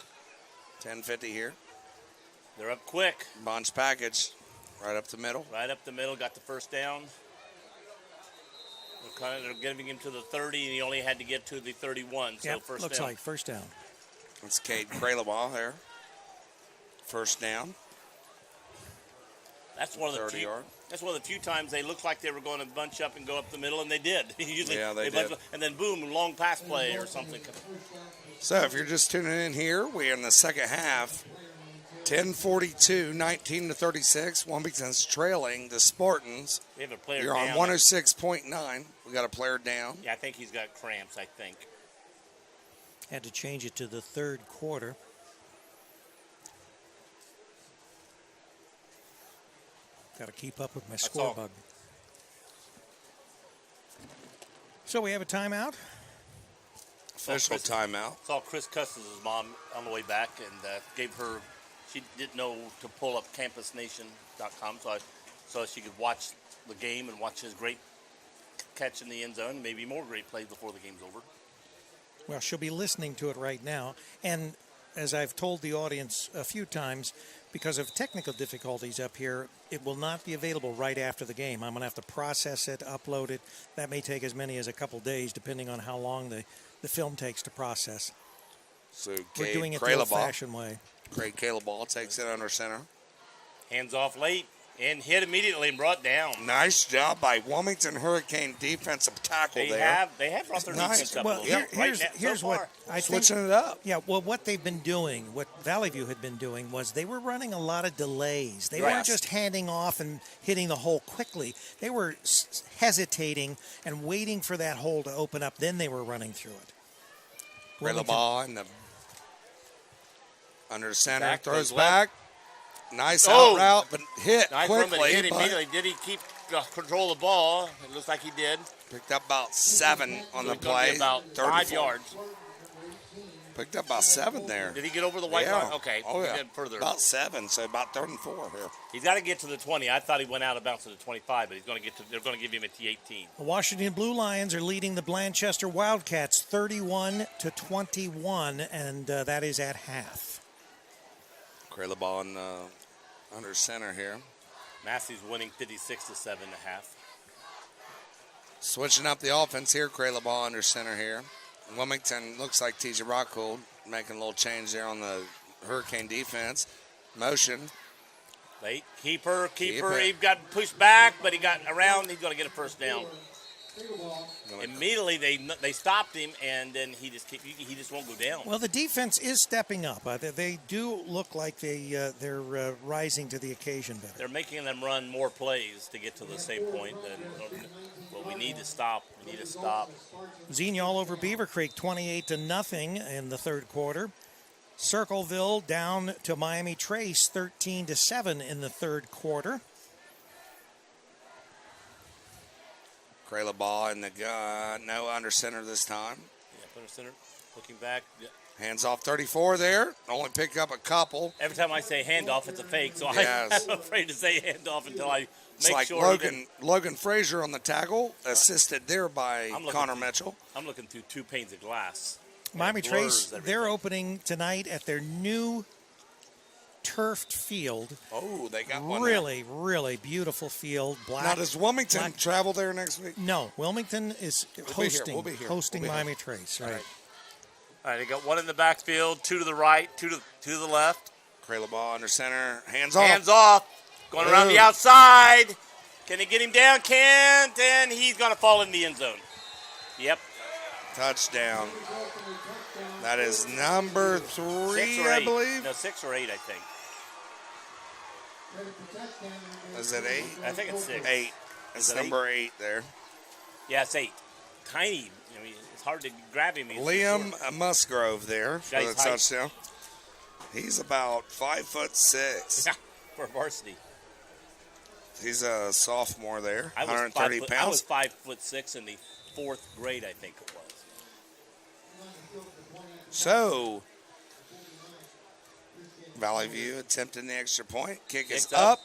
10:50 here. They're up quick. Bunch package right up the middle. Right up the middle, got the first down. They're getting him to the 30, and he only had to get to the 31. So Yep, first looks down. like first down. That's Cade Craylabaugh there. First down. That's one of the 30 yard. That's one of the few times they looked like they were going to bunch up and go up the middle, and they did. Usually Yeah, they did. And then boom, long pass play or something. So if you're just tuning in here, we're in the second half. 10:42, 19-36. Wilmington's trailing the Spartans. They have a player You're on down. 106.9. We got a player down. Yeah, I think he's got cramps, I think. Had to change it to the 3rd quarter. Got to keep up with my score all. bug. So we have a timeout. Official timeout. Saw Chris Custis' mom on the way back and gave her, she didn't know to pull up campusnation.com so she could watch the game and watch his great catch in the end zone, maybe more great plays before the game's over. Well, she'll be listening to it right now. And as I've told the audience a few times, because of technical difficulties up here, it will not be available right after the game. I'm going to have to process it, upload it. That may take as many as a couple days, depending on how long the film takes to process. So We're Cade doing it the Craylabaugh. old-fashioned way. Craig Caleball takes it under center. Hands off late and hit immediately and brought down. Nice job by Wilmington Hurricane defensive tackle They there. have brought their Nice. defense up Well, a little bit. here's So what far. I think. Switching it up. Yeah, well, what they've been doing, what Valley View had been doing, was they were running a lot of delays. They Right. weren't just handing off and hitting the hole quickly. They were hesitating and waiting for that hole to open up. Then they were running through it. Craylabaugh in the under center, Back, throws goes left. back. Nice Oh. out route, but hit Nice run, quickly. but he hit but immediately. Did he keep control of the ball? It looks like he did. picked up about 7 on So the it's gonna be play. about 34. 5 yards. Picked up about 7 there. Did he get over the white yeah. line? Okay. Oh, he yeah. did further. About 7, so about 34 here. He's got to get to the 20. I thought he went out of bounds to the 25, but he's going to get to. They're going to give him at the 18. The Washington Blue Lions are leading the Blanchester Wildcats 31-21, and that is at half. Craylabaugh in under center here. Massey's winning 56-7.5. Switching up the offense here. Craylabaugh under center here. Wilmington looks like TJ Rockhold making a little change there on the Hurricane defense. Motion. Late keeper. Keep it. He got pushed back, but he got around. He's going to get a first down. Immediately they stopped him, and then he just won't go down. Well, the defense is stepping up. They do look like they're rising to the occasion better. They're making them run more plays to get to the same point. But we need to stop. We need to stop. Xenia all over Beaver Creek, 28-0 in the 3rd quarter. Circleville down to Miami Trace, 13-7 in the 3rd quarter. Craylabaugh in the gun. No under center this time. Yeah, under center. Looking back. Yeah. Hands off 34 there. Only pick up a couple. Every time I say handoff, it's a fake, so Yes. I'm afraid to say handoff until I It's make like sure. Logan Frazier on the tackle, assisted there by I'm looking Connor through- Mitchell. I'm looking through 2 panes of glass. Miami It blurs Trace, everything. they're opening tonight at their new turfed field. Oh, they got one. Really, really beautiful field. Black. Now, does Wilmington black- travel there next week? No, Wilmington is hosting, We'll be here. hosting We'll be here. Miami Trace. Right. All right, they got one in the backfield, 2 to the right, 2 to the left. Craylabaugh under center. Hands off. Hands off. Going around the Ooh. outside. Can he get him down? Can't. And he's going to fall in the end zone. Yep. Touchdown. That is number 3, 6 or 8. I believe. No, 6 or 8, I think. Is it 8? I think it's 6. 8. It's it number 8 there. Yeah, it's 8. Tiny. I mean, it's hard to grab him. He's Liam short. Musgrove there for Guy's the height. touchdown. He's about 5'6". For varsity. He's a sophomore there, I was 130 I pounds. was 5'6" in the 4th grade, I think it was. So, Valley View attempting the extra point. Kick is Kicked up.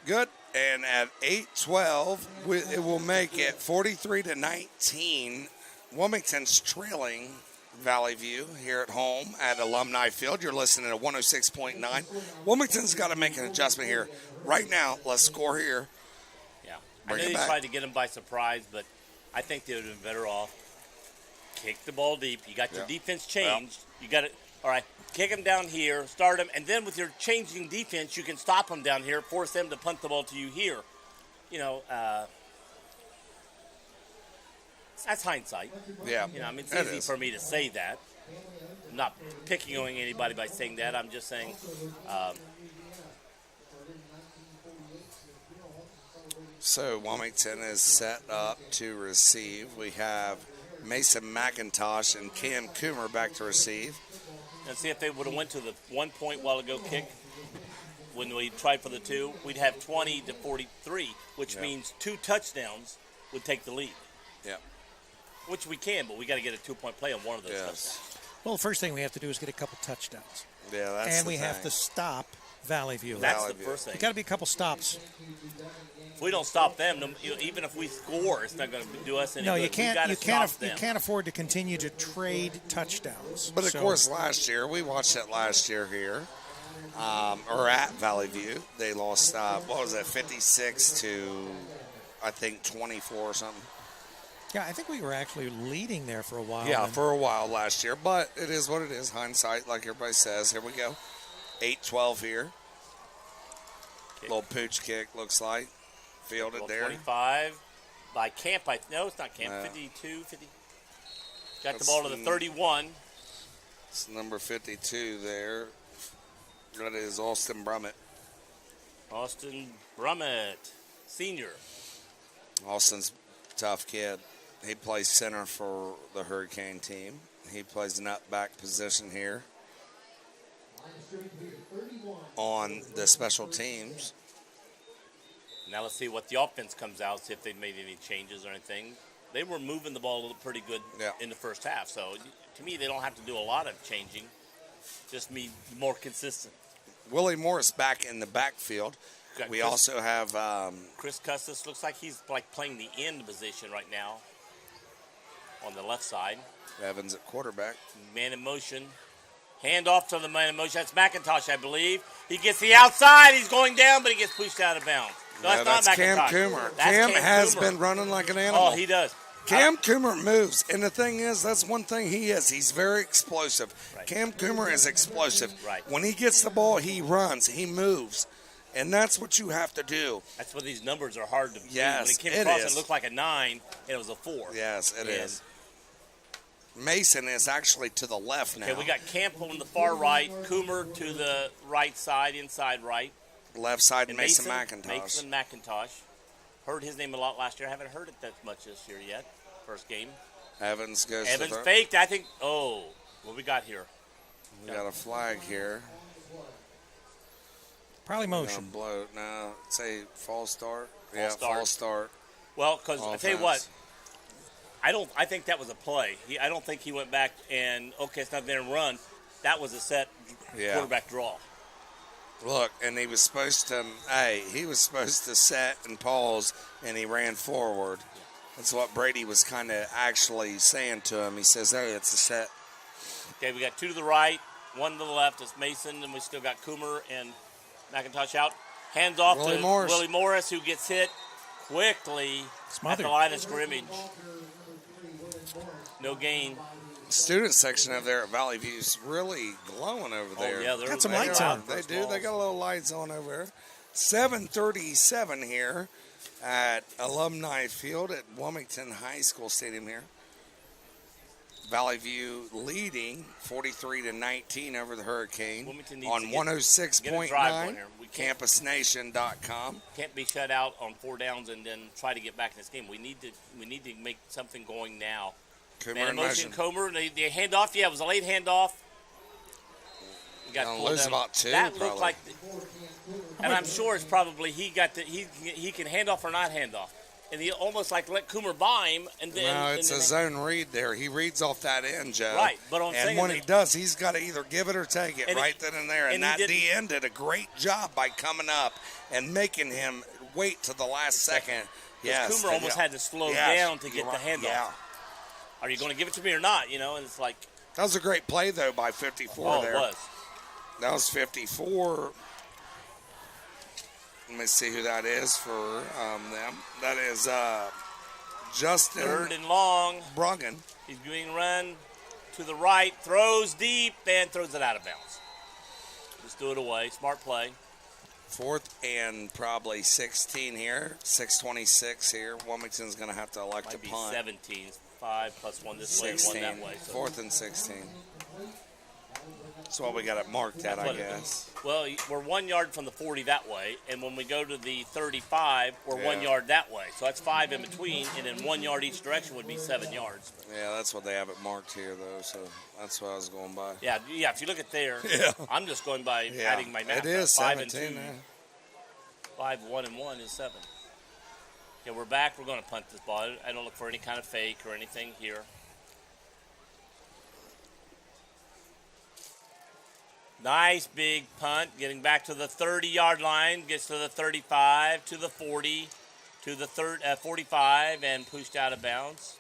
Good. And at 8:12, it will make it 43-19. Wilmington's trailing Valley View here at home at Alumni Field. You're listening to 106.9. Wilmington's got to make an adjustment here. Right now, let's score here. Yeah. Bring I know it they back. tried to get him by surprise, but I think they would have been better off. Kick the ball deep. You got your defense changed. You got it. All right. Kick him down here, start him, and then with your changing defense, you can stop him down here, force them to punt the ball to you here. You know, that's hindsight. Yeah. You know, I mean, it's It easy is. for me to say that. I'm not picking on anybody by saying that. I'm just saying, So Wilmington is set up to receive. We have Mason McIntosh and Cam Coomer back to receive. and see if they would have went to the 1 point while ago kick when we tried for the 2, we'd have 20-43, which means 2 touchdowns would take the lead. Yeah. Which we can, but we got to get a 2-point play on one of those touchdowns. Well, the first thing we have to do is get a couple touchdowns. Yeah, that's And the we have thing. to stop Valley View. That's Valley the View. first thing. There's got to be a couple stops. If we don't stop them, even if we score, it's not going to do us any No, good. you can't. We gotta You can't. stop You them. can't afford to continue to trade touchdowns. But of So- course, last year we watched it last year here, or at Valley View. They lost. What was it, 56 to, I think 24 or something. yeah, I think we were actually leading there for a while. Yeah, and- for a while last year. But it is what it is. Hindsight, like everybody says. Here we go. 8-12 here. Kick. Little pooch kick looks like. Fielded Well, there. 25 by Camp. No, it's not Camp. No. 52, 50. Got the That's ball to the 31. It's number 52 there. That is Austin Brummett. Austin Brummett, senior. Austin's a tough kid. He plays center for the Hurricane team. He plays an up back position here on the special teams. Now let's see what the offense comes out, see if they've made any changes or anything. They were moving the ball a little pretty good in the first half. So to me, they don't have to do a lot of changing. Just be more consistent. Willie Morris back in the backfield. Got We Chris- also have Chris Custis looks like he's like playing the end position right now on the left side. Evans at quarterback. Man in motion. Hand off to the man in motion. That's McIntosh, I believe. He gets the outside. He's going down, but he gets pushed out of bounds. No, No, that's that's not Cam McIntosh. Coomer. That's Cam has Coomer. been running like an animal. Oh, he does. Cam Coomer moves, and the thing is, that's one thing he is. He's very explosive. Right. Cam Coomer is explosive. Right. When he gets the ball, he runs, he moves, and that's what you have to do. That's what these numbers are hard to Yes, When he came it across, is. it looked like a 9, and it was a 4. Yes, it And- is. Mason is actually to the left now. Okay, we got Camp on the far right, Coomer to the right side, inside right. left side, And Mason McIntosh. Mason McIntosh. Heard his name a lot last year. I haven't heard it that much this year yet. First game. Evans goes Evans to the faked, I think. Oh, what we got here? We got a flag here. Probably motion. Blow. No, say false start. start. False start. Well, because I tell you what, Offense. I think that was a play. I don't think he went back and it's not there and run. That was a set quarterback draw. Look, and he was supposed to. He was supposed to set and pause, and he ran forward. That's what Brady was kind of actually saying to him. He says, "Hey, it's a set." Okay, we got 2 to the right, 1 to the left. It's Mason, and we still got Coomer and McIntosh out. Hands off Willie to Morris. Willie Morris, who gets hit quickly Smothered. at the line of scrimmage. No gain. Student section over there at Valley View's really glowing over there. Oh, yeah, they're Got some they're lights out on. They first do. They balls. got a little lights on over there. 7:37 here at Alumni Field at Wilmington High School Stadium here. Valley View leading 43-19 over the Hurricanes Wilmington needs on to get a drive 106.9 going here. We campusnation.com. can't be shut out on 4 downs and then try to get back in this game. We need to make something going now. Coomer Man, in motion, motion. Comer, the handoff. Yeah, it was a late handoff. We got They'll pulled lose down. about 2, That looked probably. like, and I'm sure it's probably he can hand off or not hand off, and he almost like let Coomer buy him, and then No, it's and a zone read there. He reads off that end, Joe. Right, but I'm and saying when that- he does, he's got to either give it or take it And right then and there. And and he that didn't- DN did a great job by coming up and making him wait to the last second. Yes, Coomer almost had to slow Yes, down to get you're the right. handoff. Yeah. Are you going to give it to me or not? You know, and it's like, That was a great play, though, by 54 oh, there. it was. That was 54. Let me see who that is for them. That is Justin 3rd and long. Bruggen. He's going to run to the right, throws deep, and throws it out of bounds. Just do it away. Smart play. 4th and probably 16 here. 6:26 here. Wilmington's going to have to elect Might a be punt. 17. 5 plus 1 this way and 1 that way. So 4th and 16. That's what we got it marked at, I what it guess. well, we're 1 yard from the 40 that way, and when we go to the 35, we're 1 yard that way. So that's 5 in between, and then 1 yard each direction would be 7 yards. Yeah, that's what they have it marked here, though. So that's what I was going by. Yeah. If you look at there, Yeah. I'm just going by Yeah, adding my math. it is 5 and 17. 2. Yeah. 5, 1, and 1 is 7. Yeah, we're back. We're going to punt this ball. I don't look for any kind of fake or anything here. Nice big punt, getting back to the 30-yard line, gets to the 35, to the 40, to the 45, and pushed out of bounds.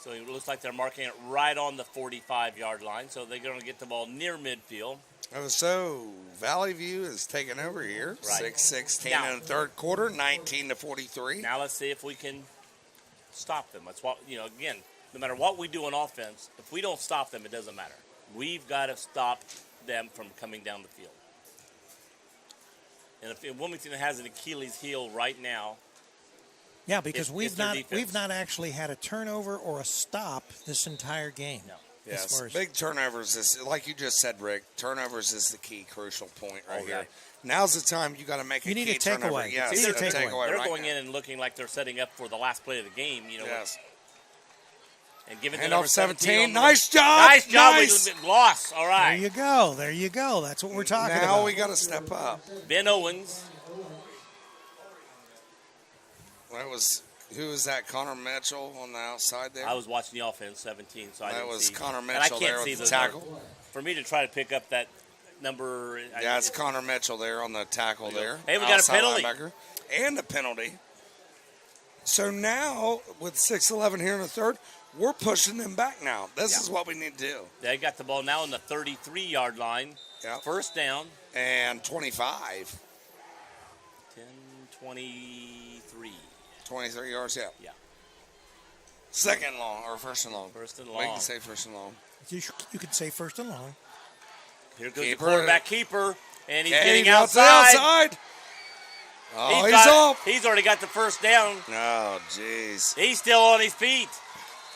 So it looks like they're marking it right on the 45-yard line, so they're going to get the ball near midfield. Oh, so Valley View is taking over here. Right. 6:16 Now- in the third quarter, 19-43. Now let's see if we can stop them. That's what, again, no matter what we do on offense, if we don't stop them, it doesn't matter. We've got to stop them from coming down the field. And if Wilmington has an Achilles heel right now, Yeah, because It's we've their not defense. we've not actually had a turnover or a stop this entire game. no. as Yes, far as- big turnovers is, like you just said, Rick, turnovers is the key crucial point right Oh, here. right. Now's the time you got to make You a need key a takeaway. turnover. Yes, You need a a takeaway. They're right going now. in and looking like they're setting up for the last play of the game, Yes. and giving Hand the number off 17. 17. Nice job. Nice job. Nice. We lost. All There right. you go. There you go. That's what we're talking Now about. we got to step up. Ben Owens. That was, who was that? Connor Mitchell on the outside there? I was watching the offense, 17, so I That didn't was see. Connor And I Mitchell can't there see with the those tackle. numbers. For me to try to pick up that number. Yeah, it's Connor Mitchell there on the tackle there. Hey, we got a outside penalty. linebacker. And a penalty. So now, with 6:11 here in the third, we're pushing them back now. This is what we need to do. They got the ball now on the 33-yard line. Yeah. First down, And 25. 10, 23. 23 yards, yeah. Yeah. Second long, or first and long. First and We long. can say first and long. You could say first and long. Here goes Keeper. the quarterback keeper, and he's Okay, getting out to the outside. outside. Oh, he's got- off. He's already got the first down. Oh, jeez. He's still on his feet.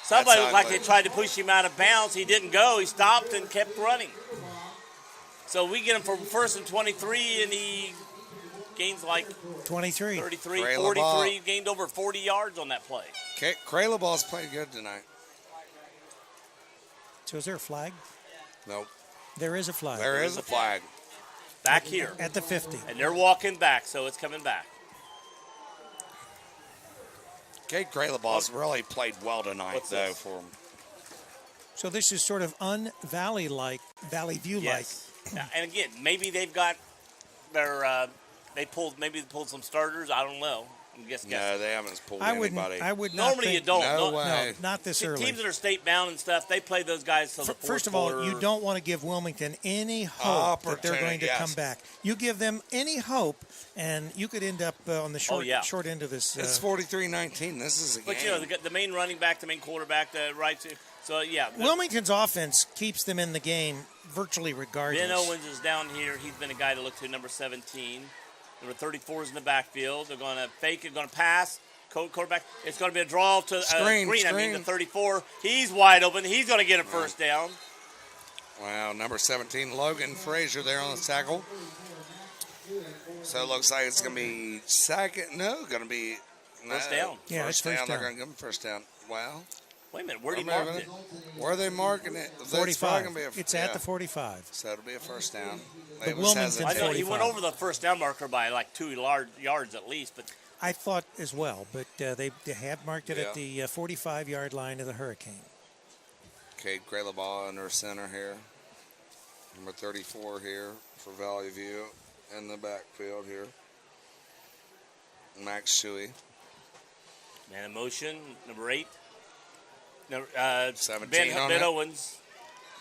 Somebody That's looked like ugly. they tried to push him out of bounds. He didn't go. He stopped and kept running. So we get him for first and 23, and he gains like 23. 33, Ray 43, gained over 40 yards on that play. Okay, Kraylaball's played good tonight. So is there a flag? Nope. There is a flag. There is a flag. Back here. At the 50. And they're walking back, so it's coming back. Kate Kraylaball's really played well tonight, What's though, this? for him. So this is sort of un-Valley-like, Valley View-like. Yes. Now, and again, maybe they've got their maybe they pulled some starters. I don't know. I'm guessing. No, they haven't pulled I would anybody. not Normally you think, don't. No No- way. No, not this early. Teams that are state bound and stuff, they play those guys till the fourth First of all, quarter. you don't want to give Wilmington any hope that they're going to Opportunity, come yes. back. You give them any hope, and you could end up on the short yeah. short end of this. It's 43-19. This is a game. But you know, the main running back, the main quarterback, the right. So yeah, Wilmington's offense keeps them in the game virtually regardless. Ben Owens is down here. He's been a guy to look to, number 17. Number 34 is in the backfield. They're going to fake it, going to pass. Quarterback. It's going to be a draw to Screen. I mean, the 34. He's wide open. He's going to get a first down. Wow, number 17, Logan Frazier there on the tackle. So it looks like it's going to be going to be First down. Yeah, first it's first They're down. going to give him first down. Wow. Wait a minute. Where did he mark it? Where are they marking it? It's 45. gonna be It's at the 45. So it'll be a first down. The It was Wilmington hesitant. I thought he 45. went over the first down marker by like 2 yards at least, but I thought as well, but they have marked it Yeah. at the 45-yard line of the Hurricane. Okay, Graylabaugh under center here. Number 34 here for Valley View in the backfield here. Max Shuey. man in motion, number 8. Number, 17 Ben on it. Owens.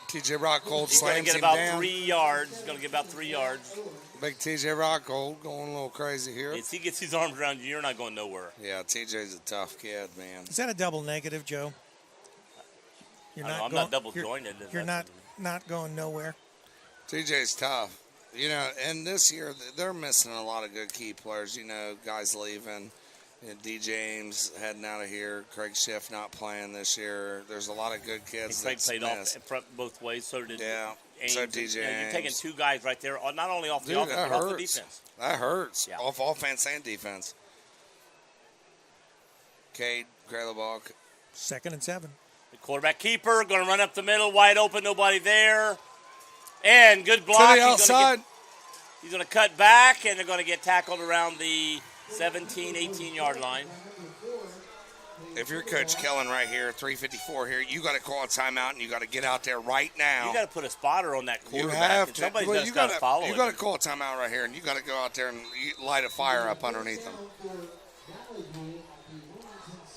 TJ Rockhold He's going to slams get him about down. 3 yards. He's going to get about 3 yards. Big TJ Rockhold going a little crazy here. If he gets his arms around you, you're not going nowhere. Yeah, TJ's a tough kid, man. Is that a double negative, Joe? You're I know, I'm not double jointed. You're not going nowhere. TJ's tough. You know, and this year they're missing a lot of good key players. You know, guys leaving. You know, D. James heading out of here. Craig Schiff not playing this year. There's a lot of good kids Craig that's played missed. off front both ways. So did Yeah, Ames. so DJ You know, you're taking Ames. 2 guys right there, not only off the Dude, offense, that but off the hurts. defense. That hurts. Yeah. Off offense and defense. Cade, Graylabaugh. 2nd and 7. The quarterback keeper going to run up the middle, wide open, nobody there. And good To block. the outside. He's going to cut back, and they're going to get tackled around the 17, 18-yard line. If you're Coach Kellen right here, 3:54 here, you got to call a timeout and you got to get out there right now. You got to put a spotter on that You quarterback. have and to. Somebody's Well, just got to follow You him. got to call a timeout right here, and you got to go out there and light a fire up underneath them.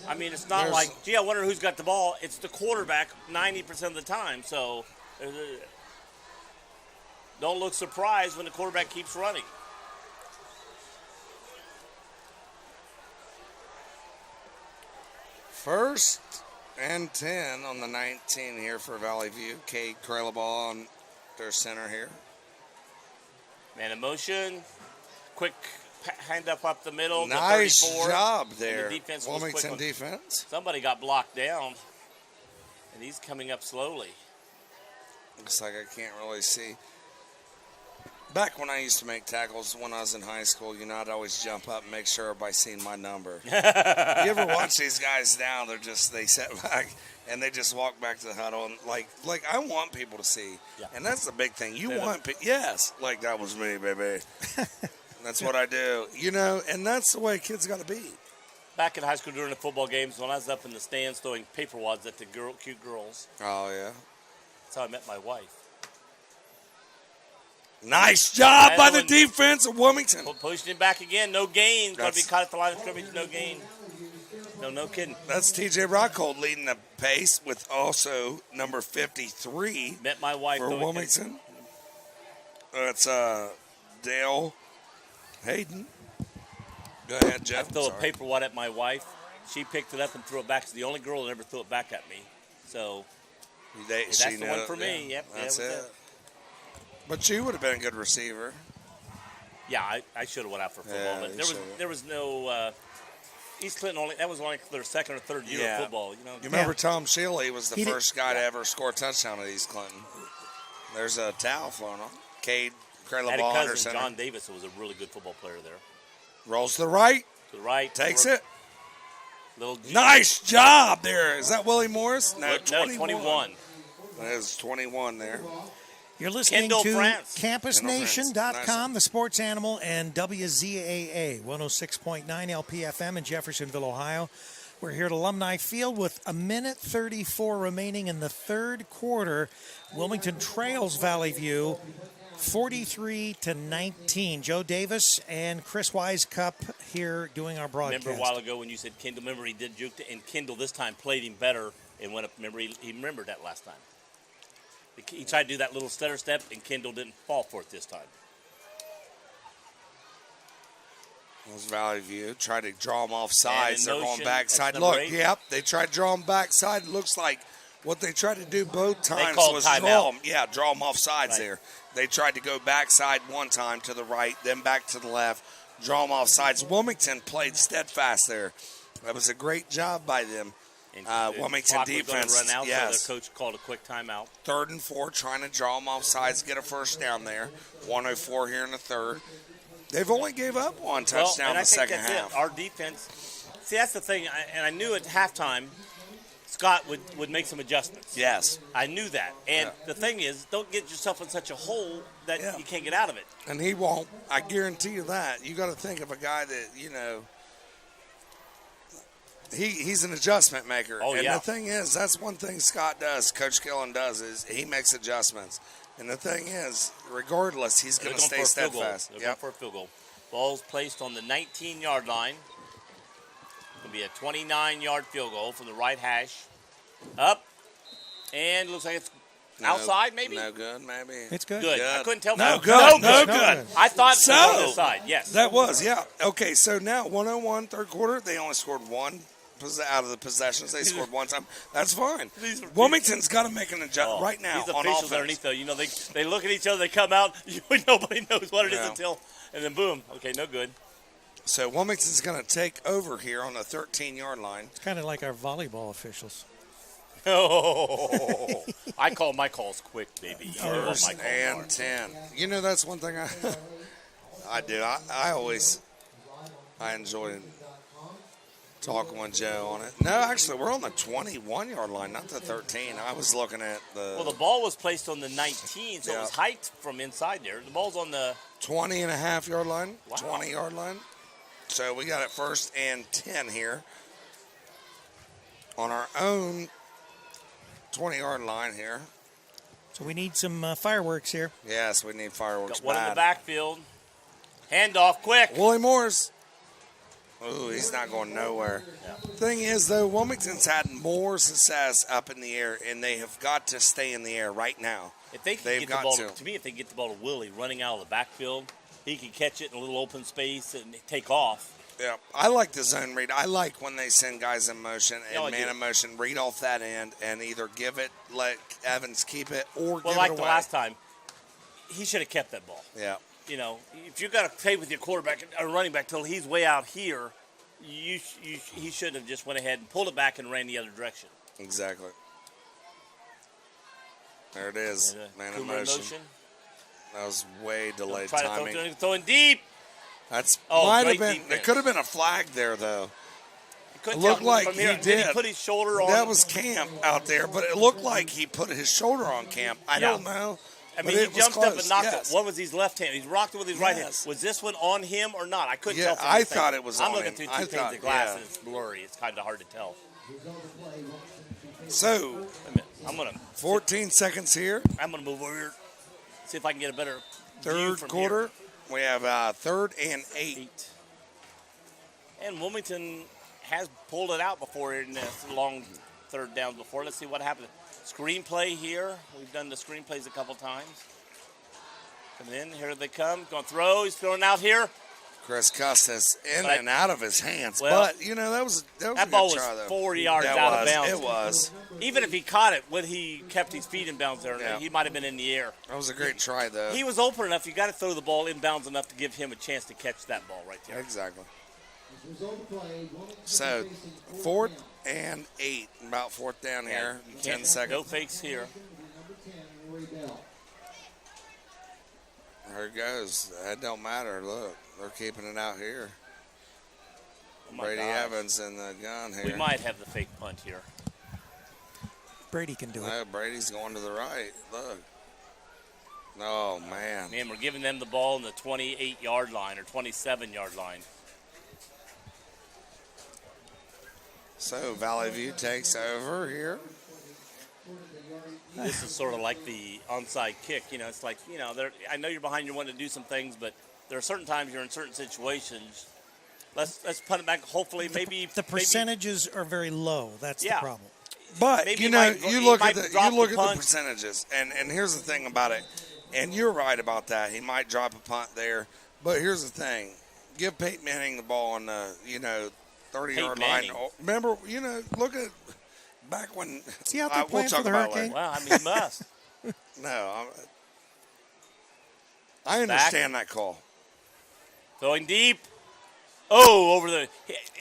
I mean, it's not like, gee, I wonder who's got the ball. It's the quarterback 90% of the time. So don't look surprised when the quarterback keeps running. First and 10 on the 19 here for Valley View. Cade Graylabaugh on their center here. Man in motion. Quick hand up the middle. to Nice 34. job And there. the defense was quick Wilmington on- defense. Somebody got blocked down, and he's coming up slowly. Looks like I can't really see. Back when I used to make tackles when I was in high school, you know, I'd always jump up and make sure everybody's seen my number. You ever watch these guys now? They sit back and they just walk back to the huddle and like I want people to see. Yeah. And that's the big thing. You want yes, like that was me, baby. That's what I do. You know, and that's the way kids got to be. Back in high school during the football games, when I was up in the stands throwing paper wads at the cute girls, Oh yeah. that's how I met my wife. Nice job by the Owens. defense of Wilmington. Pushing him back again, no gain. Going to be That's- caught at the line of scrimmage, no gain. No kidding. That's TJ Rockhold leading the pace with also number 53 Met my wife. for throwing- Wilmington. That's Dale Hayden. Go ahead, I Jeff. threw a Sorry. paper wad at my wife. She picked it up and threw it back. She's the only girl that ever threw it back at me. So that's She the knew one it, for me. yeah. Yep, That's that was it. But you would have been a good receiver. Yeah, I should have went out for football, Yeah, but you there was no East Clinton that was only their 2nd or 3rd year Yeah. of football. You know, You remember Tom Shealy was the He did- first guy to ever score a touchdown at East Clinton. There's a towel flown on. Cade had a Graylabaugh under cousin, center. John Davis, who was a really good football player there. Rolls to the right. To the right, Takes it. Little Nice job there. Is that Willie Morris? No, 21. That is 21 there. You're listening Kendall to France. CampusNation.com, Nice. the Sports Animal, and WZAA 106.9 LPFM in Jeffersonville, Ohio. We're here at Alumni Field with a minute 34 remaining in the 3rd quarter. Wilmington trails Valley View 43-19. Joe Davis and Chris Wisecup here doing our broadcast. Remember a while ago when you said Kendall? Remember he did juke, and Kendall this time played him better and went up. Remember he remembered that last time. He tried to do that little stutter step, and Kendall didn't fall for it this time. That was Valley View. Tried to draw them off sides. They're going motion, backside. that's number Look, 8. yep, they tried to draw them backside. It looks like what they tried to do both times called was timeout. draw them. Yeah, draw them off sides Right. there. They tried to go backside one time to the right, then back to the left, draw them off sides. Wilmington played steadfast there. That was a great job by them. And Wilmington clock was gonna defense, run out, yes. so their coach called a quick timeout. 3rd and 4, trying to draw them off sides, get a first down there. 1:04 here in the third. They've only gave up one touchdown and in I the think second that's half. It. Our defense. See, that's the thing, and I knew at halftime Scott would make some adjustments. Yes. I knew that. And the thing is, don't get yourself in such a hole that you can't get out of it. And he won't. I guarantee you that. You got to think of a guy that, he's an adjustment maker. Oh, and yeah. the thing is, that's one thing Scott does, Coach Gillen does, is he makes adjustments. And the thing is, regardless, he's going to stay steadfast. They're going for a field goal. Ball's placed on the 19-yard line. It'll be a 29-yard field goal from the right hash. Up. And looks like it's outside, maybe? No good, maybe. It's good. Good. I couldn't tell. No from good. No No good. I thought it was on So, the side. Yes. That was, yeah. Okay, so now 101, third quarter, they only scored one out of the possessions. They scored one time. That's fine. Wilmington's got to make an adjustment right now These on officials offense. underneath, though, they look at each other, they come out, nobody knows what it is Yeah. until, and then boom. Okay, no good. So Wilmington's going to take over here on the 13-yard line. It's kind of like our volleyball officials. Oh, I call my calls quick, baby. You know what First my calls and are. 10. That's one thing I do. I enjoy talking with Joe on it. No, actually, we're on the 21-yard line, not the 13. I was looking at the... Well, the ball was placed on the 19, so it Yeah. was hiked from inside there. The ball's on the 20.5-yard line, Wow. 20-yard line. So we got it 1st and 10 here on our own 20-yard line here. So we need some fireworks here. Yes, we need fireworks got one in the bad. backfield. Handoff, quick. Willie Morris. Ooh, he's not going nowhere. Thing is, though, Wilmington's had more success up in the air, and they have got to stay in the air right now. If they can They've get the got ball to. me, if they get the ball to Willie running out of the backfield, he can catch it in a little open space and take off. Yeah, I like the zone read. I like when they send guys in motion and Yeah, I man do. in motion, read off that end, and either give it, let Evans keep it, or Well, give like it the away. last time, he should have kept that ball. Yeah. If you got to play with your quarterback or running back till he's way out here, he should have just went ahead and pulled it back and ran the other direction. Exactly. There it is, And, man in Coomer motion. That was way delayed Try timing. to throw in deep. That's Oh, might have great been. defense. There could have been a flag there, though. He couldn't It looked tell like from he here. did. He put his shoulder on? That was Camp out there, but it looked like he put his shoulder on Camp. I don't know. I but mean, it he was jumped up close. and knocked Yes. it. One was his left hand. He rocked it with his right hand. Yes. Was this one on him or not? I couldn't Yeah, tell. From I this thing. thought it was I'm on looking him. through I two panes thought- of glass yeah. and it's blurry. It's kind of hard to tell. So, Wait a minute. I'm gonna 14 seconds here. move over here. See if I can get a better view Third from quarter. here. We have 3rd and 8. And Wilmington has pulled it out before in this long third down before. Let's see what happens. Screenplay here. We've done the screenplays a couple times. Coming in. Here they come. Going to throw. He's throwing out here. Chris Custis in But and out of his hands. Well, but, that was a That good ball was try, though. 4 yards That out was, of bounds. It was. Even if he caught it, would he kept his feet in bounds there? Yeah. He might have been in the air. That was a great try, though. He was open enough. You got to throw the ball in bounds enough to give him a chance to catch that ball right there. Exactly. So, 4th and 8. About 4th down here. You 10 can't- seconds. No fakes here. There it goes. That don't matter. Look, they're keeping it out here. Oh my Brady gosh. Evans in the gun here. We might have the fake punt here. Brady can do it. No, Brady's going to the right. Look. Oh, man. Man, we're giving them the ball in the 28-yard line or 27-yard line. So, Valley View takes over here. This is sort of like the onside kick. It's like, I know you're behind, you're wanting to do some things, but there are certain times you're in certain situations. Let's punt it back. Hopefully, maybe The percentages are very low. That's Yeah. the problem. But, Maybe you he know, might- you he look might at the drop the punt. percentages. And here's the thing about it. And you're right about that. He might drop a punt there. But here's the thing. Give Peyton Manning the ball on the, 30-yard line. Manning. Oh, remember, look at back when. Is he out there we'll playing talk for the about it Hurricane? Well, I mean, he must. later. No, I understand that call. Throwing deep. over the.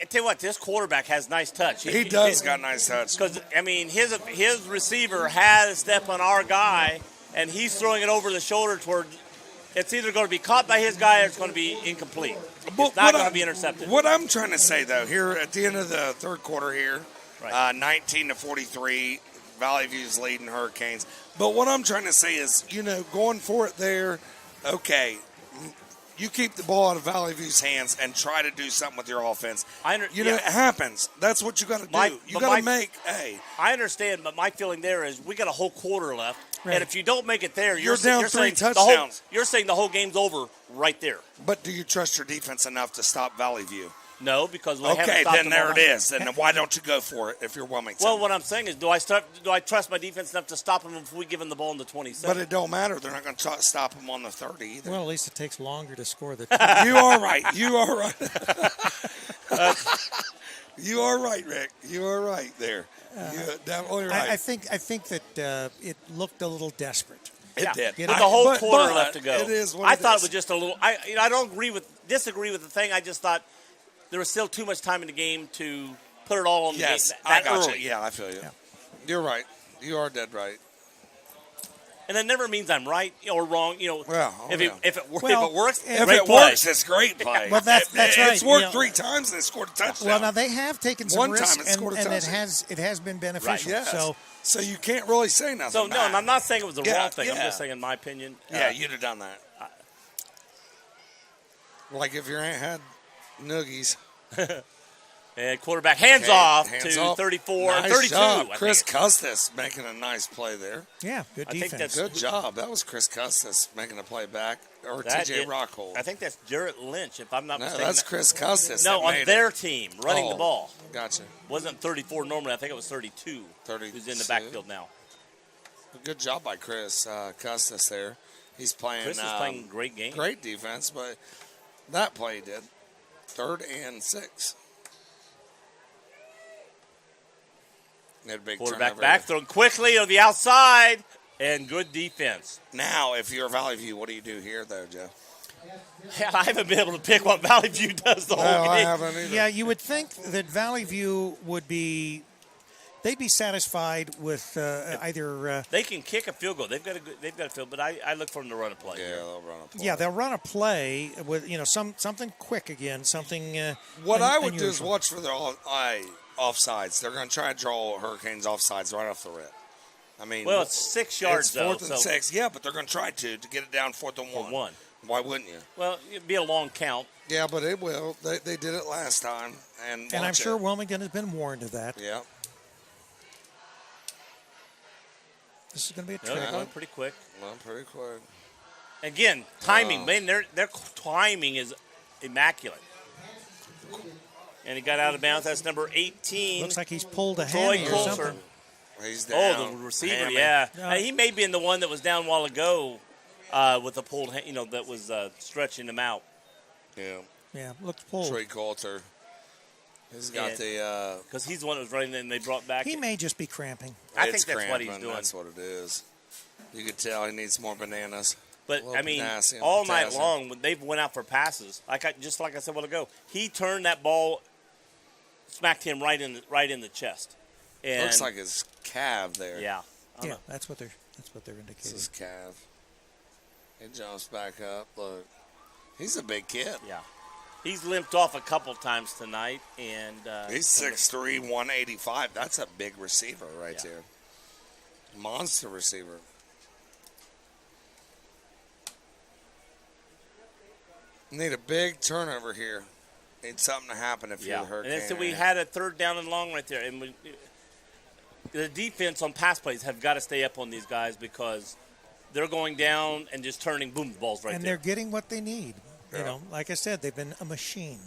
I tell you what, this quarterback has nice touch. He does got nice touch. Because I mean, his receiver has a step on our guy, and he's throwing it over the shoulder toward. It's either going to be caught by his guy or it's going to be incomplete. It's not going to be intercepted. What I'm trying to say, though, here at the end of the third quarter here, Right. 19-43, Valley View's leading Hurricanes. But what I'm trying to say is, going for it there, okay, you keep the ball out of Valley View's hands and try to do something with your offense. It happens. That's what you got to do. You got to make, I understand, but my feeling there is we got a whole quarter left. Right. And if you don't make it there, You're down you're 3 saying touchdowns. You're saying the whole game's over right there. But do you trust your defense enough to stop Valley View? No, because we haven't Okay, stopped then them there all it night. is. Then why don't you go for it if you're Wilmington? Well, what I'm saying is, do I trust my defense enough to stop them if we give them the ball in the 27? But it don't matter. They're not going to stop them on the 30 either. Well, at least it takes longer to score the. You are right. You are right. You are right, Rick. You are right there. You're definitely right. I think that it looked a little desperate. It did. With the whole quarter but left to go. It is what I it thought is. it was just a little. I don't disagree with the thing. I just thought there was still too much time in the game to put it all on the Yes, game I that got early. you. Yeah, I feel you. You're right. You are dead right. And that never means I'm right or wrong. Well, if it works, If great it play. works, it's great play. Well, that's right. It's worked 3 times and they scored a touchdown. Well, now they have taken some One time risks, it scored a and it touchdown. has been beneficial. Yes. So you can't really say nothing. So, no, back. and I'm not saying it was the Yeah, wrong thing. I'm yeah. just saying, in my opinion. Yeah, you'd have done that. Like if your aunt had noogies. And quarterback hands Okay, off hands to off. 34, Nice 32. job. I Chris think. Custis making a nice play there. yeah, good I think defense. that's- Good job. That was Chris Custis making a play back. Or That TJ is- Rockhold. I think that's Jarrett Lynch, if I'm not No, mistaken. that's Chris Custis. No, that on made their it. team, running the ball. Gotcha. Wasn't 34 normally. I think it was 32. 32. Who's in the backfield now. Good job by Chris Custis there. He's playing, Chris is playing a great game. great defense, but that play he did. 3rd and 6. They had a big Quarterback turnover back, there. thrown quickly on the outside, and good defense. Now, if you're Valley View, what do you do here, though, Joe? Hell, I haven't been able to pick what Valley View does the whole game. I haven't either. Yeah, you would think that Valley View they'd be satisfied with either. They can kick a field goal. They've got a field, but I look for them to run a play. Yeah, they'll run a play. Yeah, they'll run a play with something quick again, something. What I would do is unusual. watch for their offsides. They're going to try to draw Hurricanes offsides right off the rip. I mean, Well, it's 6 yards, it's though. 4th and 6. Yeah, but they're going to try to get it down 4th and 1. 1. Why wouldn't you? Well, it'd be a long count. Yeah, but it will. They did it last time, and And I'm watch sure it. Wilmington has been warned of that. Yeah. This is going to be a No, they're trick. going pretty quick. Well, pretty quick. Again, timing. Man, their timing is immaculate. And he got out of bounds. That's number 18. Looks like he's pulled a Troy hammy or Coulter. something. He's down. Oh, the receiver, Hammy. yeah. No. He may be in the one that was down a while ago with the pulled, that was stretching him out. Yeah. Yeah, looks pulled. Trey Coulter. He's got And- the. Because he's the one that was running and they brought back. He may just be cramping. I it's think that's what he's cramping, doing. That's what it is. You could tell he needs more bananas. But, Little I mean, potassium, all night potassium. long, when they've went out for passes, just like I said a while ago, he turned that ball, smacked him right in the chest. And Looks like his calf there. Yeah. Yeah, that's what they're This indicating. is calf. He jumps back up. Look, he's a big kid. Yeah. He's limped off a couple times tonight. And He's 6'3", 185. That's a big receiver right Yeah. there. Monster receiver. Need a big turnover here. Need something to happen if you're the And Hurricane. so we had a 3rd down and long right there. And the defense on pass plays have got to stay up on these guys because they're going down and just turning, boom, the ball's right And there. they're getting what they need. Yeah. You know, like I said, they've been a machine.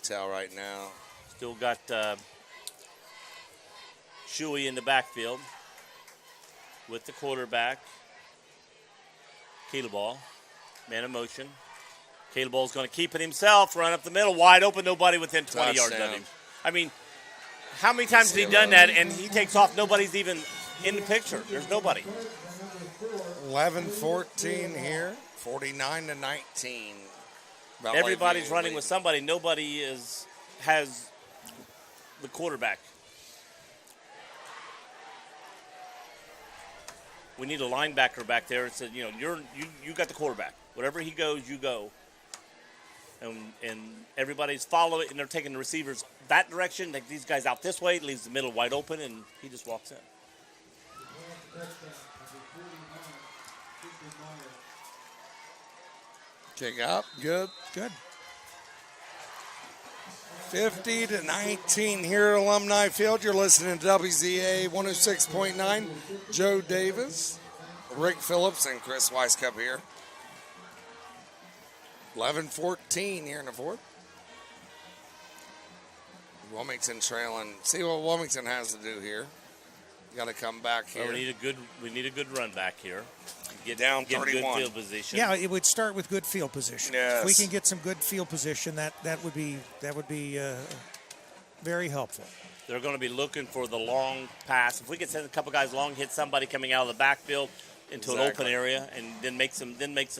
Tell right now. Still got Shuey in the backfield with the quarterback. Caleb Ball, man of motion. Caleb Ball's going to keep it himself, run up the middle, wide open, nobody within 20 yards of Touchdown. him. I mean, how many times has he done that and he takes off, nobody's even in the picture. There's nobody. 11-14 here. 49-19. Valley Everybody's View running lead. with somebody. Nobody has the quarterback. We need a linebacker back there. It said, you got the quarterback. Wherever he goes, you go. And everybody's following, and they're taking the receivers that direction. Like these guys out this way, leaves the middle wide open, and he just walks in. Kick up, good. Good. 50-19 here at Alumni Field. You're listening to WZA 106.9. Joe Davis, Rick Phillips, and Chris Weiskup here. 11-14 here in the fourth. Wilmington trailing. See what Wilmington has to do here. Got to come back here. Well, we need a good run back here. Get Down good 31. field position. Yeah, it would start with good field position. Yes. If we can get some good field position, that would be very helpful. They're going to be looking for the long pass. If we could send a couple guys long, hit somebody coming out of the backfield into an open area, and then make some. Because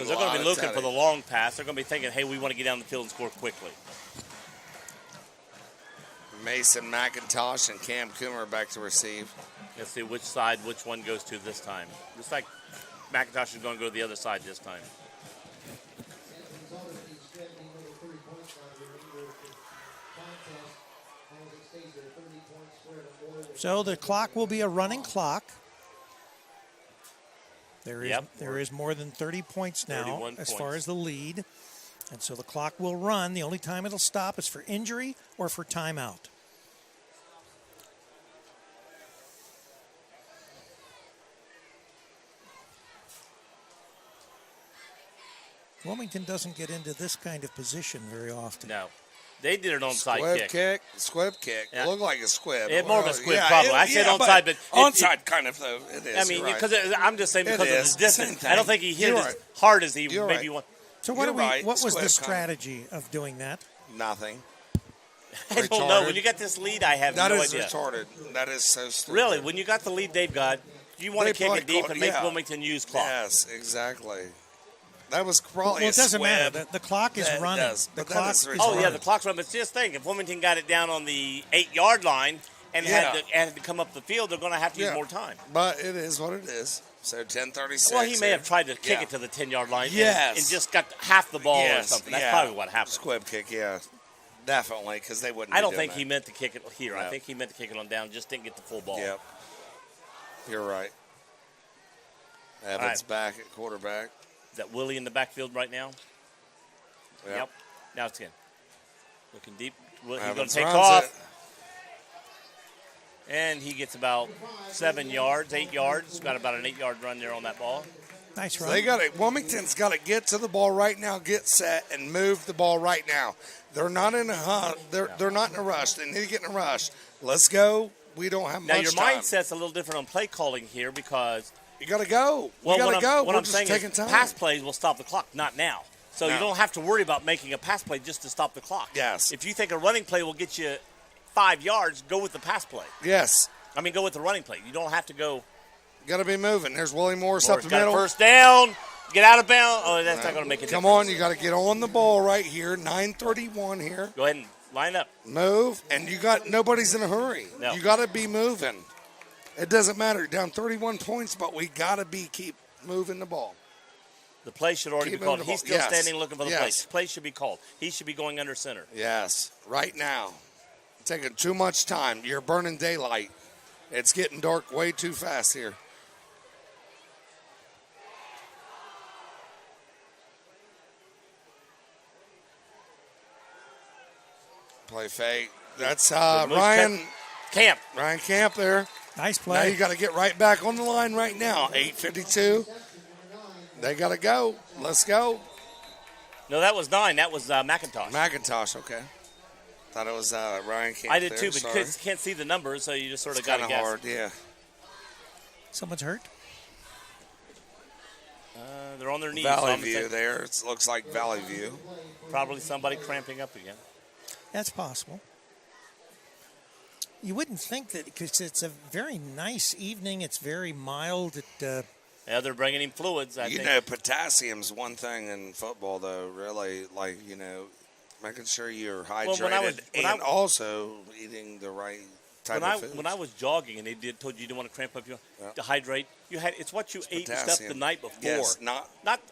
they're going to be looking for the long pass. They're going to be thinking, hey, we want to get down the field and score quickly. Mason McIntosh and Cam Coomer back to receive. Let's see which side which one goes to this time. Looks like McIntosh is going to go to the other side this time. So the clock will be a running clock. There is more than 30 points now 31 as points. far as the lead. And so the clock will run. The only time it'll stop is for injury or for timeout. Wilmington doesn't get into this kind of position very often. No. They did an onside Squib kick. Yeah. It looked like a squib. It's more of a squib, probably. I said onside, but onside kind of though. It is. I mean, right. because I'm just saying because of is. the distance. Same thing. I don't think he hit You're as right. hard as he You're maybe right. wanted. So You're right. what was the Squib strategy of doing that? Nothing. I don't know. When you got this lead, I have That no is idea. retarded. That is so stupid. Really, when you got the lead they've got, you want to They kick probably it deep called- and make yeah. Wilmington use clock. Yes, exactly. That was probably Well, it doesn't a matter. squib. The clock is Yeah, it running. does, The but that clock is is retarded. Oh, yeah, running. the clock's running. But just think, if Wilmington got it down on the 8-yard line and had to come up the field, they're going to have to use Yeah. more time. But it is what it is. So 10:36. Well, he may here. have tried to kick Yeah. it to the 10-yard line Yes. and just got half the ball or Yes, something. That's yeah. probably what happened. Squib kick, yeah. Definitely, because they wouldn't I be don't doing think that. he meant to kick it here. I No. think he meant to kick it on down, just didn't get the full ball. Yep. You're right. Evans back at quarterback. Is that Willie in the backfield right now? Yep. Now it's in. Looking deep. He's going to Evans take runs off. it. And he gets about 7 yards, 8 yards. Got about an 8-yard run there on that ball. Nice run. They got it. Wilmington's got to get to the ball right now, get set, and move the ball right now. They're not in a they're not in a rush. They need to get in a rush. Let's go. We don't have Now much your time. mindset's a little different on play calling here because You got to go. well, you got to go. what We're I'm just saying taking is time. pass plays will stop the clock, not now. So No. you don't have to worry about making a pass play just to stop the clock. Yes. If you think a running play will get you 5 yards, go with the pass play. Yes. Go with the running play. You don't have to go. Got to be moving. There's Willie Morris up Morris the got a middle. first down. Get out of bounds. Oh, that's not going to make it. Come on, you got to get on the ball right here. 9:31 here. Go ahead and line up. Move, and you got nobody's in a hurry. No. You got to be moving. It doesn't matter. You're down 31 points, but we got to keep moving the ball. The play should already Keep be called. moving the He's ball. still Yes. standing looking for the play. Yes. Play should be called. He should be going under center. Yes, right now. Taking too much time. You're burning daylight. It's getting dark way too fast here. Play fake. That's Ryan Camp. Camp there. Nice Now play. you got to get right back on the line right now. 8:52. They got to go. Let's go. No, that was 9. That was McIntosh. McIntosh, okay. Thought it was Ryan Camp. I did there, too, but sorry. you can't see the numbers, so you just sort of It's got to kind of guess. hard, yeah. Someone's hurt. They're on their knees. Valley so I'm View thinking there. It looks like Valley View. Probably somebody cramping up again. That's possible. You wouldn't think that because it's a very nice evening. It's very mild. Yeah, they're bringing him fluids, I You think. know, potassium's one thing in football, though, really, like, making sure you're hydrated and also eating the right type of food. When I was jogging and they told you didn't want to cramp up, to hydrate, it's what you ate and stuff the night before. Yes, not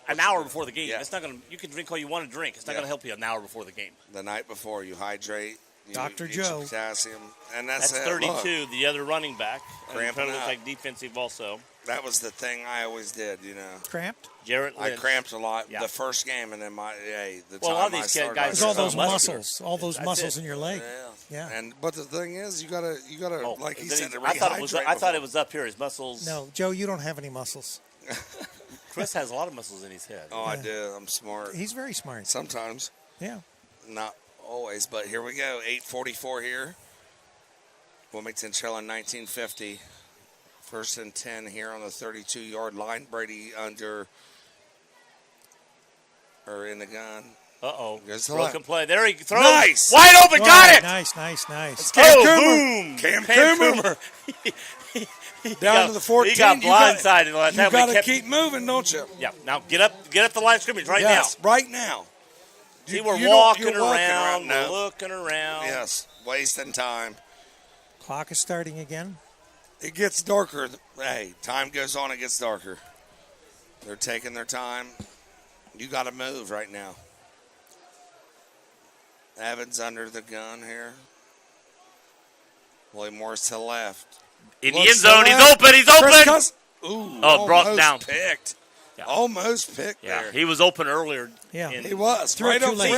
an hour before the game. Yeah. It's not going to. You can drink all you want to drink. It's not going to help you an hour before the game. The night before, you hydrate. Dr. Eat your Joe. potassium, and that's it. 32, Look, the other running back. Cramping Looks up. like defensive also. that was the thing I always did, Cramped? Jarrett I Lynch. cramped a lot Yeah. the first game, and then the Well, a time lot of I these started, guys It's are all so those muscular. muscles. All those That's muscles it. in your leg. Yeah. Yeah. But the thing is, you gotta, Oh, like he then said, I thought it was. rehydrate I thought it before. was up here. His muscles. No, Joe, you don't have any muscles. Chris has a lot of muscles in his head. Oh, I do. I'm smart. He's very smart. Sometimes, Yeah. not always, but here we go. 8:44 here. Wilmington trailing 1950. First and 10 here on the 32-yard line. Brady in the gun. Uh-oh. Goes to Broken left. play. There he throws. Nice. Wide open. All Got right, it. Nice, nice, nice. Boom. Cam Cam Coomer. He Down got- to the 14. He got You got- blindsided last You time. got to keep moving, don't you? Yeah. Now get up the line of scrimmage right Yes, right now. now. See, You- we're you don't- walking you're walking around. now. We're looking around. Yes, wasting time. Clock is starting again. It gets darker. Hey, time goes on, it gets darker. They're taking their time. You got to move right now. Evans under the gun here. Willie Morris to the left. In the Looks end zone. to He's left. open. He's Chris open. Cousins. Ooh, Oh, brought almost down. Picked. Yeah. Almost picked Yeah, there. he was open earlier. Yeah. He was. Threw it Right too off the late.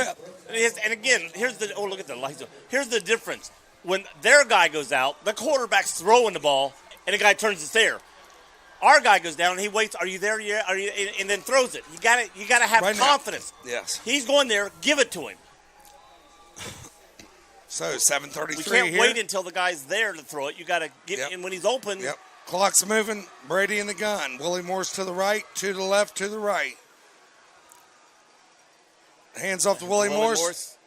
rip. And again, look at the lights. Here's the difference. When their guy goes out, the quarterback's throwing the ball, and the guy turns it there. Our guy goes down and he waits. Are you there yet? Are you? And then throws it. You got to have Right now. confidence. Yes. He's going there. Give it to him. So 7:33 We can't here. wait until the guy's there to throw it. You got to give. Yep. And when he's open, Yep. Clock's moving. Brady in the gun. Willie Morris to the right, to the left, to the right. Hands off to Willie Morris.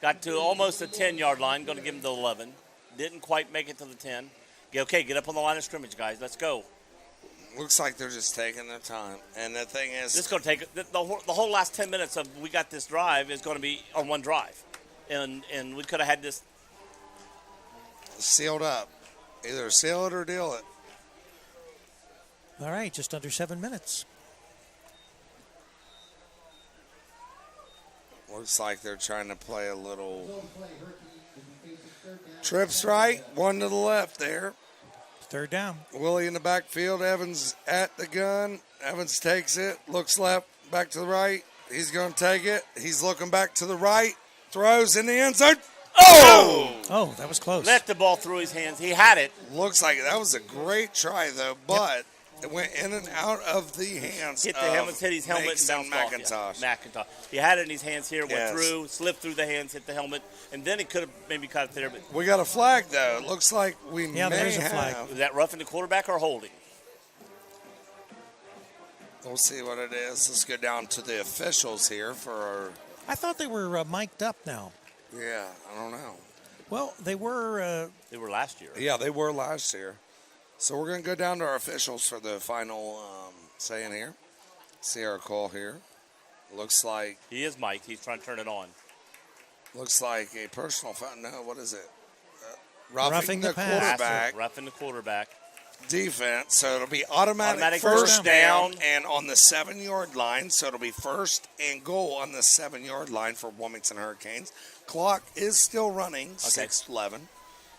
got to almost the 10-yard line. Going to give him the 11. Didn't quite make it to the 10. Okay, get up on the line of scrimmage, guys. Let's go. Looks like they're just taking their time. And the thing is, This is going to take the whole last 10 minutes of we got this drive is going to be on one drive, and we could have had this. sealed up. Either seal it or deal it. All right, just under 7 minutes. Looks like they're trying to play a little trips right, one to the left there. Third down. Willie in the backfield. Evans at the gun. Evans takes it. Looks left, back to the right. He's going to take it. He's looking back to the right. Throws in the end zone. Oh! Oh, that was close. Let the ball through his hands. He had it. Looks like that was a great try, though, but it went in and out of the hands Hit the of helmet, hit his helmet, Mason and bounced McIntosh. off. Yeah. McIntosh. He had it in his hands here, went Yes. through, slipped through the hands, hit the helmet, and then he could have maybe caught it there. But We got a flag, though. It looks like we Yeah, may there is a flag. have. was that roughing the quarterback or holding? We'll see what it is. Let's go down to the officials here for our. I thought they were mic'd up now. Yeah, I don't know. Well, they were. They were last year. Yeah, they were last year. So we're going to go down to our officials for the final saying here. See our call here. Looks like He is mic'd. He's trying to turn it on. a personal foul. No, what is it? Roughing the pass. quarterback Roughing the quarterback. defense. So it'll be automatic Automatic first first down down. and on the 7-yard line. So it'll be first and goal on the 7-yard line for Wilmington Hurricanes. Clock is still running. 6:11.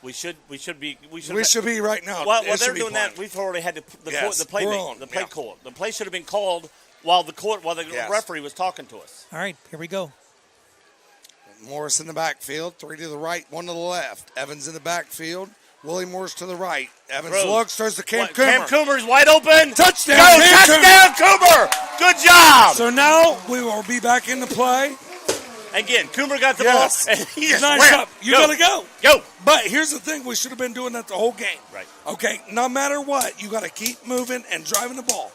We should be. We should be right now. Well, It they're should be doing that. playing. We've already had the Yes, play we're on, the play yeah. call. The play should have been called while the Yes. referee was talking to us. All right, here we go. Morris in the backfield, 3 to the right, 1 to the left. Evans in the backfield, Willie Morris to the right. Evans Throws. looks, throws to Cam Coomer. Cam Coomer's wide open. Touchdown, Go, Cam touchdown, Coomer. Good job. So now we will be back in the play. Again, Coomer got the Yes. ball, and he just Nice ran. up. You gotta go. Go. But here's the thing, we should have been doing that the whole game. Right. Okay, no matter what, you got to keep moving and driving the ball.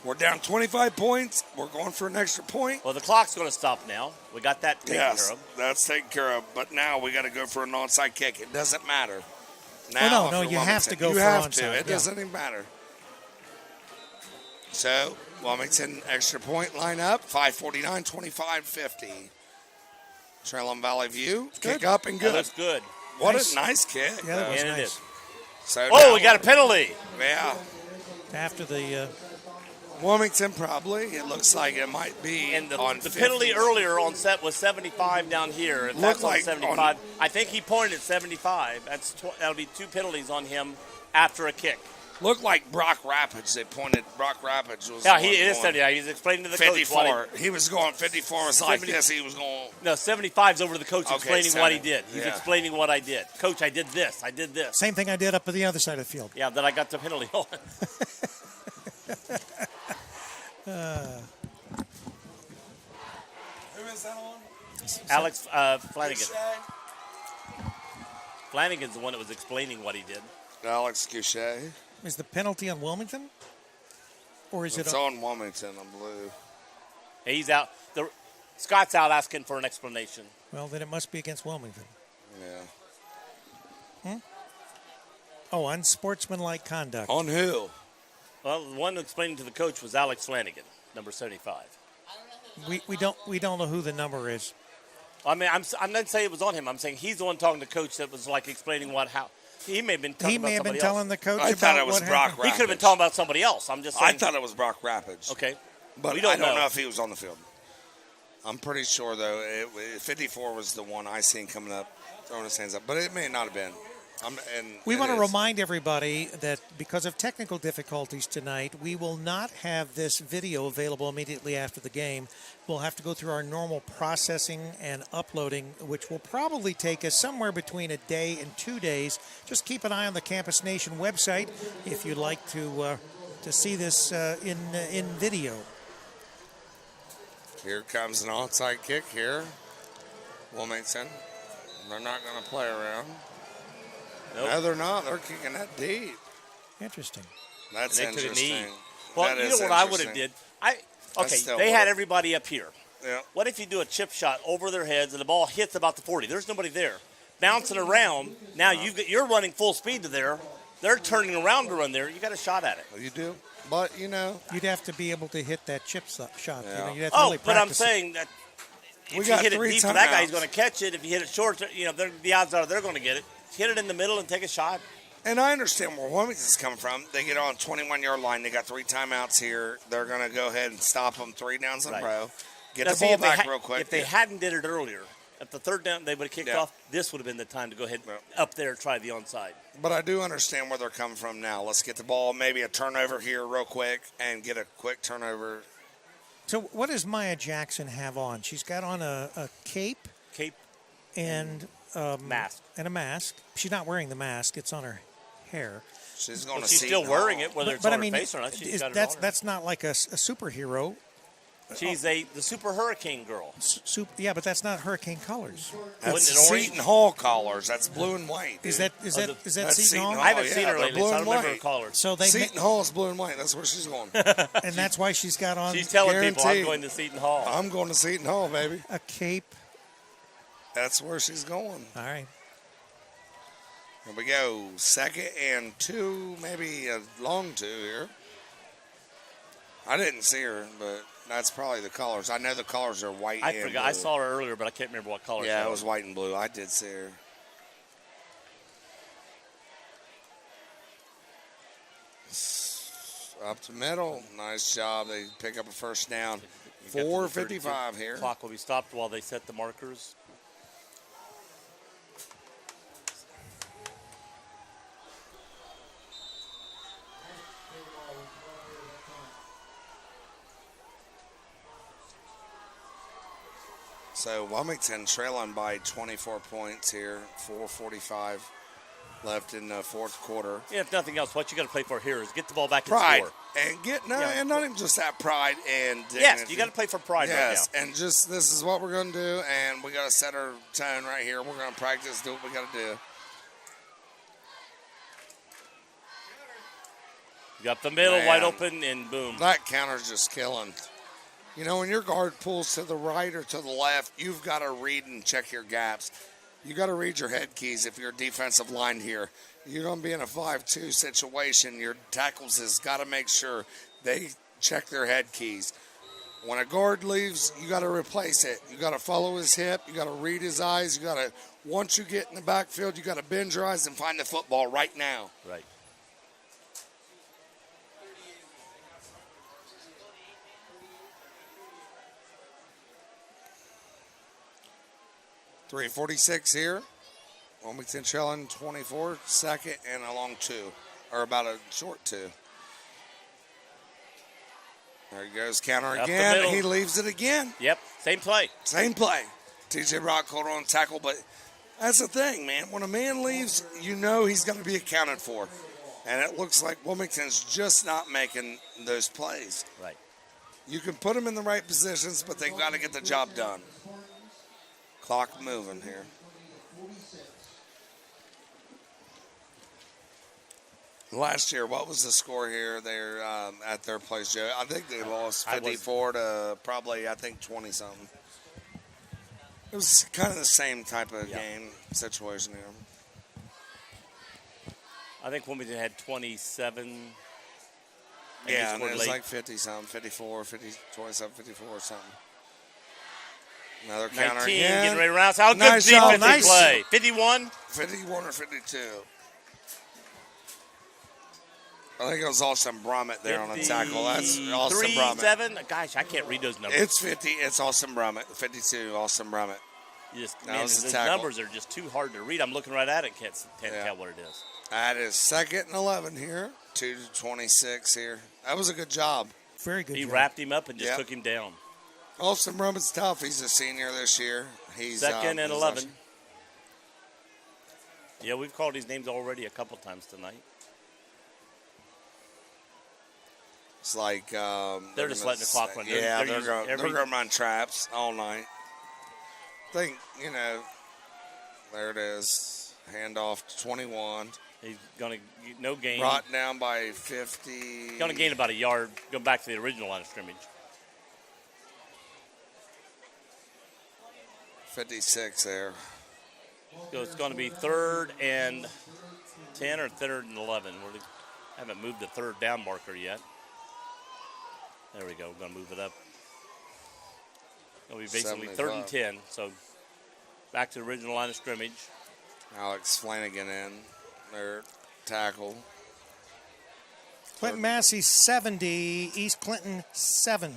We're down 25 points. We're going for an extra point. Well, the clock's going to stop now. We got that taken Yes, care of. that's taken care of. But now we got to go for an onside kick. It doesn't matter. Oh, no, if you're you have Wilmington, to go you for have onside, to. It yeah. doesn't even matter. So, Wilmington extra point lineup, 5:49, 25-50. Trail Valley View, kick up and That good. looks good. What Nice. a nice kick. Yeah, that was And it nice. is. So Oh, now- we got a penalty. Yeah. After the Wilmington probably. It looks like it might be And on the 50. penalty earlier on set was 75 down here. If Looked that's on like 75, I think he pointed at 75. That'll be 2 penalties on him after a kick. Looked like Brock Rapids. They pointed Brock Rapids was Yeah, going- he is going 70. He's explaining to the coach 54. He was going 54. Was like 70 this. He was going. No, 75's over to the coach Okay, explaining what he 70. did. He's Yeah. explaining what I did. Coach, I did this. I did this. same thing I did up at the other side of the field. Yeah, then I got the penalty on. Who is that on? Alex Flanagan. Flanagan's the one that was explaining what he did. Alex Goucher. Is the penalty on Wilmington? Or is It's it on Wilmington, I believe. He's out. Scott's out asking for an explanation. Well, then it must be against Wilmington. Yeah. Oh, unsportsmanlike conduct. On who? Well, the one explaining to the coach was Alex Flanagan, number 75. We don't know who the number is. I mean, I'm not saying it was on him. I'm saying he's the one talking to the coach that was like explaining how he may have been talking He about may have been somebody telling else. the coach I about thought it was what Brock happened. He could have been talking about somebody else. I'm just saying. I thought it was Brock Rapids. Okay. But We don't I don't know. know if he was on the field. I'm pretty sure, though, 54 was the one I seen coming up, throwing his hands up. But it may not have been. We want to is. remind everybody that because of technical difficulties tonight, we will not have this video available immediately after the game. We'll have to go through our normal processing and uploading, which will probably take us somewhere between a day and 2 days. Just keep an eye on the Campus Nation website if you'd like to see this in video. Here comes an onside kick here. Wilmington. They're not going to play around. Nope. No, they're not. They're kicking that deep. Interesting. That's And they took a knee. interesting. Well, That you is know what I would have interesting. did? Okay, still they had would've. everybody up here. Yeah. What if you do a chip shot over their heads and the ball hits about the 40? There's nobody there. Bouncing around. Now you're running full speed to there. They're turning around to run there. You got a shot at it. You do. But, you know, You'd have to be able to hit that chip shot. Yeah. You'd have to Oh, really but I'm practice it. saying that We if got you hit it 3 deep for that guy, he's timeouts. going to catch it. If you hit it short, the odds are they're going to get it. Hit it in the middle and take a shot. and I understand where Wilmington's coming from. They get on 21-yard line. They got 3 timeouts here. They're going to go ahead and stop them 3 downs in a Right. row. Get Now, the see, ball if they back ha- real quick. If they hadn't did it earlier, at the 3rd down, they would have kicked Yeah. off. This would have been the time to go ahead Yeah. up there and try the onside. But I do understand where they're coming from now. Let's get the ball, maybe a turnover here real quick, and get a quick turnover. So what does Maya Jackson have on? She's got on a cape Cape and mask. and a mask. She's not wearing the mask. It's on her hair. She's going Well, to she's still wearing it, whether it's But on I mean, her face or not. She's got it on her. that's not like a superhero. She's the Super Hurricane girl. Yeah, but that's not Hurricane colors. That's Wasn't it orange? Seton Hall collars. That's blue and white. Is dude. that is that That's Seton Seton Hall? Hall. I haven't yeah, seen her they're lately, blue so I and don't remember her white. colors. So they Seton Hall is blue and white. That's where she's going. and that's why she's got on She's telling people, I'm Guaranteed. going to Seton Hall. I'm going to Seton Hall, baby. a cape. That's where she's going. All right. Here we go. 2nd and 2, maybe a long 2 here. I didn't see her, but that's probably the colors. I know the colors are white I and forgot. blue. I saw her earlier, but I can't remember what color she Yeah, it was. was white and blue. I did see her. Up to middle. Nice job. They pick up a first down. We got to the 4:55 32. here. Clock will be stopped while they set the markers. So Wilmington trailing by 24 points here. 4:45 left in the 4th quarter. Yeah, if nothing else, what you got to play for here is get the ball back and Pride score. and get no, Yeah. and not even just that pride and dignity. Yes, you got to play for pride Yes, right now. and just this is what we're going to do, and we got to set our tone right here. We're going to practice, do what we got to do. You got the middle Man. wide open, and boom. That counter's just killing. You know, when your guard pulls to the right or to the left, you've got to read and check your gaps. You got to read your head keys if you're defensive line here. You're going to be in a 5-2 situation. Your tackles has got to make sure they check their head keys. When a guard leaves, you got to replace it. You got to follow his hip. You got to read his eyes. You got to, once you get in the backfield, you got to bend your eyes and find the football right now. Right. .346 here. Wilmington Challenge 24, second and a long 2, or about a short 2. There he goes, counter Up the again. middle. He leaves it again. Yep, same play. Same play. TJ Rock hold on tackle, but that's the thing, man. When a man leaves, you know he's going to be accounted for. And it looks like Wilmington's just not making those plays. Right. You can put them in the right positions, but they got to get the job done. Clock moving here. Last year, what was the score here there at their place, Joe? I think they lost 54 to probably, I think, 20-something. It was kind of the same type of game situation here. I think Wilmington had 27. Yeah, and scored it was late. like 50-something, 54, 50, 27, 54 or something. Another counter 19, again. getting ready to round us out. Nice Good job, defensive nice. play. 51. 51 or 52. I think it was Austin Brummett there on the tackle. That's Austin Brummett. 7. Gosh, I can't read those numbers. It's 50. It's Austin Brummett. 52, Austin Brummett. You just, That man, was the those tackle. numbers are just too hard to read. I'm looking right at it. Can't tell what it is. That is second and 11 here. 2-26 here. That was a good job. Very good He job. wrapped him up and just Yep. took him down. Austin Brummett's tough. He's a senior this year. He's Second and he's 11. actually- Yeah, we've called his names already a couple times tonight. It's like They're just letting the clock run. Yeah, They're using they're every- going to run traps all night. I think, there it is. Handoff to 21. He's going to no gain. Brought down by 50. Going to gain about a yard. Go back to the original line of scrimmage. 56 there. So it's going to be 3rd and 10 or 3rd and 11. We haven't moved the 3rd down marker yet. There we go. We're going to move it up. It'll be basically 3rd and 10. So back to the original line of scrimmage. Alex Flanagan in. Their tackle. Clinton Massey 70, East Clinton 7.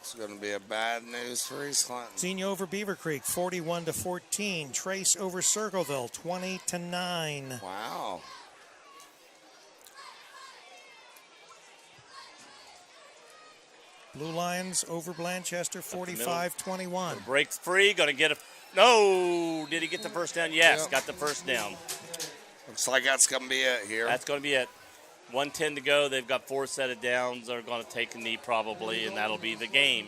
It's going to be a bad news for East Clinton. Xenia over Beaver Creek 41-14. Trace over Circleville 20-9. Wow. Blue Lions over Blanchester 45-21. Breaks free. Going to get a. No. Did he get the first down? Yes. Yep. Got the first down. Looks like that's going to be it here. That's going to be it. 1:10 to go. They've got 4 set of downs. They're going to take a knee probably, and that'll be the game.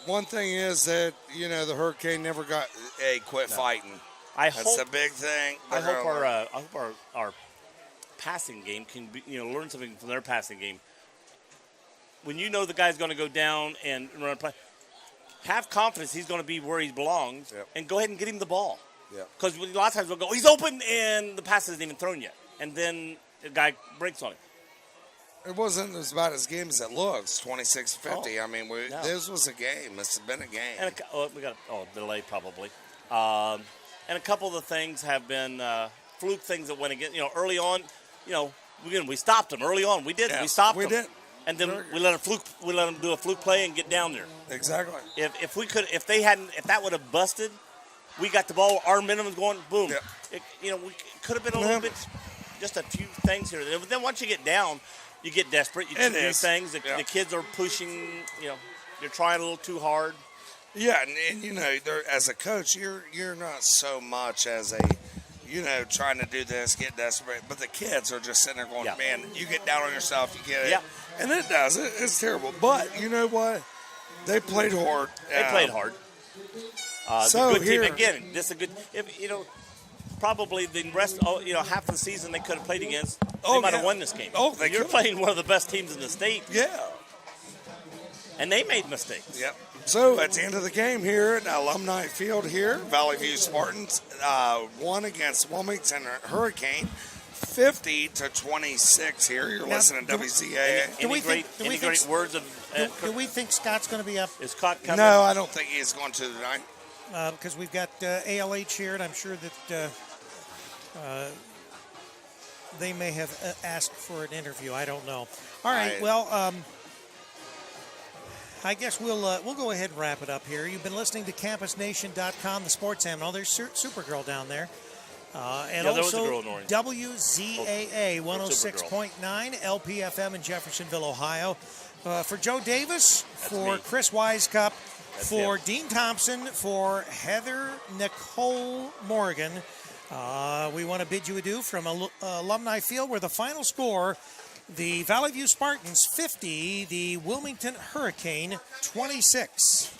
One thing is that, the Hurricane never got, quit fighting. I That's hope the big thing. I hope our passing game can be, learn something from their passing game. When you know the guy's going to go down and run a play, have confidence he's going to be where he belongs, and go ahead and get him the ball. Because a lot of times we'll go, he's open, and the pass isn't even thrown yet. And then the guy breaks on it. It wasn't as bad as game as it looks, 26-50. Oh, I mean, no. this was a game. This has been a game. And we got delay probably. And a couple of the things have been fluke things that went against. Early on, we stopped them early on. We did. Yeah, we stopped we them. did. And then we let them do a fluke play and get down there. Exactly. If that would have busted, we got the ball. Our minimum's going boom. Yeah. We could have been a little bit, just a few things here. But then once you get down, you get desperate. You do things. The kids are pushing. You're trying a little too hard. Yeah, and as a coach, you're not so much as a, trying to do this, get desperate. But the kids are just sitting there going, man, you get down on yourself, you get it. Yeah. And it does. It's terrible. But you know what? They played hard. They played hard. So good here, team again. This is a good. Probably the rest. Half the season they could have played against. They might have won this game. Oh, you're playing one of the best teams in the state. Yeah. And they made mistakes. Yep. So at the end of the game here at Alumni Field here, Valley View Spartans won against Wilmington Hurricane 50-26 here. You're listening to WCAA. Any great words of Do we think Scott's going to be up? is Scott coming? No, I don't think he is going to tonight. Because we've got ALH here, and I'm sure that they may have asked for an interview. I don't know. All right, well, I guess we'll go ahead and wrap it up here. You've been listening to CampusNation.com, the sports animal. There's Supergirl down there. And there was also a girl in orange. WZAA 106.9 LPFM in Jeffersonville, Ohio. For Joe Davis, for me. Chris Wisecup, for him. Dean Thompson, for Heather Nicole Morgan, we want to bid you adieu from Alumni Field, where the final score, the Valley View Spartans 50, the Wilmington Hurricane 26.